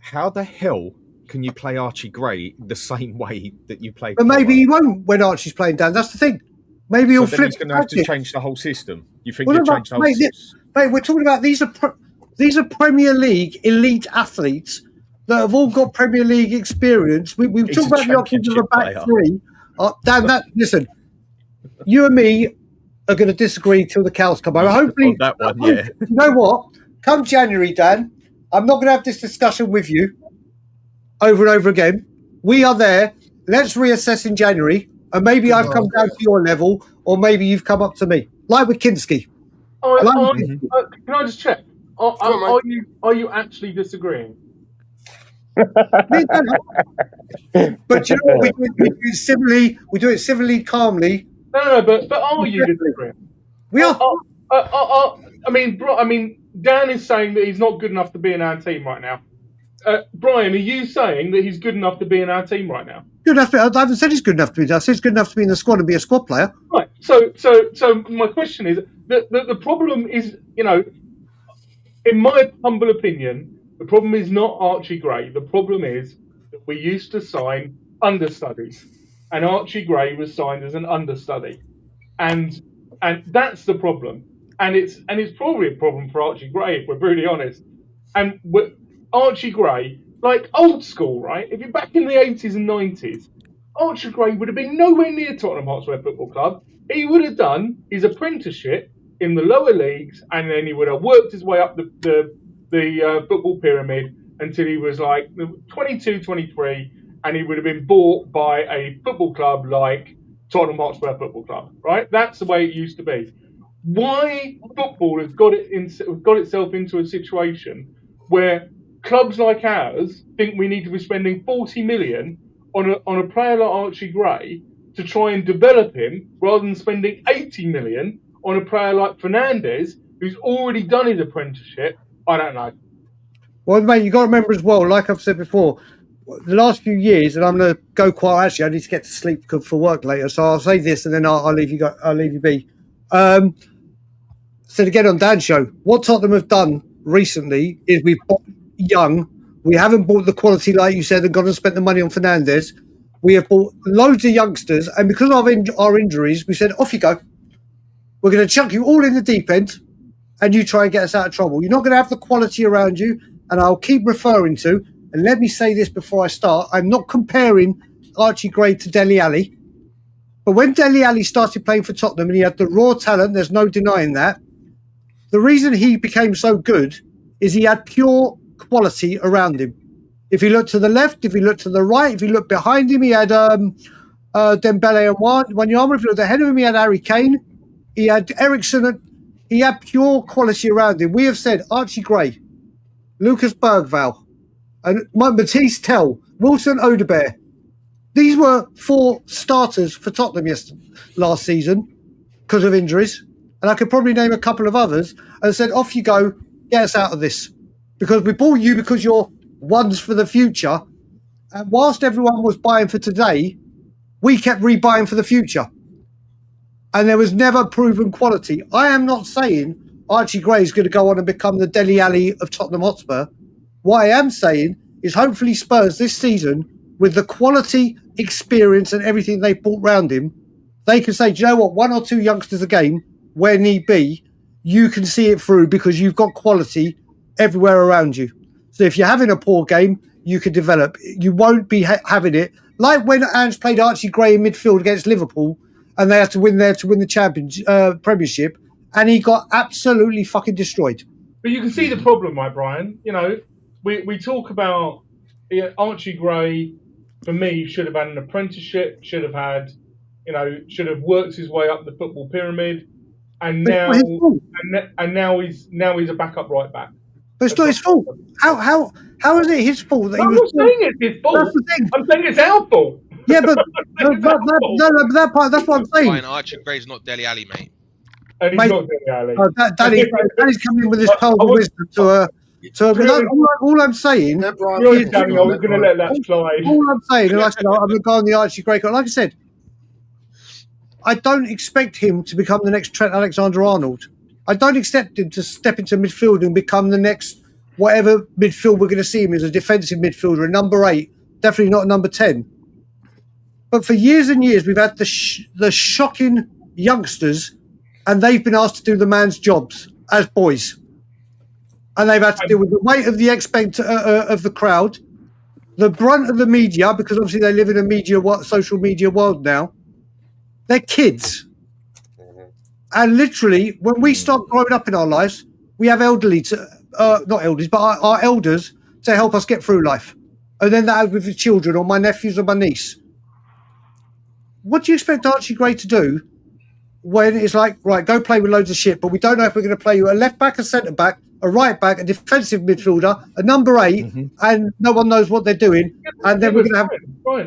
How the hell can you play Archie Gray the same way that you play But maybe he won't when Archie's playing down. That's the thing. Maybe he'll flip. He's going to have to change the whole system. You think he'll change the whole system? Mate, we're talking about these are Premier League elite athletes that have all got Premier League experience. We've talked about the options of a back three. Dan, listen, you and me are going to disagree till the cows come home. Hopefully, on that one, yeah. You know what? Come January, Dan, I'm not going to have this discussion with you over and over again. We are there. Let's reassess in January, and maybe I've come down to your level, or maybe you've come up to me, like with Kinski. Can I just check? Are you actually disagreeing? But you know what? We do it civilly, calmly. No, but are you disagreeing? We are. I mean, Dan is saying that he's not good enough to be in our team right now. Brian, are you saying that he's good enough to be in our team right now? Good enough. I haven't said he's good enough to be. I said he's good enough to be in the squad and be a squad player. Right. So my question is that the problem is, in my humble opinion, the problem is not Archie Gray. The problem is that we used to sign understudies, and Archie Gray was signed as an understudy, and that's the problem. And it's probably a problem for Archie Gray, if we're brutally honest. And Archie Gray, like old school, right? If you're back in the 80s and 90s, Archie Gray would have been nowhere near Tottenham Hotspur Football Club. He would have done his apprenticeship in the lower leagues, and then he would have worked his way up the football pyramid until he was like 22, 23, and he would have been bought by a football club like Tottenham Hotspur Football Club, right? That's the way it used to be. Why football has got itself into a situation where clubs like ours think we need to be spending 40 million on a player like Archie Gray to try and develop him, rather than spending 80 million on a player like Fernandez, who's already done his apprenticeship? I don't know. Well, mate, you got to remember as well, like I've said before, the last few years, and I'm going to go quiet. Actually, I need to get to sleep for work later, so I'll say this and then I'll leave you. I'll leave you be. So again on Dan's show, what Tottenham have done recently is we've bought young. We haven't bought the quality like you said and gone and spent the money on Fernandez. We have bought loads of youngsters, and because of our injuries, we said, off you go. We're going to chuck you all in the deep end, and you try and get us out of trouble. You're not going to have the quality around you, and I'll keep referring to, and let me say this before I start, I'm not comparing Archie Gray to Dele Alli, but when Dele Alli started playing for Tottenham and he had the raw talent, there's no denying that, the reason he became so good is he had pure quality around him. If he looked to the left, if he looked to the right, if he looked behind him, he had Dembele and Wanyama. If he looked ahead of him, he had Harry Kane. He had Ericsson. He had pure quality around him. We have said Archie Gray, Lucas Bergvall, and Matisse Tell, Wilson Odebear. These were 4 starters for Tottenham last season because of injuries. And I could probably name a couple of others and said, off you go, get us out of this. Because we bought you because you're ones for the future. And whilst everyone was buying for today, we kept rebuying for the future. And there was never proven quality. I am not saying Archie Gray is going to go on and become the Dele Alli of Tottenham Hotspur. What I am saying is hopefully Spurs this season, with the quality, experience and everything they've brought round him, they can say, do you know what, 1 or 2 youngsters a game, where need be, you can see it through because you've got quality everywhere around you. So if you're having a poor game, you can develop. You won't be having it. Like when Ange played Archie Gray in midfield against Liverpool and they had to win there to win the Premiership, and he got absolutely fucking destroyed. But you can see the problem, right, Brian? You know, we talk about Archie Gray, for me, should have had an apprenticeship, should have worked his way up the football pyramid, and now he's a backup right back. But it's not his fault. How is it his fault that I'm not saying it's his fault. That's the thing. I'm saying it's our fault. Yeah, but that part, that's what I'm saying. Fine, Archie Gray's not Dele Alli, mate. And he's not Dele Alli. Danny's coming in with his pearls of wisdom all I'm saying. I was going to let that slide. All I'm saying, and I said, I'm going to go on the Archie Gray. Like I said, I don't expect him to become the next Trent Alexander-Arnold. I don't expect him to step into midfield and become the next whatever midfield we're going to see him as, a defensive midfielder, a number 8, definitely not a number 10. But for years and years, we've had the shocking youngsters, and they've been asked to do the man's jobs as boys. And they've had to deal with the weight of the of the crowd, the brunt of the media, because obviously they live in a social media world now. They're kids. And literally, when we start growing up in our lives, we have elderly, not elders, but our elders to help us get through life. And then that with the children or my nephews or my niece. What do you expect Archie Gray to do when it's like, right, go play with loads of shit, but we don't know if we're going to play you a left back, a centre back, a right back, a defensive midfielder, a number 8, and no one knows what they're doing. And then we're going to have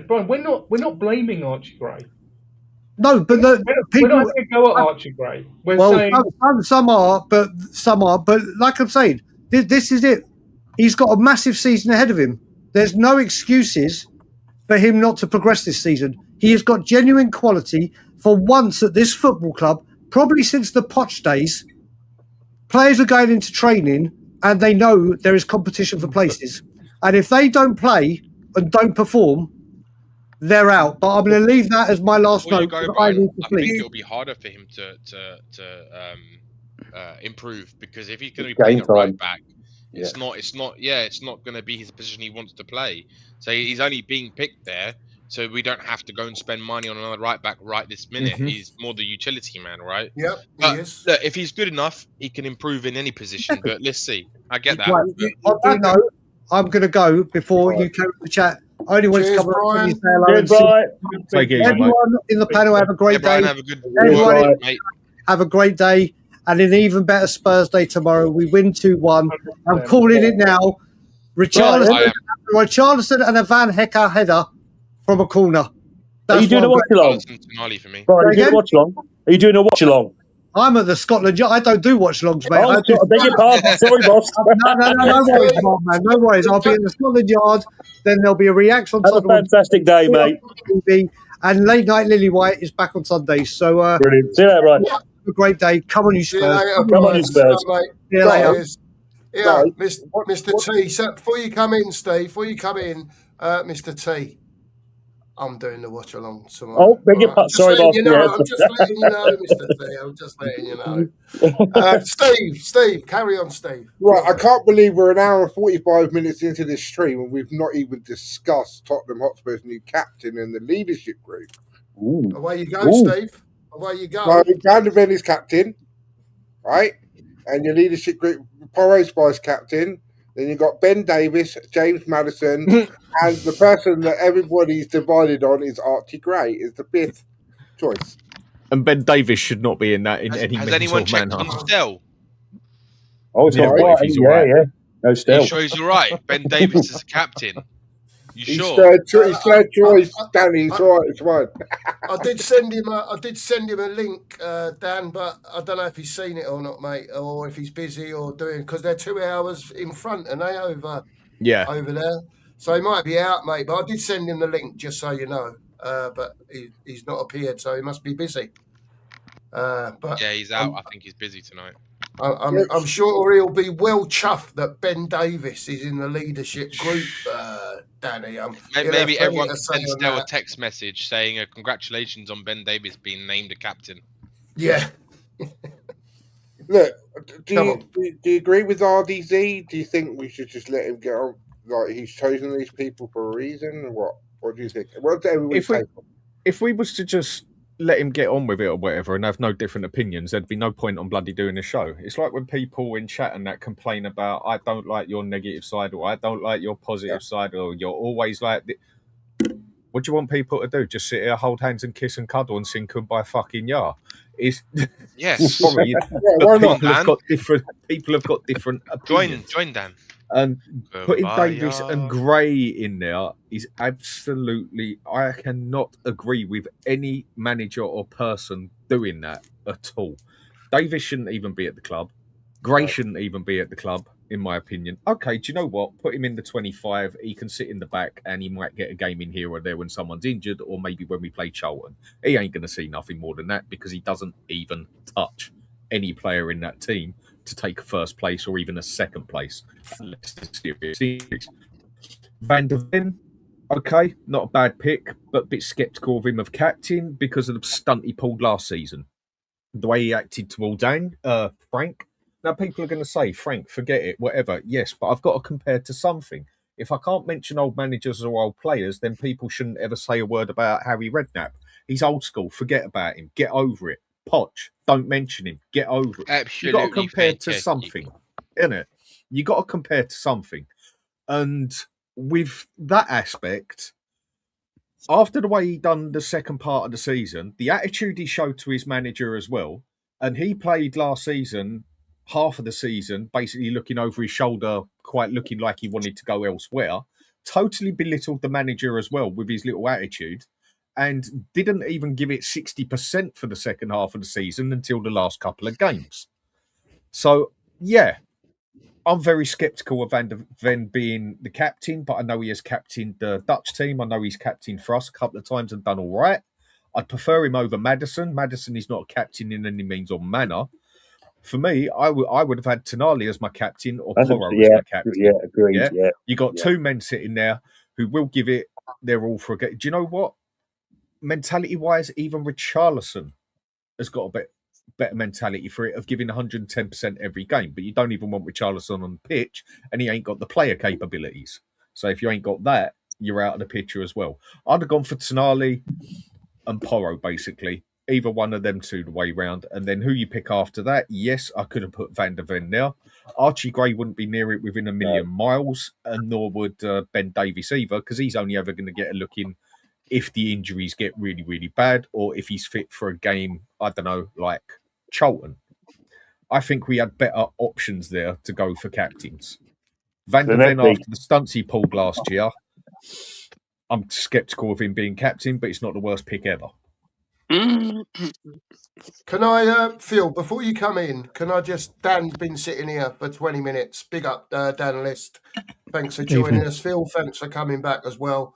Brian, we're not blaming Archie Gray. No, but we're not going to go at Archie Gray. Some are, but like I'm saying, this is it. He's got a massive season ahead of him. There's no excuses for him not to progress this season. He has got genuine quality. For once at this football club, probably since the Poch days, players are going into training and they know there is competition for places. And if they don't play and don't perform, they're out. But I'm going to leave that as my last note. I think it'll be harder for him to improve, because if he's going to be playing at right back, it's not going to be his position he wants to play. So he's only being picked there, so we don't have to go and spend money on another right back right this minute. He's more the utility man, right? Yep. Look, if he's good enough, he can improve in any position. But let's see. I get that. Right. On that note, I'm going to go before you carry the chat. I only want to come up and say hello. Everyone in the panel, have a great day. Everyone have a great day. And an even better Spurs day tomorrow. We win 2-1. I'm calling it now. Richarlison and a Van Hecke header from a corner. Are you doing a watch along? Are you doing a watch along? Are you doing a watch along? I'm at the Scotland Yard. I don't do watch alongs, mate. I beg your pardon. Sorry, boss. No worries, man. No worries. I'll be in the Scotland Yard. Then there'll be a reaction. Have a fantastic day, mate. And late night Lily White is back on Sundays. So brilliant. See you later, right? Have a great day. Come on, you Spurs. Come on, you Spurs. See you later. Yeah, Mr. T. So before you come in, Steve, Mr. T, I'm doing the watch along tomorrow. Oh, beg your All right? pardon. Sorry, I'm Mark. just letting you know, Mr. T. I'm just letting you know. Steve, carry on, Steve. Right, I can't believe we're an hour and 45 minutes into this stream and we've not even discussed Tottenham Hotspur's new captain and the leadership group. Ooh. Away you go, Steve. Away you go. So, Van der Ven is captain, right? And your leadership group, Porro's vice captain. Then you've got Ben Davis, James Maddison, and the person that everybody's divided on is Archie Gray, is the fifth choice. And Ben Davis should not be in that in any Has anyone checked manner. on Stell? Oh, it's Yeah, all what right. if he's Yeah, all right? yeah. No, Are still. you sure he's all right? Ben Davis is a captain. You He's sure? third choice, Danny. It's all right. It's fine. I did send him a link, Dan, but I don't know if he's seen it or not, mate, or if he's busy or doing, because they're 2 hours in front, and they over there, so he might be out, mate. But I did send him the link just so you know. But he's not appeared, so he must be busy. But yeah, he's out. I think he's busy tonight. I'm sure he'll be well chuffed that Ben Davis is in the leadership group, Danny. Maybe everyone can send Stell a text message saying congratulations on Ben Davis being named a captain. Yeah. Look, do you agree with RdZ? Do you think we should just let him get on? Like, he's chosen these people for a reason, or what do you think? What do everybody take? If we was to just let him get on with it or whatever and have no different opinions, there'd be no point on bloody doing a show. It's like when people in chat and that complain about, I don't like your negative side, or I don't like your positive side, or you're always like... What do you want people to do? Just sit here, hold hands and kiss and cuddle and sing Kumbaya fucking Ya? Yes. Sorry, but people have got different opinions. Join Dan. And putting Davis and Gray in there is absolutely... I cannot agree with any manager or person doing that at all. Davis shouldn't even be at the club. Gray shouldn't even be at the club, in my opinion. Okay, do you know what? Put him in the 25. He can sit in the back and he might get a game in here or there when someone's injured, or maybe when we play Charlton. He ain't going to see nothing more than that because he doesn't even touch any player in that team to take a first place or even a second place. Unless it's serious. Van der Ven, okay, not a bad pick, but a bit sceptical of him of captain because of the stunt he pulled last season. The way he acted towards Frank. Now, people are going to say, Frank, forget it, whatever. Yes, but I've got to compare to something. If I can't mention old managers or old players, then people shouldn't ever say a word about Harry Redknapp. He's old school. Forget about him. Get over it. Poch, don't mention him. Get over it. Absolutely. You've got to compare to something, innit? You've got to compare to something. And with that aspect, after the way he done the second part of the season, the attitude he showed to his manager as well, and he played last season, half of the season, basically looking over his shoulder, quite looking like he wanted to go elsewhere, totally belittled the manager as well with his little attitude, and didn't even give it 60% for the second half of the season until the last couple of games. So, yeah, I'm very sceptical of Van der Ven being the captain, but I know he has captained the Dutch team. I know he's captained for us a couple of times and done all right. I'd prefer him over Maddison. Maddison is not a captain in any means or manner. For me, I would have had Tonali as my captain or Porro as my captain. Yeah, agreed. Yeah. You got two men sitting there who will give it their all for a game. Do you know what? Mentality-wise, even Richarlison has got a bit better mentality for it of giving 110% every game. But you don't even want Richarlison on the pitch, and he ain't got the player capabilities. So if you ain't got that, you're out of the picture as well. I'd have gone for Tonali and Porro, basically. Either one of them two the way round. And then who you pick after that, yes, I could have put Van der Ven there. Archie Gray wouldn't be near it within a million miles, and nor would Ben Davis either, because he's only ever going to get a look in if the injuries get really, really bad, or if he's fit for a game, I don't know, like Charlton. I think we had better options there to go for captains. Van der Ven, after the stunts he pulled last year, I'm sceptical of him being captain, but it's not the worst pick ever. Can I, Phil, before you come in, Dan's been sitting here for 20 minutes. Big up, Dan List. Thanks for joining us. Phil, thanks for coming back as well.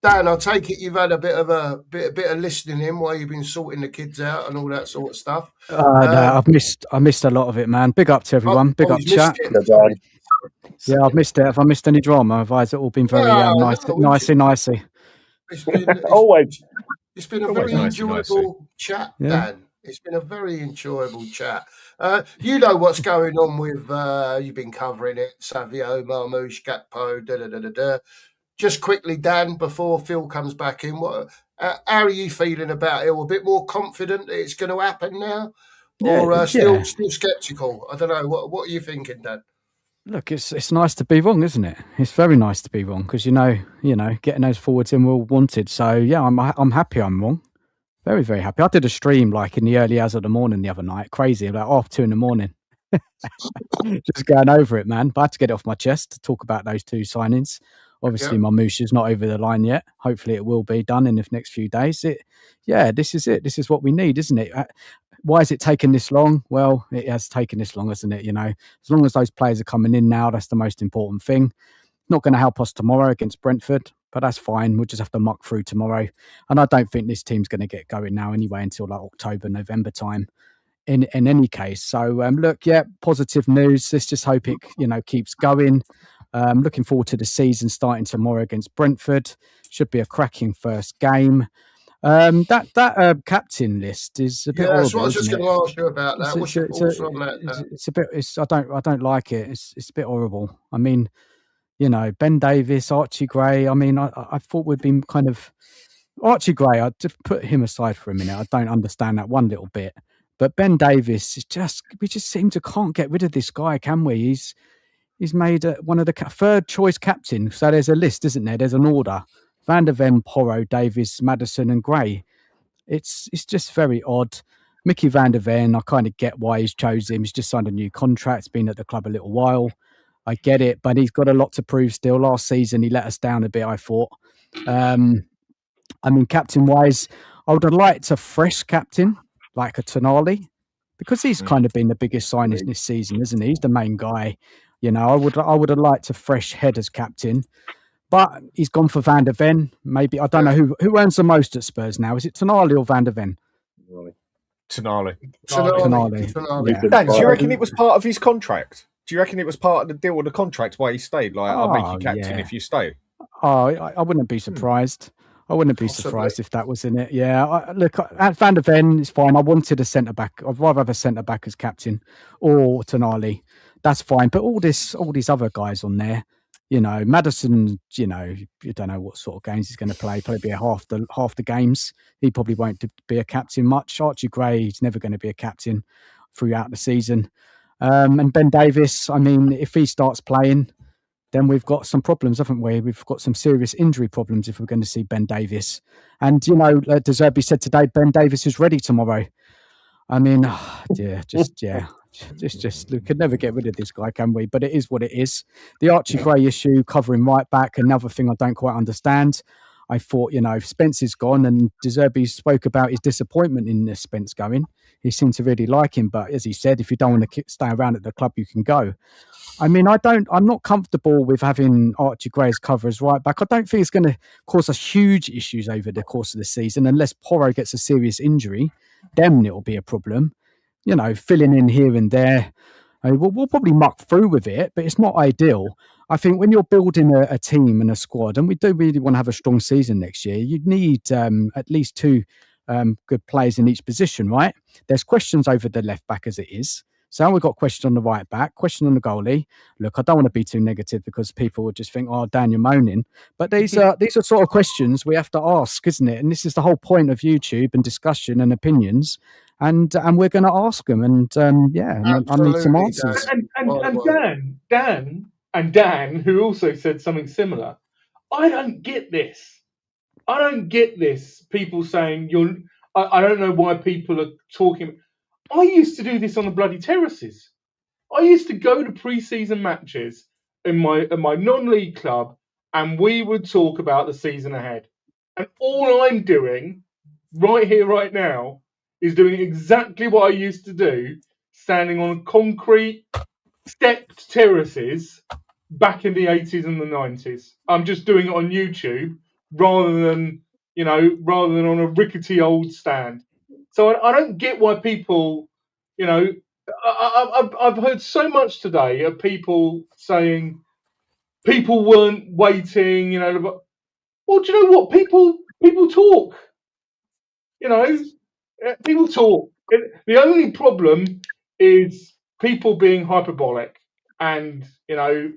Dan, I take it you've had a bit of listening in while you've been sorting the kids out and all that sort of stuff. No, I missed a lot of it, man. Big up to everyone. Big up chat. Yeah, I've missed it. Have I missed any drama? Have it all been very nicey? Always. It's been a Always very nice to see. enjoyable chat, Yeah. Dan. It's been a very enjoyable chat. You know what's going on with, you've been covering it, Savio, Marmouche, Gakpo, da-da-da-da-da. Just quickly, Dan, before Phil comes back in, how are you feeling about it? A bit more confident that it's going to happen now? Or still sceptical? I don't know. What are you thinking, Dan? Look, it's nice to be wrong, isn't it? It's very nice to be wrong because you know, getting those forwards in we're all wanted. So yeah, I'm happy I'm wrong. Very, very happy. I did a stream like in the early hours of the morning the other night. Crazy, about 2:30 in the morning. Just going over it, man. But I had to get it off my chest to talk about those two signings. Obviously, Marmouche is not over the line yet. Hopefully, it will be done in the next few days. This is it. This is what we need, isn't it? Why has it taken this long? Well, it has taken this long, hasn't it? You know, as long as those players are coming in now, that's the most important thing. Not going to help us tomorrow against Brentford, but that's fine. We'll just have to muck through tomorrow. And I don't think this team's going to get going now anyway until like October, November time. In any case, so look, positive news. Let's just hope it keeps going. Looking forward to the season starting tomorrow against Brentford. Should be a cracking first game. That captain list is a bit horrible. That's what I was just going to ask you about that. What's your thoughts on that? It's a bit. I don't like it. It's a bit horrible. I mean, Ben Davies, Archie Gray. I mean, I thought we'd been kind of Archie Gray. I'd just put him aside for a minute. I don't understand that one little bit. But Ben Davies is we just seem to can't get rid of this guy, can we? He's made one of the third choice captain. So there's a list, isn't there? There's an order: Van der Ven, Porro, Davies, Maddison, and Gray. It's just very odd. Mickey Van der Ven, I kind of get why he's chosen him. He's just signed a new contract. He's been at the club a little while. I get it, but he's got a lot to prove still. Last season, he let us down a bit, I thought. I mean, captain-wise, I would have liked a fresh captain, like a Tonali, because he's kind of been the biggest signing this season, isn't he? He's the main guy. I would have liked a fresh head as captain, but he's gone for Van der Ven. Maybe I don't know who earns the most at Spurs now. Is it Tonali or Van der Ven? Tonali. Yeah. Dan, do you reckon it was part of his contract? Do you reckon it was part of the deal with the contract why he stayed? Like, I'll make you captain if you stay. Oh, I wouldn't be surprised. I wouldn't be surprised if that was in it. Yeah, look, at Van der Ven, it's fine. I wanted a centre back. I'd rather have a centre back as captain or Tonali. That's fine. But all these other guys on there, Maddison, you don't know what sort of games he's going to play. Probably half the games. He probably won't be a captain much. Archie Gray, he's never going to be a captain throughout the season. And Ben Davies, I mean, if he starts playing, then we've got some problems, haven't we? We've got some serious injury problems if we're going to see Ben Davies. And, De Zerbi said today, Ben Davies is ready tomorrow. I mean, just we could never get rid of this guy, can we? But it is what it is. The Archie Gray issue, covering right back, another thing I don't quite understand. I thought, Spence is gone, and De Zerbi spoke about his disappointment in Spence going. He seemed to really like him, but as he said, if you don't want to stay around at the club, you can go. I mean, I'm not comfortable with having Archie Gray as cover as right back. I don't think it's going to cause us huge issues over the course of the season, unless Porro gets a serious injury. Then it'll be a problem. Filling in here and there. We'll probably muck through with it, but it's not ideal. I think when you're building a team and a squad, and we do really want to have a strong season next year, you need at least two good players in each position, right? There's questions over the left back as it is. So we've got question on the right back, question on the goalie. Look, I don't want to be too negative because people would just think, oh, Dan, you're moaning. But these are sort of questions we have to ask, isn't it? And this is the whole point of YouTube and discussion and opinions. And we're going to ask them. And I need some answers. And Dan, who also said something similar. I don't get this. People saying I don't know why people are talking. I used to do this on the bloody terraces. I used to go to pre-season matches in my non-league club, and we would talk about the season ahead. And all I'm doing right here, right now, is doing exactly what I used to do, standing on concrete stepped terraces back in the 80s and the 90s. I'm just doing it on YouTube rather than on a rickety old stand. So I don't get why people, I've heard so much today of people saying people weren't waiting, Well, do you know what? People talk. You know, people talk. The only problem is people being hyperbolic, and you know,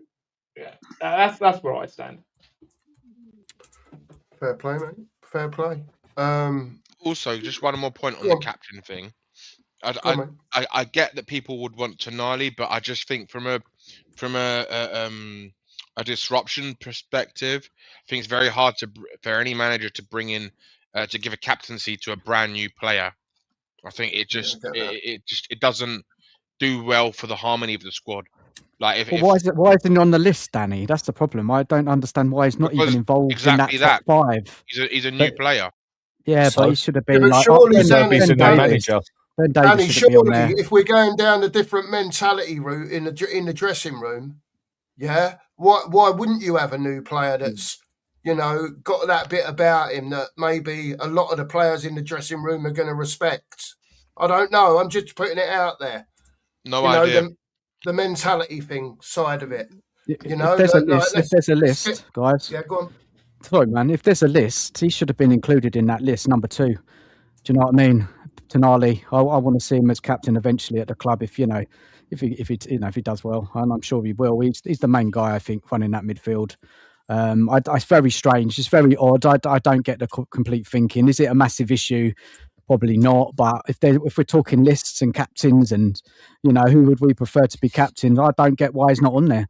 that's where I stand. Fair play, mate. Fair play. Also, just one more point on Go the on. captain thing. Go on, mate. I get that people would want Tonali, but I just think from a disruption perspective, I think it's very hard for any manager to bring in to give a captaincy to a brand new player. I think it just it doesn't do well for the harmony of the squad. Like Well, why isn't he on the list, Danny? That's the problem. I don't understand why he's not even involved in that top five. He's a new player. Yeah, but he should have been but like surely, Ben Danny, Davies. Ben Davies Danny, should be on there. surely, if we're going down a different mentality route in the dressing room, yeah, why wouldn't you have a new player that's got that bit about him that maybe a lot of the players in the dressing room are going to respect? I don't know. I'm just putting it out there. No idea. The mentality thing side of it. If there's a list, guys. Yeah, go on. Sorry, man. If there's a list, he should have been included in that list, number 2. Do you know what I mean? Tonali, I want to see him as captain eventually at the club. If he does well, and I'm sure he will. He's the main guy, I think, running that midfield. It's very strange. It's very odd. I don't get the complete thinking. Is it a massive issue? Probably not. But if we're talking lists and captains, and who would we prefer to be captain? I don't get why he's not on there.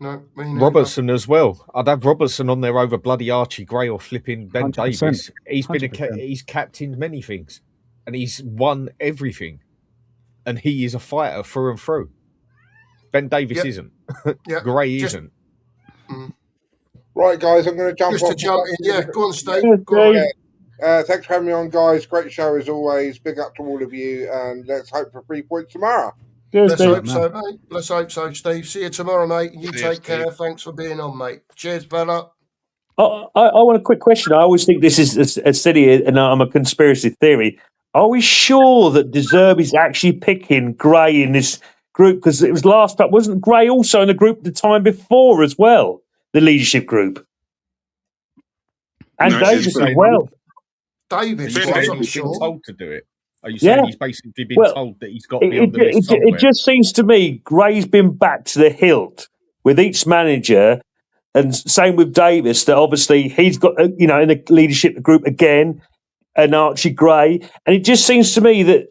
No, Robertson as well. I'd have Robertson on there over bloody Archie Gray or flipping Ben 100%. Davies. He's captained many things, and he's won everything, and he is a fighter through and through. Ben Davies isn't. Gray isn't. Right, guys, I'm going to jump off. Go on, Steve. Go on. Thanks for having me on, guys. Great show as always. Big up to all of you, and let's hope for 3 points tomorrow. Let's hope so, mate. Let's hope so, Steve. See you tomorrow, mate. You take care. Steve. Thanks for being on, mate. Cheers, fella. I want a quick question. I always think this is a silly, and I'm a conspiracy theory. Are we sure that De Zerbi's actually picking Gray in this group? Because it was last up. Wasn't Gray also in the group the time before as well? The leadership group. And Davis as well. Davis wasn't sure. Told to do it. Are you saying he's basically been told that he's got to be on the list somewhere? It just seems to me Gray's been back to the hilt with each manager, and same with Davis, that obviously he's got, in the leadership group again, and Archie Gray. And it just seems to me that,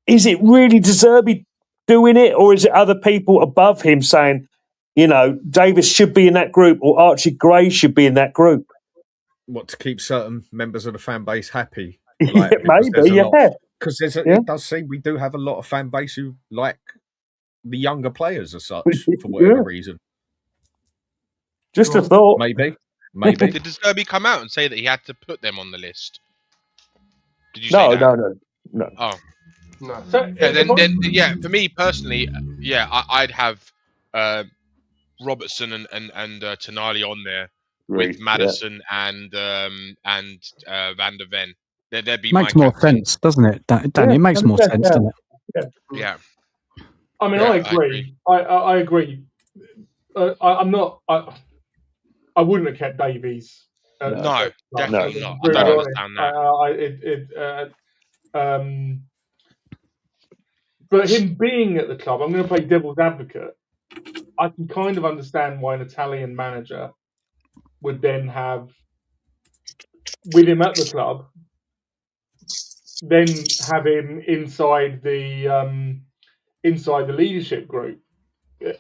is it really De Zerbi doing it, or is it other people above him saying, Davis should be in that group, or Archie Gray should be in that group? What, to keep certain members of the fan base happy? Maybe, Because it does seem we do have a lot of fan base who like the younger players as such, for whatever reason. Just a thought. Maybe. Did De Zerbi come out and say that he had to put them on the list? Did you say No. Oh. No. So, then, for me personally, I'd have Robertson and Tonali on there with Maddison and Van der Ven. They'd be makes more sense, doesn't it, Danny? It makes more sense, doesn't it? Yeah. I mean, I agree. I agree. I'm not. I wouldn't have kept Davies. No, definitely not. I don't understand that. But him being at the club, I'm going to play devil's advocate. I can kind of understand why an Italian manager would then have, with him at the club, then have him inside the leadership group.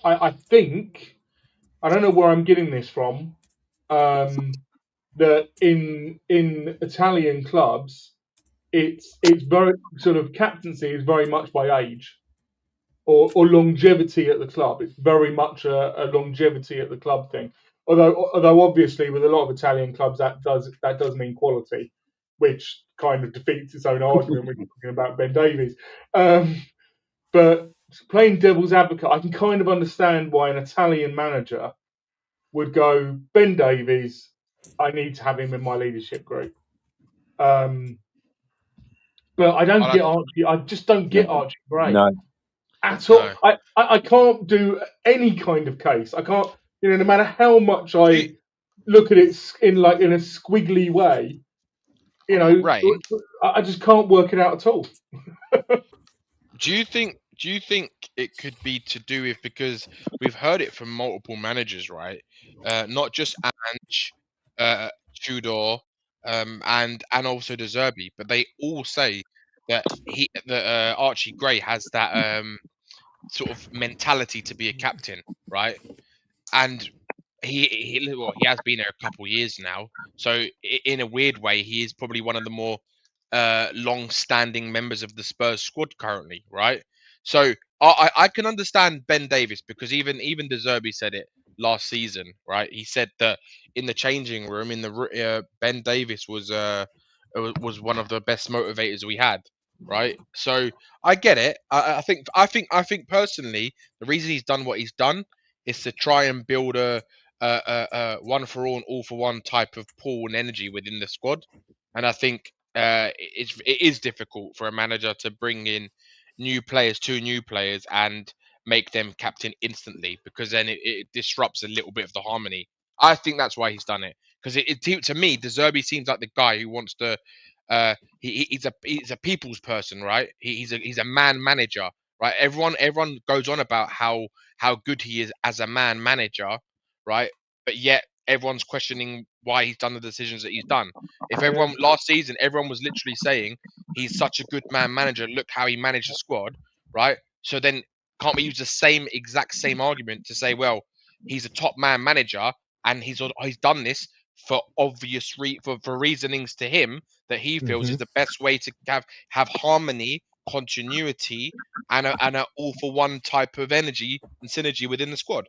I think, I don't know where I'm getting this from, that in Italian clubs, it's very sort of captaincy is very much by age or longevity at the club. It's very much a longevity at the club thing. Although obviously with a lot of Italian clubs that does mean quality, which kind of defeats its own argument when you're talking about Ben Davies. But playing devil's advocate, I can kind of understand why an Italian manager would go, Ben Davies, I need to have him in my leadership group. But I don't get Archie. I just don't get Archie Gray at all. No. I can't do any kind of case. I can't, no matter how much I look at it in a squiggly way, you know, Rain, I just can't work it out at all. do you think it could be to do with, because we've heard it from multiple managers, right? Not just Ange, Tudor, and also De Zerbi, but they all say that Archie Gray has that sort of mentality to be a captain, right? And he has been there a couple of years now, so in a weird way, he is probably one of the more long-standing members of the Spurs squad currently, right? So I can understand Ben Davis, because even De Zerbi said it last season, right? He said that in the changing room, Ben Davis was one of the best motivators we had, right? So I get it. I think personally, the reason he's done what he's done is to try and build a one for all and all for one type of pool and energy within the squad. And I think it is difficult for a manager to bring in two new players, and make them captain instantly, because then it disrupts a little bit of the harmony. I think that's why he's done it, because to me, De Zerbi seems like the guy who wants to. He's a people's person, right? He's a man manager, right? Everyone goes on about how good he is as a man manager, right? But yet everyone's questioning why he's done the decisions that he's done. If everyone last season, everyone was literally saying he's such a good man manager, look how he managed the squad, right? So then can't we use the exact same argument to say, well, he's a top man manager and he's done this for for reasonings to him that he feels is the best way to have harmony, continuity, and an all for one type of energy and synergy within the squad.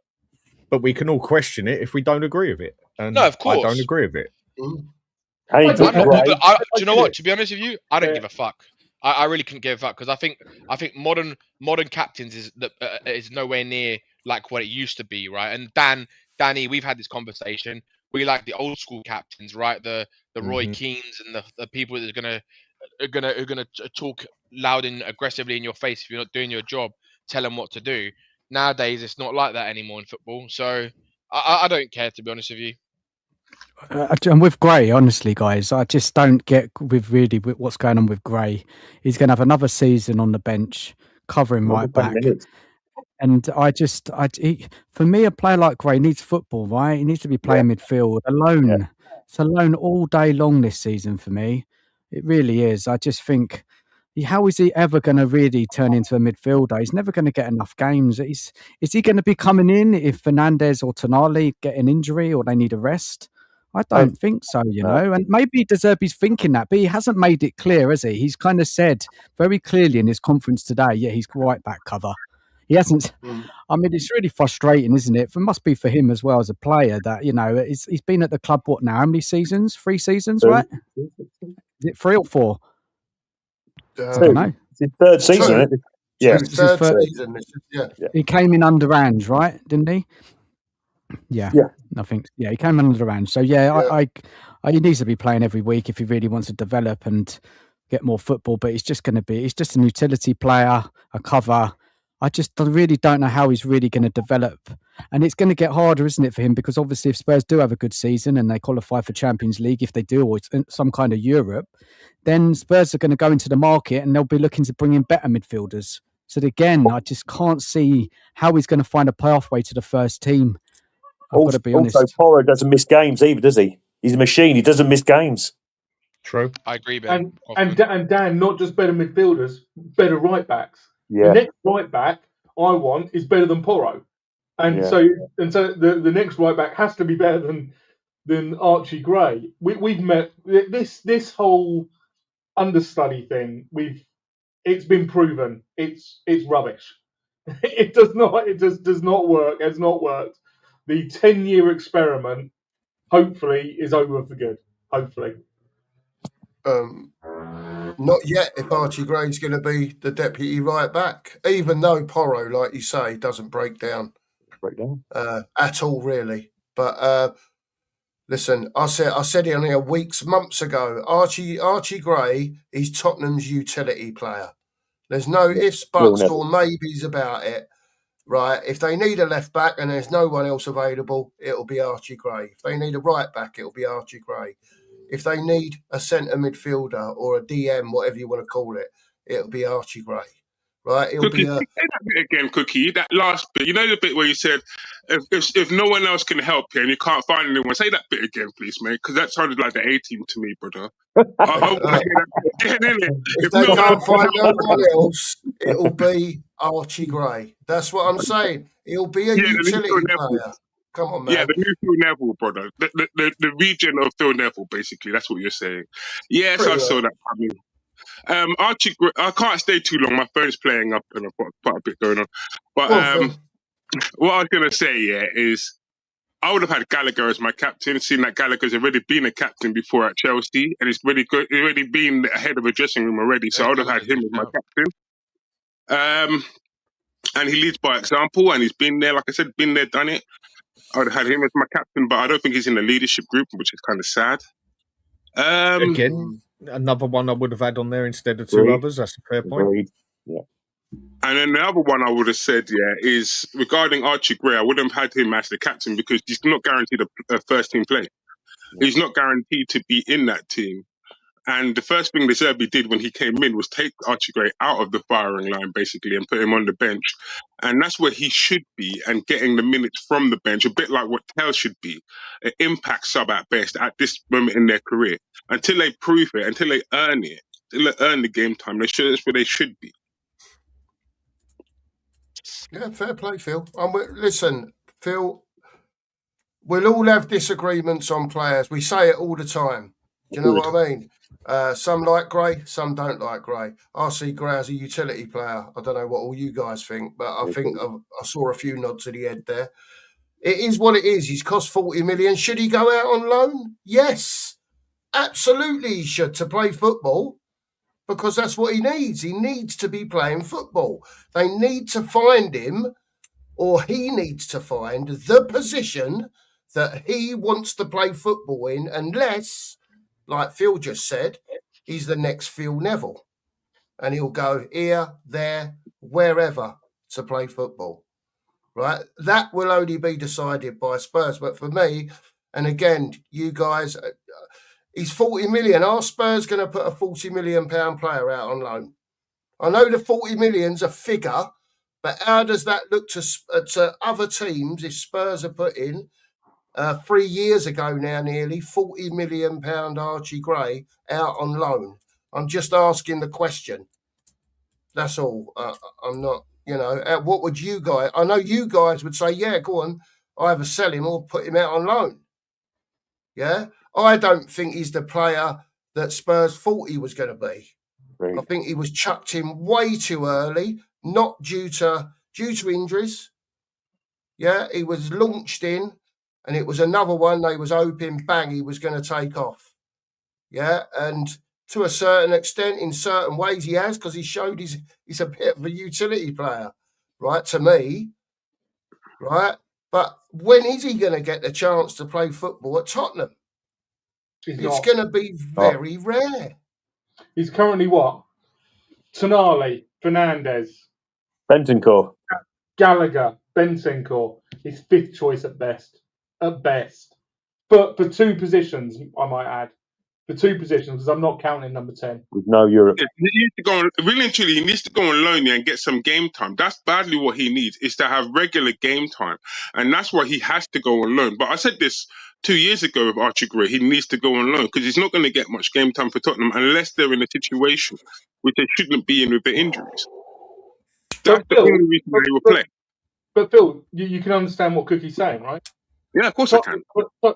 But we can all question it if we don't agree with it. And no, of course. I don't agree with it. Do you know what? To be honest with you, I don't give a fuck. I really couldn't give a fuck, because I think modern captains is nowhere near like what it used to be, right? And Danny, we've had this conversation. We like the old school captains, right? The Roy Keanes and the people that are gonna talk loud and aggressively in your face if you're not doing your job. Tell them what to do. Nowadays, it's not like that anymore in football. So I don't care, to be honest with you. And with Gray, honestly, guys, I just don't get with what's going on with Gray. He's going to have another season on the bench, covering right back. And for me, a player like Gray needs football, right? He needs to be playing midfield alone. Yeah. It's alone all day long this season for me. It really is. I just think, how is he ever going to really turn into a midfielder? He's never going to get enough games. Is he going to be coming in if Fernandes or Tonali get an injury or they need a rest? I don't think so, you know. And maybe De Zerbi's thinking that, but he hasn't made it clear, has he? He's kind of said very clearly in his conference today, he's right back cover. He hasn't. I mean, it's really frustrating, isn't it? It must be for him as well as a player that, he's been at the club, what now? How many seasons? 3 seasons, right? Is it 3 or 4? I don't know. It's his third season, isn't it? Yeah. It's his third season. Yeah. He came in under Ange, right? Didn't he? Yeah. I think. Yeah, he came under Ange. So he needs to be playing every week if he really wants to develop and get more football. But he's just an utility player, a cover. I really don't know how he's really going to develop. And it's going to get harder, isn't it, for him? Because obviously if Spurs do have a good season and they qualify for Champions League, if they do, or some kind of Europe, then Spurs are going to go into the market and they'll be looking to bring in better midfielders. So again, I just can't see how he's going to find a pathway to the first team. I've got to be honest. Also, Porro doesn't miss games either, does he? He's a machine. He doesn't miss games. True. I agree, Ben. And Dan, not just better midfielders, better right backs. Yeah. The next right back I want is better than Porro, and so the next right back has to be better than Archie Gray. We've met this whole understudy thing. It's been proven. It's rubbish. It does not work. It's not worked. The 10-year experiment, hopefully, is over for good. Hopefully. Not yet if Archie Gray's going to be the deputy right back, even though Porro, like you say, doesn't break down at all, really. But listen, I said it only months ago. Archie Gray is Tottenham's utility player. There's no ifs, buts, or maybes about it. right? If they need a left back and there's no one else available, it'll be Archie Gray. If they need a right back, it'll be Archie Gray. If they need a centre midfielder or a DM, whatever you want to call it, it'll be Archie Gray. Right? It'll Cookie, be a. say that bit again, Cookie. That last bit. You know the bit where you said, if no one else can help you and you can't find anyone, say that bit again, please, mate, because that sounded like the A-team to me, brother. I want to hear that bit again, innit? If they can't find no one else, it'll be Archie Gray. That's what I'm saying. He'll be a utility player. Come on, man. Yeah, the new Phil Neville, brother. The region of Phil Neville, basically. That's what you're saying. Yes, I saw that coming. Archie, I can't stay too long. My phone's playing up and I've got quite a bit going on. But what I was going to say, is I would have had Gallagher as my captain, seeing that Gallagher's already been a captain before at Chelsea and he's really good. He's already been ahead of a dressing room already. So I would have had him as my captain. And he leads by example and he's been there, like I said, been there, done it. I would have had him as my captain, but I don't think he's in the leadership group, which is kind of sad. Again, another one I would have had on there instead of two others. That's a fair point. Yeah. And then the other one I would have said, is regarding Archie Gray. I wouldn't have had him as the captain because he's not guaranteed a first team play. Yeah. He's not guaranteed to be in that team. And the first thing De Zerbi did when he came in was take Archie Gray out of the firing line, basically, and put him on the bench. And that's where he should be, and getting the minutes from the bench, a bit like what Tel should be, an impact sub at best at this moment in their career. Until they prove it, until they earn it, until they earn the game time, that's where they should be. Yeah, fair play, Phil. Listen, Phil, we'll all have disagreements on players. We say it all the time. Do you know what I mean? Some like Gray, some don't like Gray. I see Gray as a utility player. I don't know what all you guys think, but I think I saw a few nods of the head there. It is what it is. He's cost 40 million. Should he go out on loan? Yes, absolutely he should, to play football, because that's what he needs. He needs to be playing football. They need to find him, or he needs to find the position that he wants to play football in, unless, like Phil just said, he's the next Phil Neville. And he'll go here, there, wherever to play football. Right? That will only be decided by Spurs. But for me, and again, you guys, he's 40 million. Are Spurs going to put a 40 million pound player out on loan? I know the 40 million's a figure, but how does that look to other teams if Spurs are putting 3 years ago now, nearly £40 million Archie Gray out on loan? I'm just asking the question. That's all. I'm not, what would you guys? I know you guys would say, yeah, go on, either sell him or put him out on loan. Yeah, I don't think he's the player that Spurs thought he was going to be. Right. I think he was chucked in way too early, not due to injuries. Yeah, he was launched in. And it was another one they was hoping, bang, he was going to take off. Yeah, and to a certain extent, in certain ways he has, because he showed he's a bit of a utility player, right, to me, right? But when is he going to get the chance to play football at Tottenham? It's going to be very rare. He's currently what? Tonali, Fernandez, Bentancur, Gallagher, Bentancur. His fifth choice at best. At best. But for two positions, I might add. For two positions, because I'm not counting number 10. With no Europe. He needs to go on, really and truly, he needs to go on loan and get some game time. That's badly what he needs, is to have regular game time. And that's why he has to go on loan. But I said this 2 years ago with Archie Gray, he needs to go on loan because he's not going to get much game time for Tottenham unless they're in a situation which they shouldn't be in with the injuries. That's the only reason they will play. But Phil, you can understand what Cookie's saying, right? Yeah, of course I can.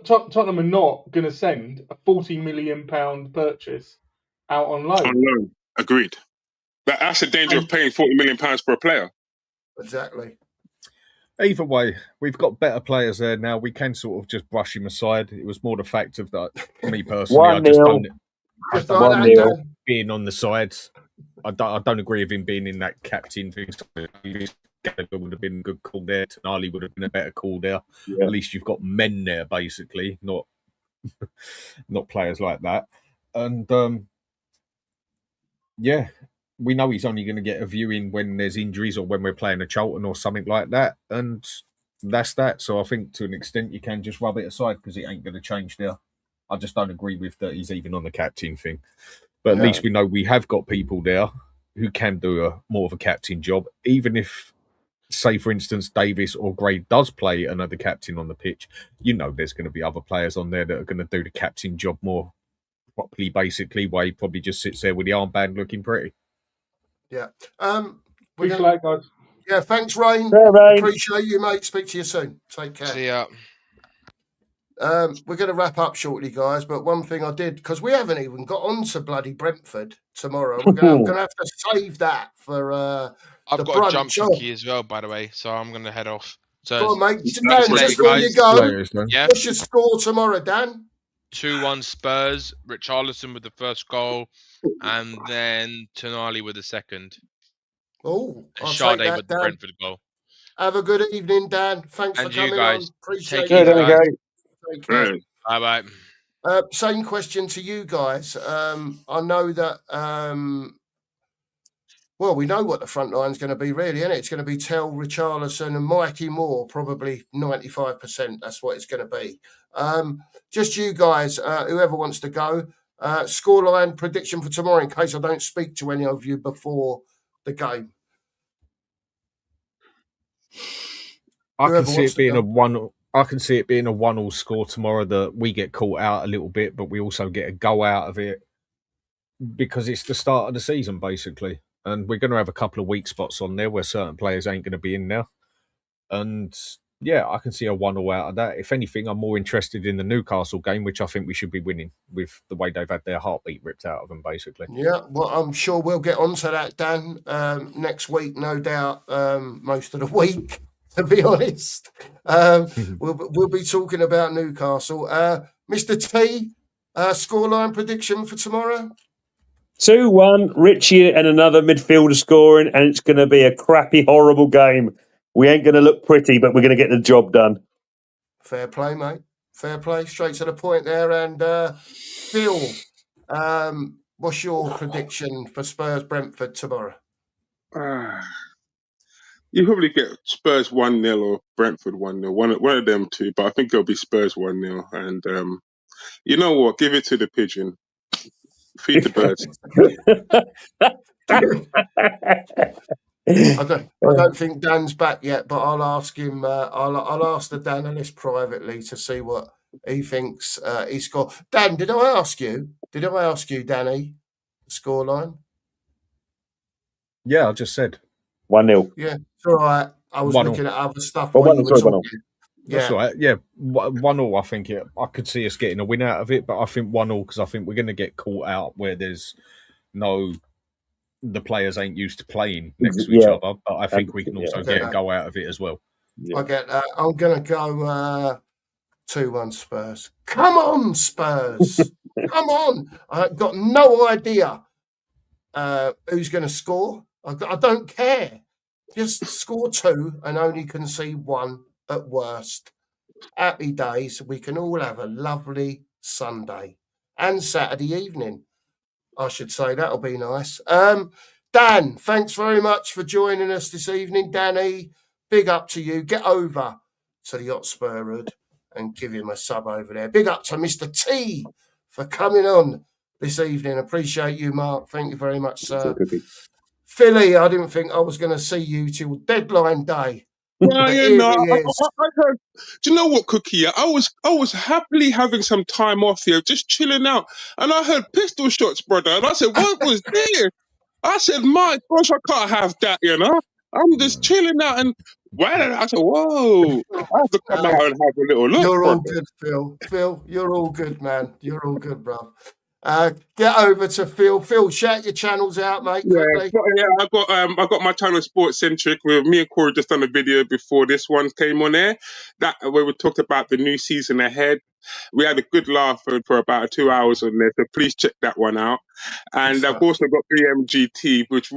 Tottenham are not going to send a £40 million purchase out on loan. On loan, agreed. That's the danger of paying £40 million for a player. Exactly. Either way, we've got better players there now. We can sort of just brush him aside. It was more the fact of that, me personally, I just don't being on the sides. I don't agree with him being in that captain thing. Gallagher would have been a good call there. Tonali would have been a better call there. Yeah. At least you've got men there, basically, not players like that. And yeah, we know he's only going to get a viewing when there's injuries or when we're playing a Charlton or something like that, and that's that. So I think to an extent you can just rub it aside because it ain't going to change there. I just don't agree with that he's even on the captain thing. But at least we know we have got people there who can do a more of a captain job, even if, say, for instance, Davis or Gray does play another captain on the pitch. You know, there's going to be other players on there that are going to do the captain job more properly, basically, where he probably just sits there with the armband looking pretty. Yeah. Peace out, guys. Yeah, thanks, Rain. Yeah, Rain. Appreciate you, mate. Speak to you soon. Take care. See ya. We're going to wrap up shortly, guys. But one thing I did, because we haven't even got on to bloody Brentford tomorrow. We're going to have to save that for I've the got a brunch. jump cookie as well, by the way, so I'm going to head off. So go on, mate. Dan, Dan, just before you go, yeah. What's your score tomorrow, Dan? 2-1 Spurs. Richarlison with the first goal, and then Tonali with the second. Oh, and Sade with the Brentford goal. Have a good evening, Dan. Thanks and for coming you guys. on. Appreciate Take it. guys. Take care. Bye-bye. Same question to you guys. I know that, well, we know what the front line's going to be, really, isn't it? It's going to be Tell, Richarlison and Mikey Moore, probably 95%. That's what it's going to be. Just you guys, whoever wants to go. Scoreline prediction for tomorrow in case I don't speak to any of you before the game. I can see it being a 1-1 score tomorrow, that we get caught out a little bit, but we also get a go out of it because it's the start of the season, basically. And we're going to have a couple of weak spots on there where certain players ain't going to be in there. And yeah, I can see a 1-1 out of that. If anything, I'm more interested in the Newcastle game, which I think we should be winning with the way they've had their heartbeat ripped out of them, basically. Yeah, well, I'm sure we'll get onto that, Dan, next week, no doubt, most of the week, to be honest. We'll be talking about Newcastle. Mr. T, scoreline prediction for tomorrow? 2-1, Richie and another midfielder scoring, and it's going to be a crappy, horrible game. We ain't going to look pretty, but we're going to get the job done. Fair play, mate. Fair play. Straight to the point there. And Phil, what's your prediction for Spurs-Brentford tomorrow? You probably get Spurs 1-0 or Brentford 1-0. One of them two, but I think it'll be Spurs 1-0. And you know what? Give it to the pigeon. Feed the birds. I don't think Dan's back yet, but I'll ask him. I'll ask the Dan analyst privately to see what he thinks he scored. Dan, did I ask you, Danny, the scoreline? Yeah, I just said 1-0. Yeah, it's all right. I was 1-0. looking at other stuff Oh, while you were 1-0. talking. That's all right. Yeah, 1-0. I think I could see us getting a win out of it, but I think 1-0 because I think we're going to get caught out where there's the players ain't used to playing next to each other. But I think we can also get a go out of it as well. Yeah. I get that. I'm going to go 2-1 Spurs. Come on, Spurs. Come on. I've got no idea who's going to score. I don't care. Just score 2 and only concede 1 at worst. Happy days. We can all have a lovely Sunday and Saturday evening. I should say that'll be nice. Dan, thanks very much for joining us this evening. Danny, big up to you. Get over to the Hotspur Hood and give him a sub over there. Big up to Mr. T for coming on this evening. Appreciate you, Mark. Thank you very much, sir. Philly, I didn't think I was going to see you till deadline day. Well, you know, I heard, do you know what, Cookie? I was happily having some time off here, just chilling out, and I heard pistol shots, brother, and I said, what was this? I said, my gosh, I can't have that, you know? I'm just chilling out, and I said, whoa, I have to come out and have a little look. You're all good, Phil. Phil, you're all good, man. You're all good, bro. Get over to Phil. Phil, shout your channels out, mate. Quickly. Yeah, I got my channel Sports Centric. With me and Corey just done a video before this one came on air. That where we talked about the new season ahead. We had a good laugh for about 2 hours on there, so please check that one out. And I've also got BMGT, which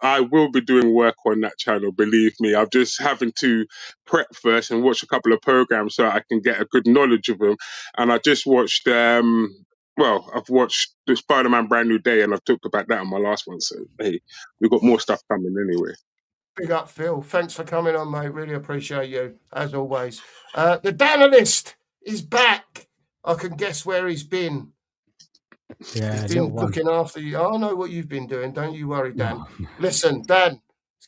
I will be doing work on that channel. Believe me, I'm just having to prep first and watch a couple of programs so I can get a good knowledge of them. And I just watched well, I've watched the Spider-Man Brand New Day, and I've talked about that on my last one. So hey, we've got more stuff coming anyway. Big up, Phil. Thanks for coming on, mate. Really appreciate you, as always. The Danalist is back. I can guess where he's been. Yeah, He's been looking after you. I know what you've been doing. Don't you worry, Dan. Oh. Listen, Dan,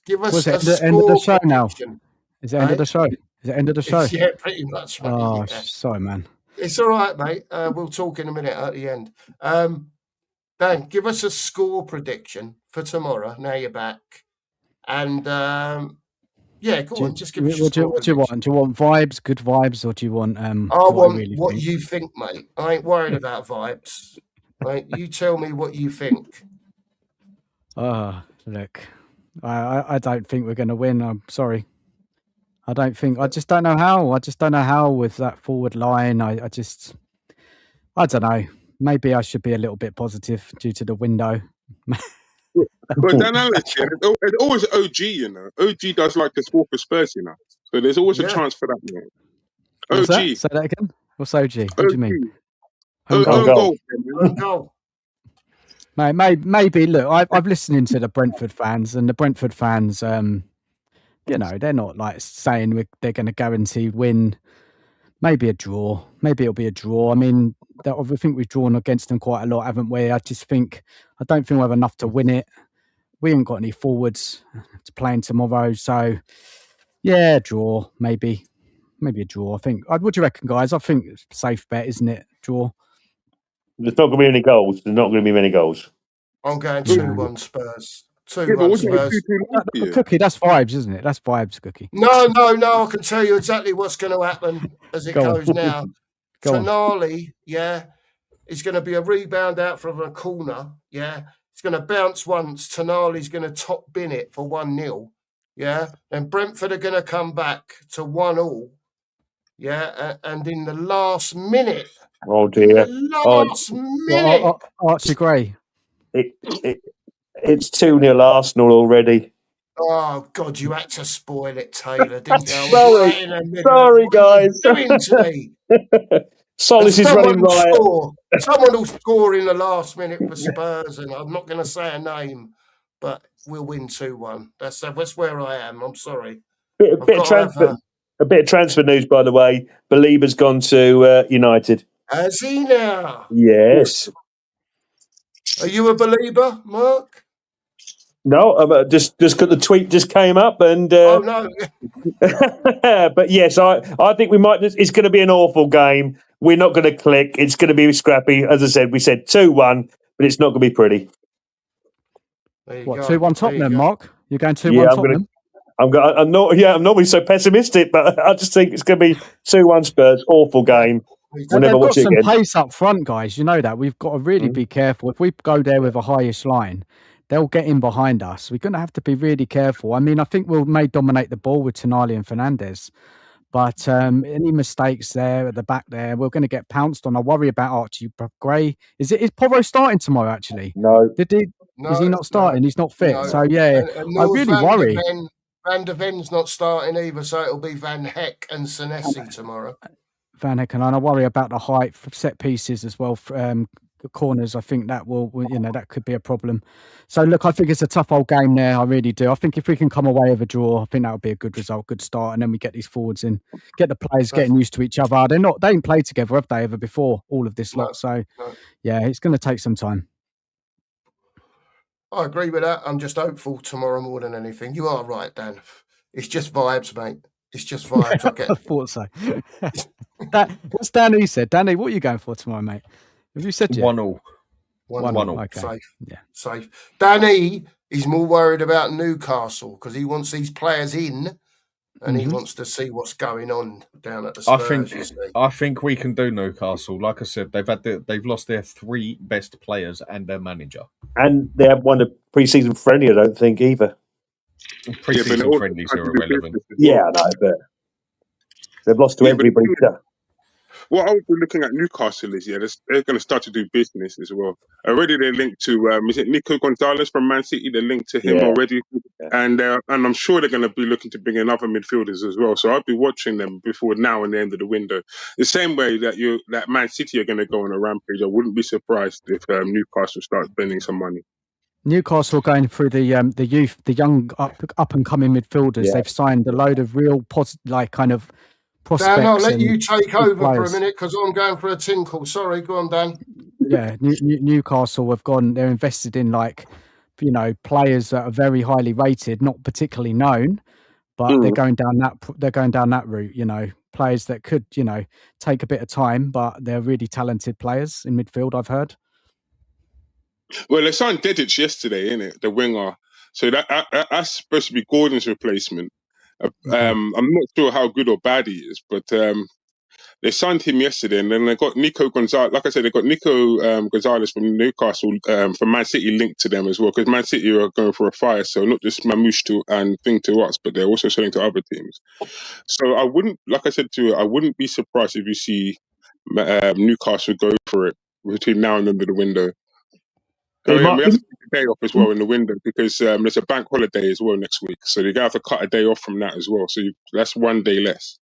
give us Was a it end score of the show now? prediction. Is it end of the show? Is it end of the show? Yeah, pretty much, mate. Oh, Yeah. sorry, man. It's all right, mate. We'll talk in a minute at the end. Dan, give us a score prediction for tomorrow. Now you're back. And yeah, go on. Just give us your score what do you want? Do you want vibes, good vibes, or do you want I want really what think? you think, mate. I ain't worried about vibes. Right? You tell me what you think. Look, I don't think we're going to win. I'm sorry. I just don't know how. I just don't know how with that forward line. I don't know. Maybe I should be a little bit positive due to the window. But Dan Alex, it's always OG, you know. OG does like to score for Spurs, you know. So there's always a chance for that, man. What's OG. that? Say that again. What's OG? What do you mean? Own goal. Own goal. Mate, maybe. Look, I've listened to the Brentford fans, and the Brentford fans, you know, they're not like saying they're going to guarantee win. Maybe a draw. Maybe it'll be a draw. I mean, I think we've drawn against them quite a lot, haven't we? I don't think we'll have enough to win it. We haven't got any forwards to playing tomorrow, so yeah, draw. Maybe a draw. I think. What do you reckon, guys? I think it's a safe bet, isn't it? Draw. There's not going to be any goals. There's not going to be many goals. I'm going 2-1 Spurs. 2-1 Spurs. Cookie, that's vibes, isn't it? That's vibes, Cookie. No. I can tell you exactly what's going to happen as it goes now. Tonali, is going to be a rebound out from a corner. Yeah, it's going to bounce once. Tonali's going to top bin it for 1-0. Yeah, and Brentford are going to come back to 1-1. Yeah, and in the last minute. Oh dear! Minute. Archie Gray. It's 2-0 Arsenal already. Oh God, you had to spoil it, Taylor, didn't you? Sorry, guys. What are you doing to me? Solace is running riot. Someone will score in the last minute for Spurs, and I'm not going to say a name, but we'll win 2-1. That's where I am. I'm sorry. A bit of transfer news, by the way. Belieber's gone to United. Has he now? Yes. Are you a Belieber, Mark? No, just got the tweet just came up, and oh no. But yes, I think we might. It's going to be an awful game. We're not going to click. It's going to be scrappy. As I said, we said 2-1, but it's not going to be pretty. What, 2-1 Tottenham, Mark? You're going 2-1 Tottenham? I'm not so pessimistic, but I just think it's going to be 2-1 Spurs. Awful game. Well, they've got some pace up front, guys. You know that. We've got to really be careful. If we go there with a highish line, they'll get in behind us. We're going to have to be really careful. I mean, I think we may dominate the ball with Tonali and Fernandes, but any mistakes there at the back there, we're going to get pounced on. I worry about Archie Gray. Is Porro starting tomorrow, actually? No. Is he not starting? He's not fit. No. So, yeah, I really worry. Van der Ven's not starting either, so it'll be Van Heck and Senesi tomorrow. Van Heck, and I worry about the height for set pieces as well. Corners, I think that will, that could be a problem. So look, I think it's a tough old game there. I really do. I think if we can come away with a draw, I think that would be a good result, good start, and then we get these forwards in, get the players getting used to each other. They ain't played together, have they, ever before? All of this lot. So yeah, it's going to take some time. I agree with that. I'm just hopeful tomorrow more than anything. You are right, Dan. It's just vibes, mate. It's just vibes. I thought so. What's Danny said? Danny, what are you going for tomorrow, mate? Have you said yet? 1-1. 1-1. Okay. Safe. Yeah. Safe. Danny is more worried about Newcastle because he wants these players in and he wants to see what's going on down at the Spurs. I think we can do Newcastle. Like I said, they've lost their 3 best players and their manager. And they haven't won a pre-season friendly, I don't think, either. Pre-season friendlies are irrelevant. Yeah, I know, but they've lost to everybody. What I would be looking at Newcastle is, they're going to start to do business as well. Already they're linked to, is it Nico Gonzalez from Man City? They're linked to him already. And I'm sure they're going to be looking to bring in other midfielders as well. So I'll be watching them before now and the end of the window. The same way that Man City are going to go on a rampage. I wouldn't be surprised if Newcastle starts spending some money. Newcastle going through the youth, the young up and coming midfielders. They've signed a load of real kind of prospects. Dan, I'll let you take over for a minute because I'm going for a tinkle. Sorry, go on, Dan. Yeah, Newcastle have gone. They're invested in players that are very highly rated, not particularly known, but they're going down that route. Players that could take a bit of time, but they're really talented players in midfield. I've heard. Well, they signed Dedic yesterday, innit? The winger. So that's supposed to be Gordon's replacement. I'm not sure how good or bad he is, but they signed him yesterday, and then they got Nico Gonzalez. Like I said, they got Nico Gonzalez from Newcastle, from Man City linked to them as well, because Man City are going for a fire. So not just Mamouche and thing to us, but they're also selling to other teams. So I wouldn't, like I said to you, I wouldn't be surprised if you see Newcastle go for it between now and the end of the window. So we have to take a day off as well in the window because there's a bank holiday as well next week. So you're going to have to cut a day off from that as well. So that's one day less.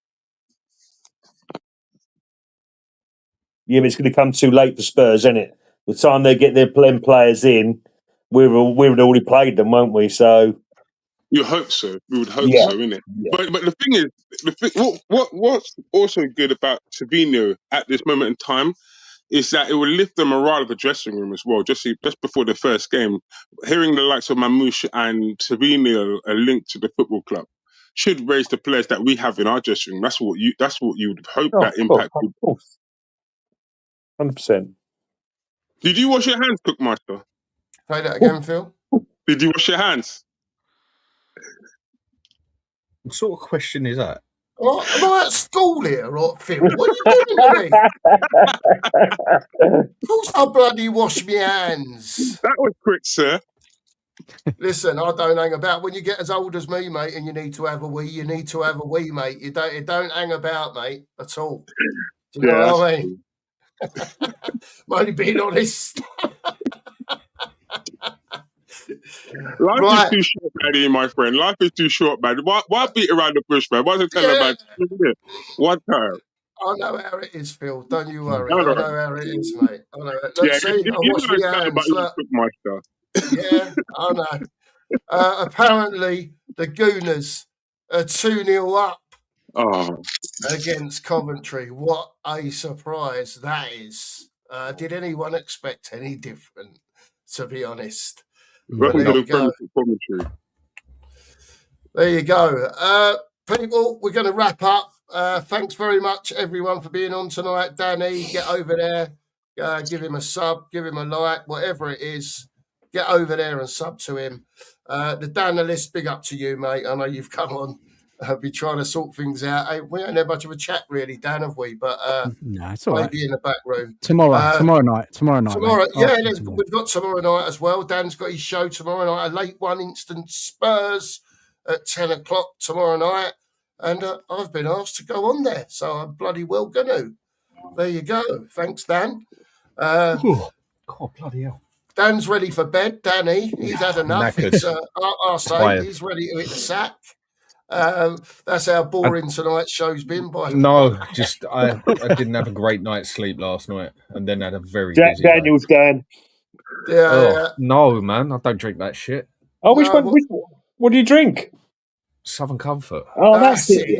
Yeah, but it's going to come too late for Spurs, isn't it? The time they get their players in, we've already played them, won't we? So you hope so. We would hope so, innit? Yeah. But the thing is, what's also good about Savino at this moment in time is that it will lift the morale of the dressing room as well. Just before the first game, hearing the likes of Mamouche and Savino are linked to the football club should raise the players that we have in our dressing room. That's what you would hope that impact would. 100%. Did you wash your hands, Cookmaster? Say that again, Phil. Did you wash your hands? What sort of question is that? What, am I at school here, or Phil? What are you doing to me? Of course I bloody wash my hands. That was quick, sir. Listen, I don't hang about. When you get as old as me, mate, and you need to have a wee, you need to have a wee, mate. You don't hang about, mate, at all. Do you know what I mean? I'm only being honest. Life is too short, Daddy, my friend. Life is too short, man. Why beat around the bush, man? Why don't tell about it? One time. I know how it is, Phil. Don't you worry. I know how it is, mate. I know it. Look, see, I wash my hands. Look. Yeah, I know. Apparently, the Gooners are 2-0 up against Coventry. What a surprise that is. Did anyone expect any different, to be honest? But there you go. There you go. People, we're going to wrap up. Thanks very much, everyone, for being on tonight. Danny, get over there. Give him a sub, give him a like, whatever it is. Get over there and sub to him. The Danalist, big up to you, mate. I know you've come on. Be trying to sort things out. We ain't had much of a chat, really, Dan, have we? But no, it's all maybe in the back room. Tomorrow night. Yeah, we've got tomorrow night as well. Dan's got his show tomorrow night. A late one, Instant Spurs at 10 o'clock tomorrow night. And I've been asked to go on there, so I'm bloody well going to. There you go. Thanks, Dan. God, bloody hell. Dan's ready for bed. Danny, he's had enough. He's ready to hit the sack. That's how boring tonight's show's been. I didn't have a great night's sleep last night, and then had a very Jack busy Daniels day. Yeah. No, man, I don't drink that shit. Oh, which one? What do you drink? Southern Comfort. Oh, that's it.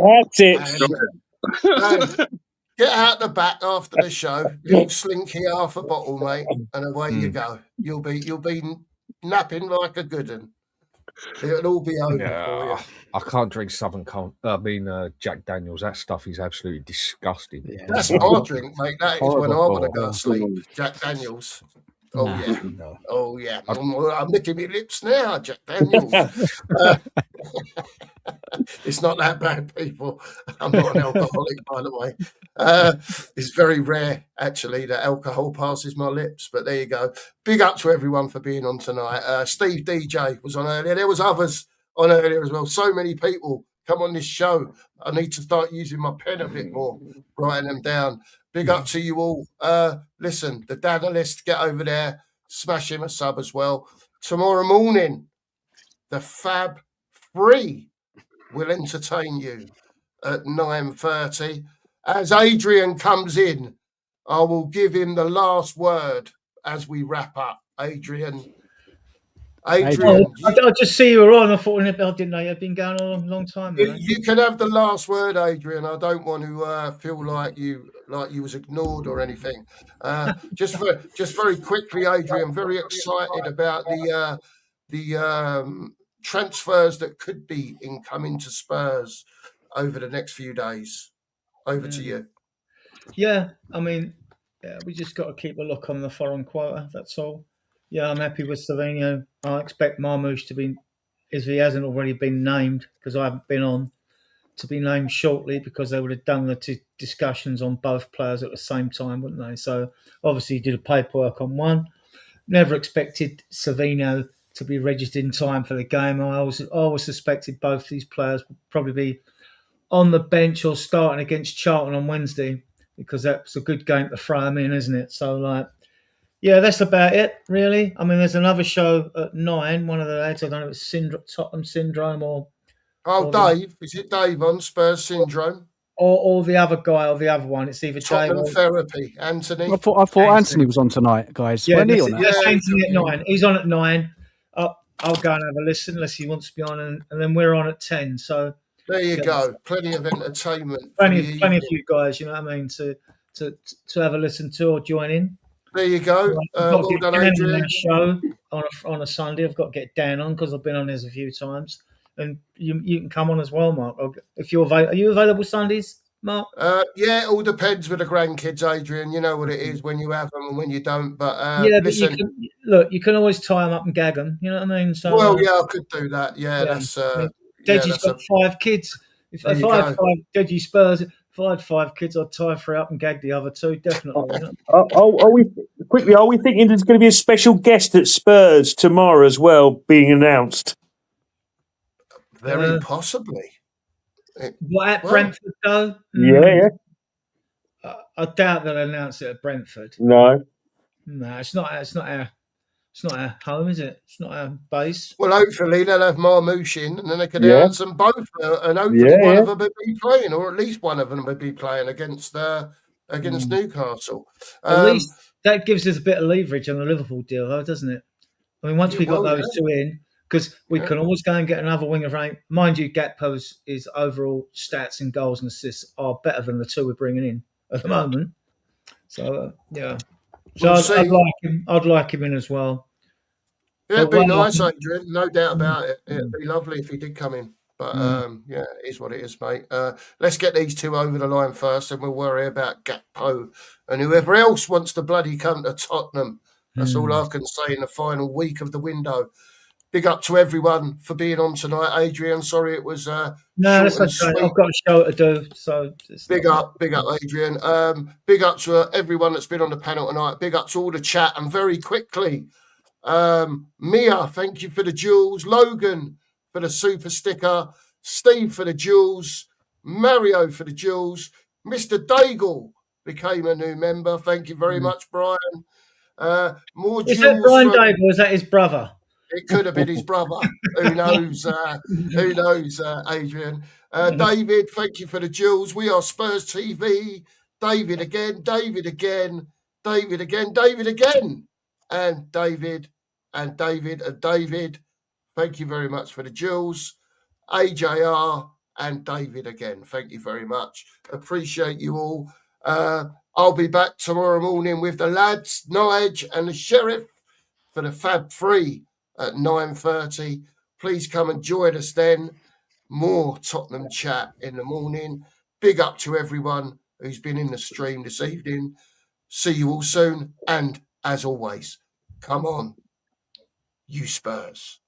Get out the back after the show. Little slinky half a bottle, mate, and away you go. You'll be napping like a good one. It'll all be over for you. I can't drink Southern Comfort. Jack Daniels. That stuff is absolutely disgusting. Yeah, that's my drink, mate. That is when I want to go to sleep. Jack Daniels. Oh, yeah. No. Oh, yeah. I'm licking my lips now, Jack Daniels. It's not that bad, people. I'm not an alcoholic, by the way. It's very rare, actually, that alcohol passes my lips. But there you go. Big up to everyone for being on tonight. Steve DJ was on earlier. There was others on earlier as well. So many people come on this show. I need to start using my pen a bit more, writing them down. Big up to you all. Listen, the Dada List, get over there, smash him a sub as well. Tomorrow morning, the Fab 3 will entertain you at 9:30. As Adrian comes in, I will give him the last word as we wrap up. Adrian, I just see you were on. I thought I didn't know you'd been going on a long time. You can have the last word, Adrian. I don't want to feel like you was ignored or anything. Just very quickly, Adrian. Very excited about the transfers that could be incoming to Spurs over the next few days. Over to you. Yeah, I mean, we just got to keep a look on the foreign quota. That's all. Yeah, I'm happy with Savinho. I expect Marmoush to be, if he hasn't already been named, because I haven't been on, to be named shortly, because they would have done the discussions on both players at the same time, wouldn't they? So obviously he did the paperwork on one. Never expected Savinho to be registered in time for the game. I always suspected both these players would probably be on the bench or starting against Charlton on Wednesday, because that's a good game to throw them in, isn't it? So, yeah, that's about it, really. I mean, there's another show at 9. One of the lads, I don't know if it's Tottenham Syndrome or... Dave. Is it Dave on Spurs Syndrome? Or the other guy or the other one. It's either Tottenham Dave or... Therapy, Anthony. I thought Anthony was on tonight, guys. Yeah, Wasn't he on that's it? Anthony at 9. He's on at 9. I'll go and have a listen unless he wants to be on, and then we're on at 10. So there you go. Plenty of entertainment. Plenty of you guys, you know what I mean, to have a listen to or join in. There you go. Well done, Adrian. Show on a Sunday. I've got to get Dan on because I've been on this a few times, and you can come on as well, Mark. If you're available, are you available Sundays, Mark? Yeah, it all depends with the grandkids, Adrian. You know what it is when you have them and when you don't. But listen, you can always tie them up and gag them. You know what I mean? So I could do that. Yeah, that's. Deji's got 5 kids. If I had 5 Deji Spurs, if I had 5 kids, I'd tie 3 up and gag the other 2. Definitely. Are we thinking there's going to be a special guest at Spurs tomorrow as well being announced? Very possibly. Brentford though? Yeah. I doubt they'll announce it at Brentford. No, it's not our home, is it? It's not our base. Well, hopefully they'll have Marmoush in, and then they could announce them both, and hopefully one of them would be playing, or at least one of them would be playing against Newcastle. At least that gives us a bit of leverage on the Liverpool deal, though, doesn't it? I mean, once we got those 2 in, because we can always go and get another winger rank. Mind you, Gakpo's his overall stats and goals and assists are better than the 2 we're bringing in at the moment. So yeah. So I'd like him in as well. Yeah, it'd be nice, Adrian. No doubt about it. It'd be lovely if he did come in. But yeah, it is what it is, mate. Let's get these 2 over the line first, and we'll worry about Gakpo and whoever else wants to bloody come to Tottenham. That's all I can say in the final week of the window. Big up to everyone for being on tonight, Adrian. Sorry it was no, that's okay. I've got a show to do, so big up, Adrian. Big up to everyone that's been on the panel tonight. Big up to all the chat, and very quickly, Mia, thank you for the jewels. Logan for the super sticker. Steve for the jewels. Mario for the jewels. Mr. Daigle became a new member. Thank you very much, Brian. More is jewels. Is that Brian Daigle? Is that his brother? It could have been his brother. Who knows? Who knows, Adrian? David, thank you for the jewels. We are Spurs TV. David again. David again. David again. David again. And David and David and David. Thank you very much for the jewels. AJR and David again. Thank you very much. Appreciate you all. I'll be back tomorrow morning with the lads, Nige and the Sheriff for the Fab 3 at 9:30. Please come and join us then. More Tottenham chat in the morning. Big up to everyone who's been in the stream this evening. See you all soon. And as always, come on, you Spurs.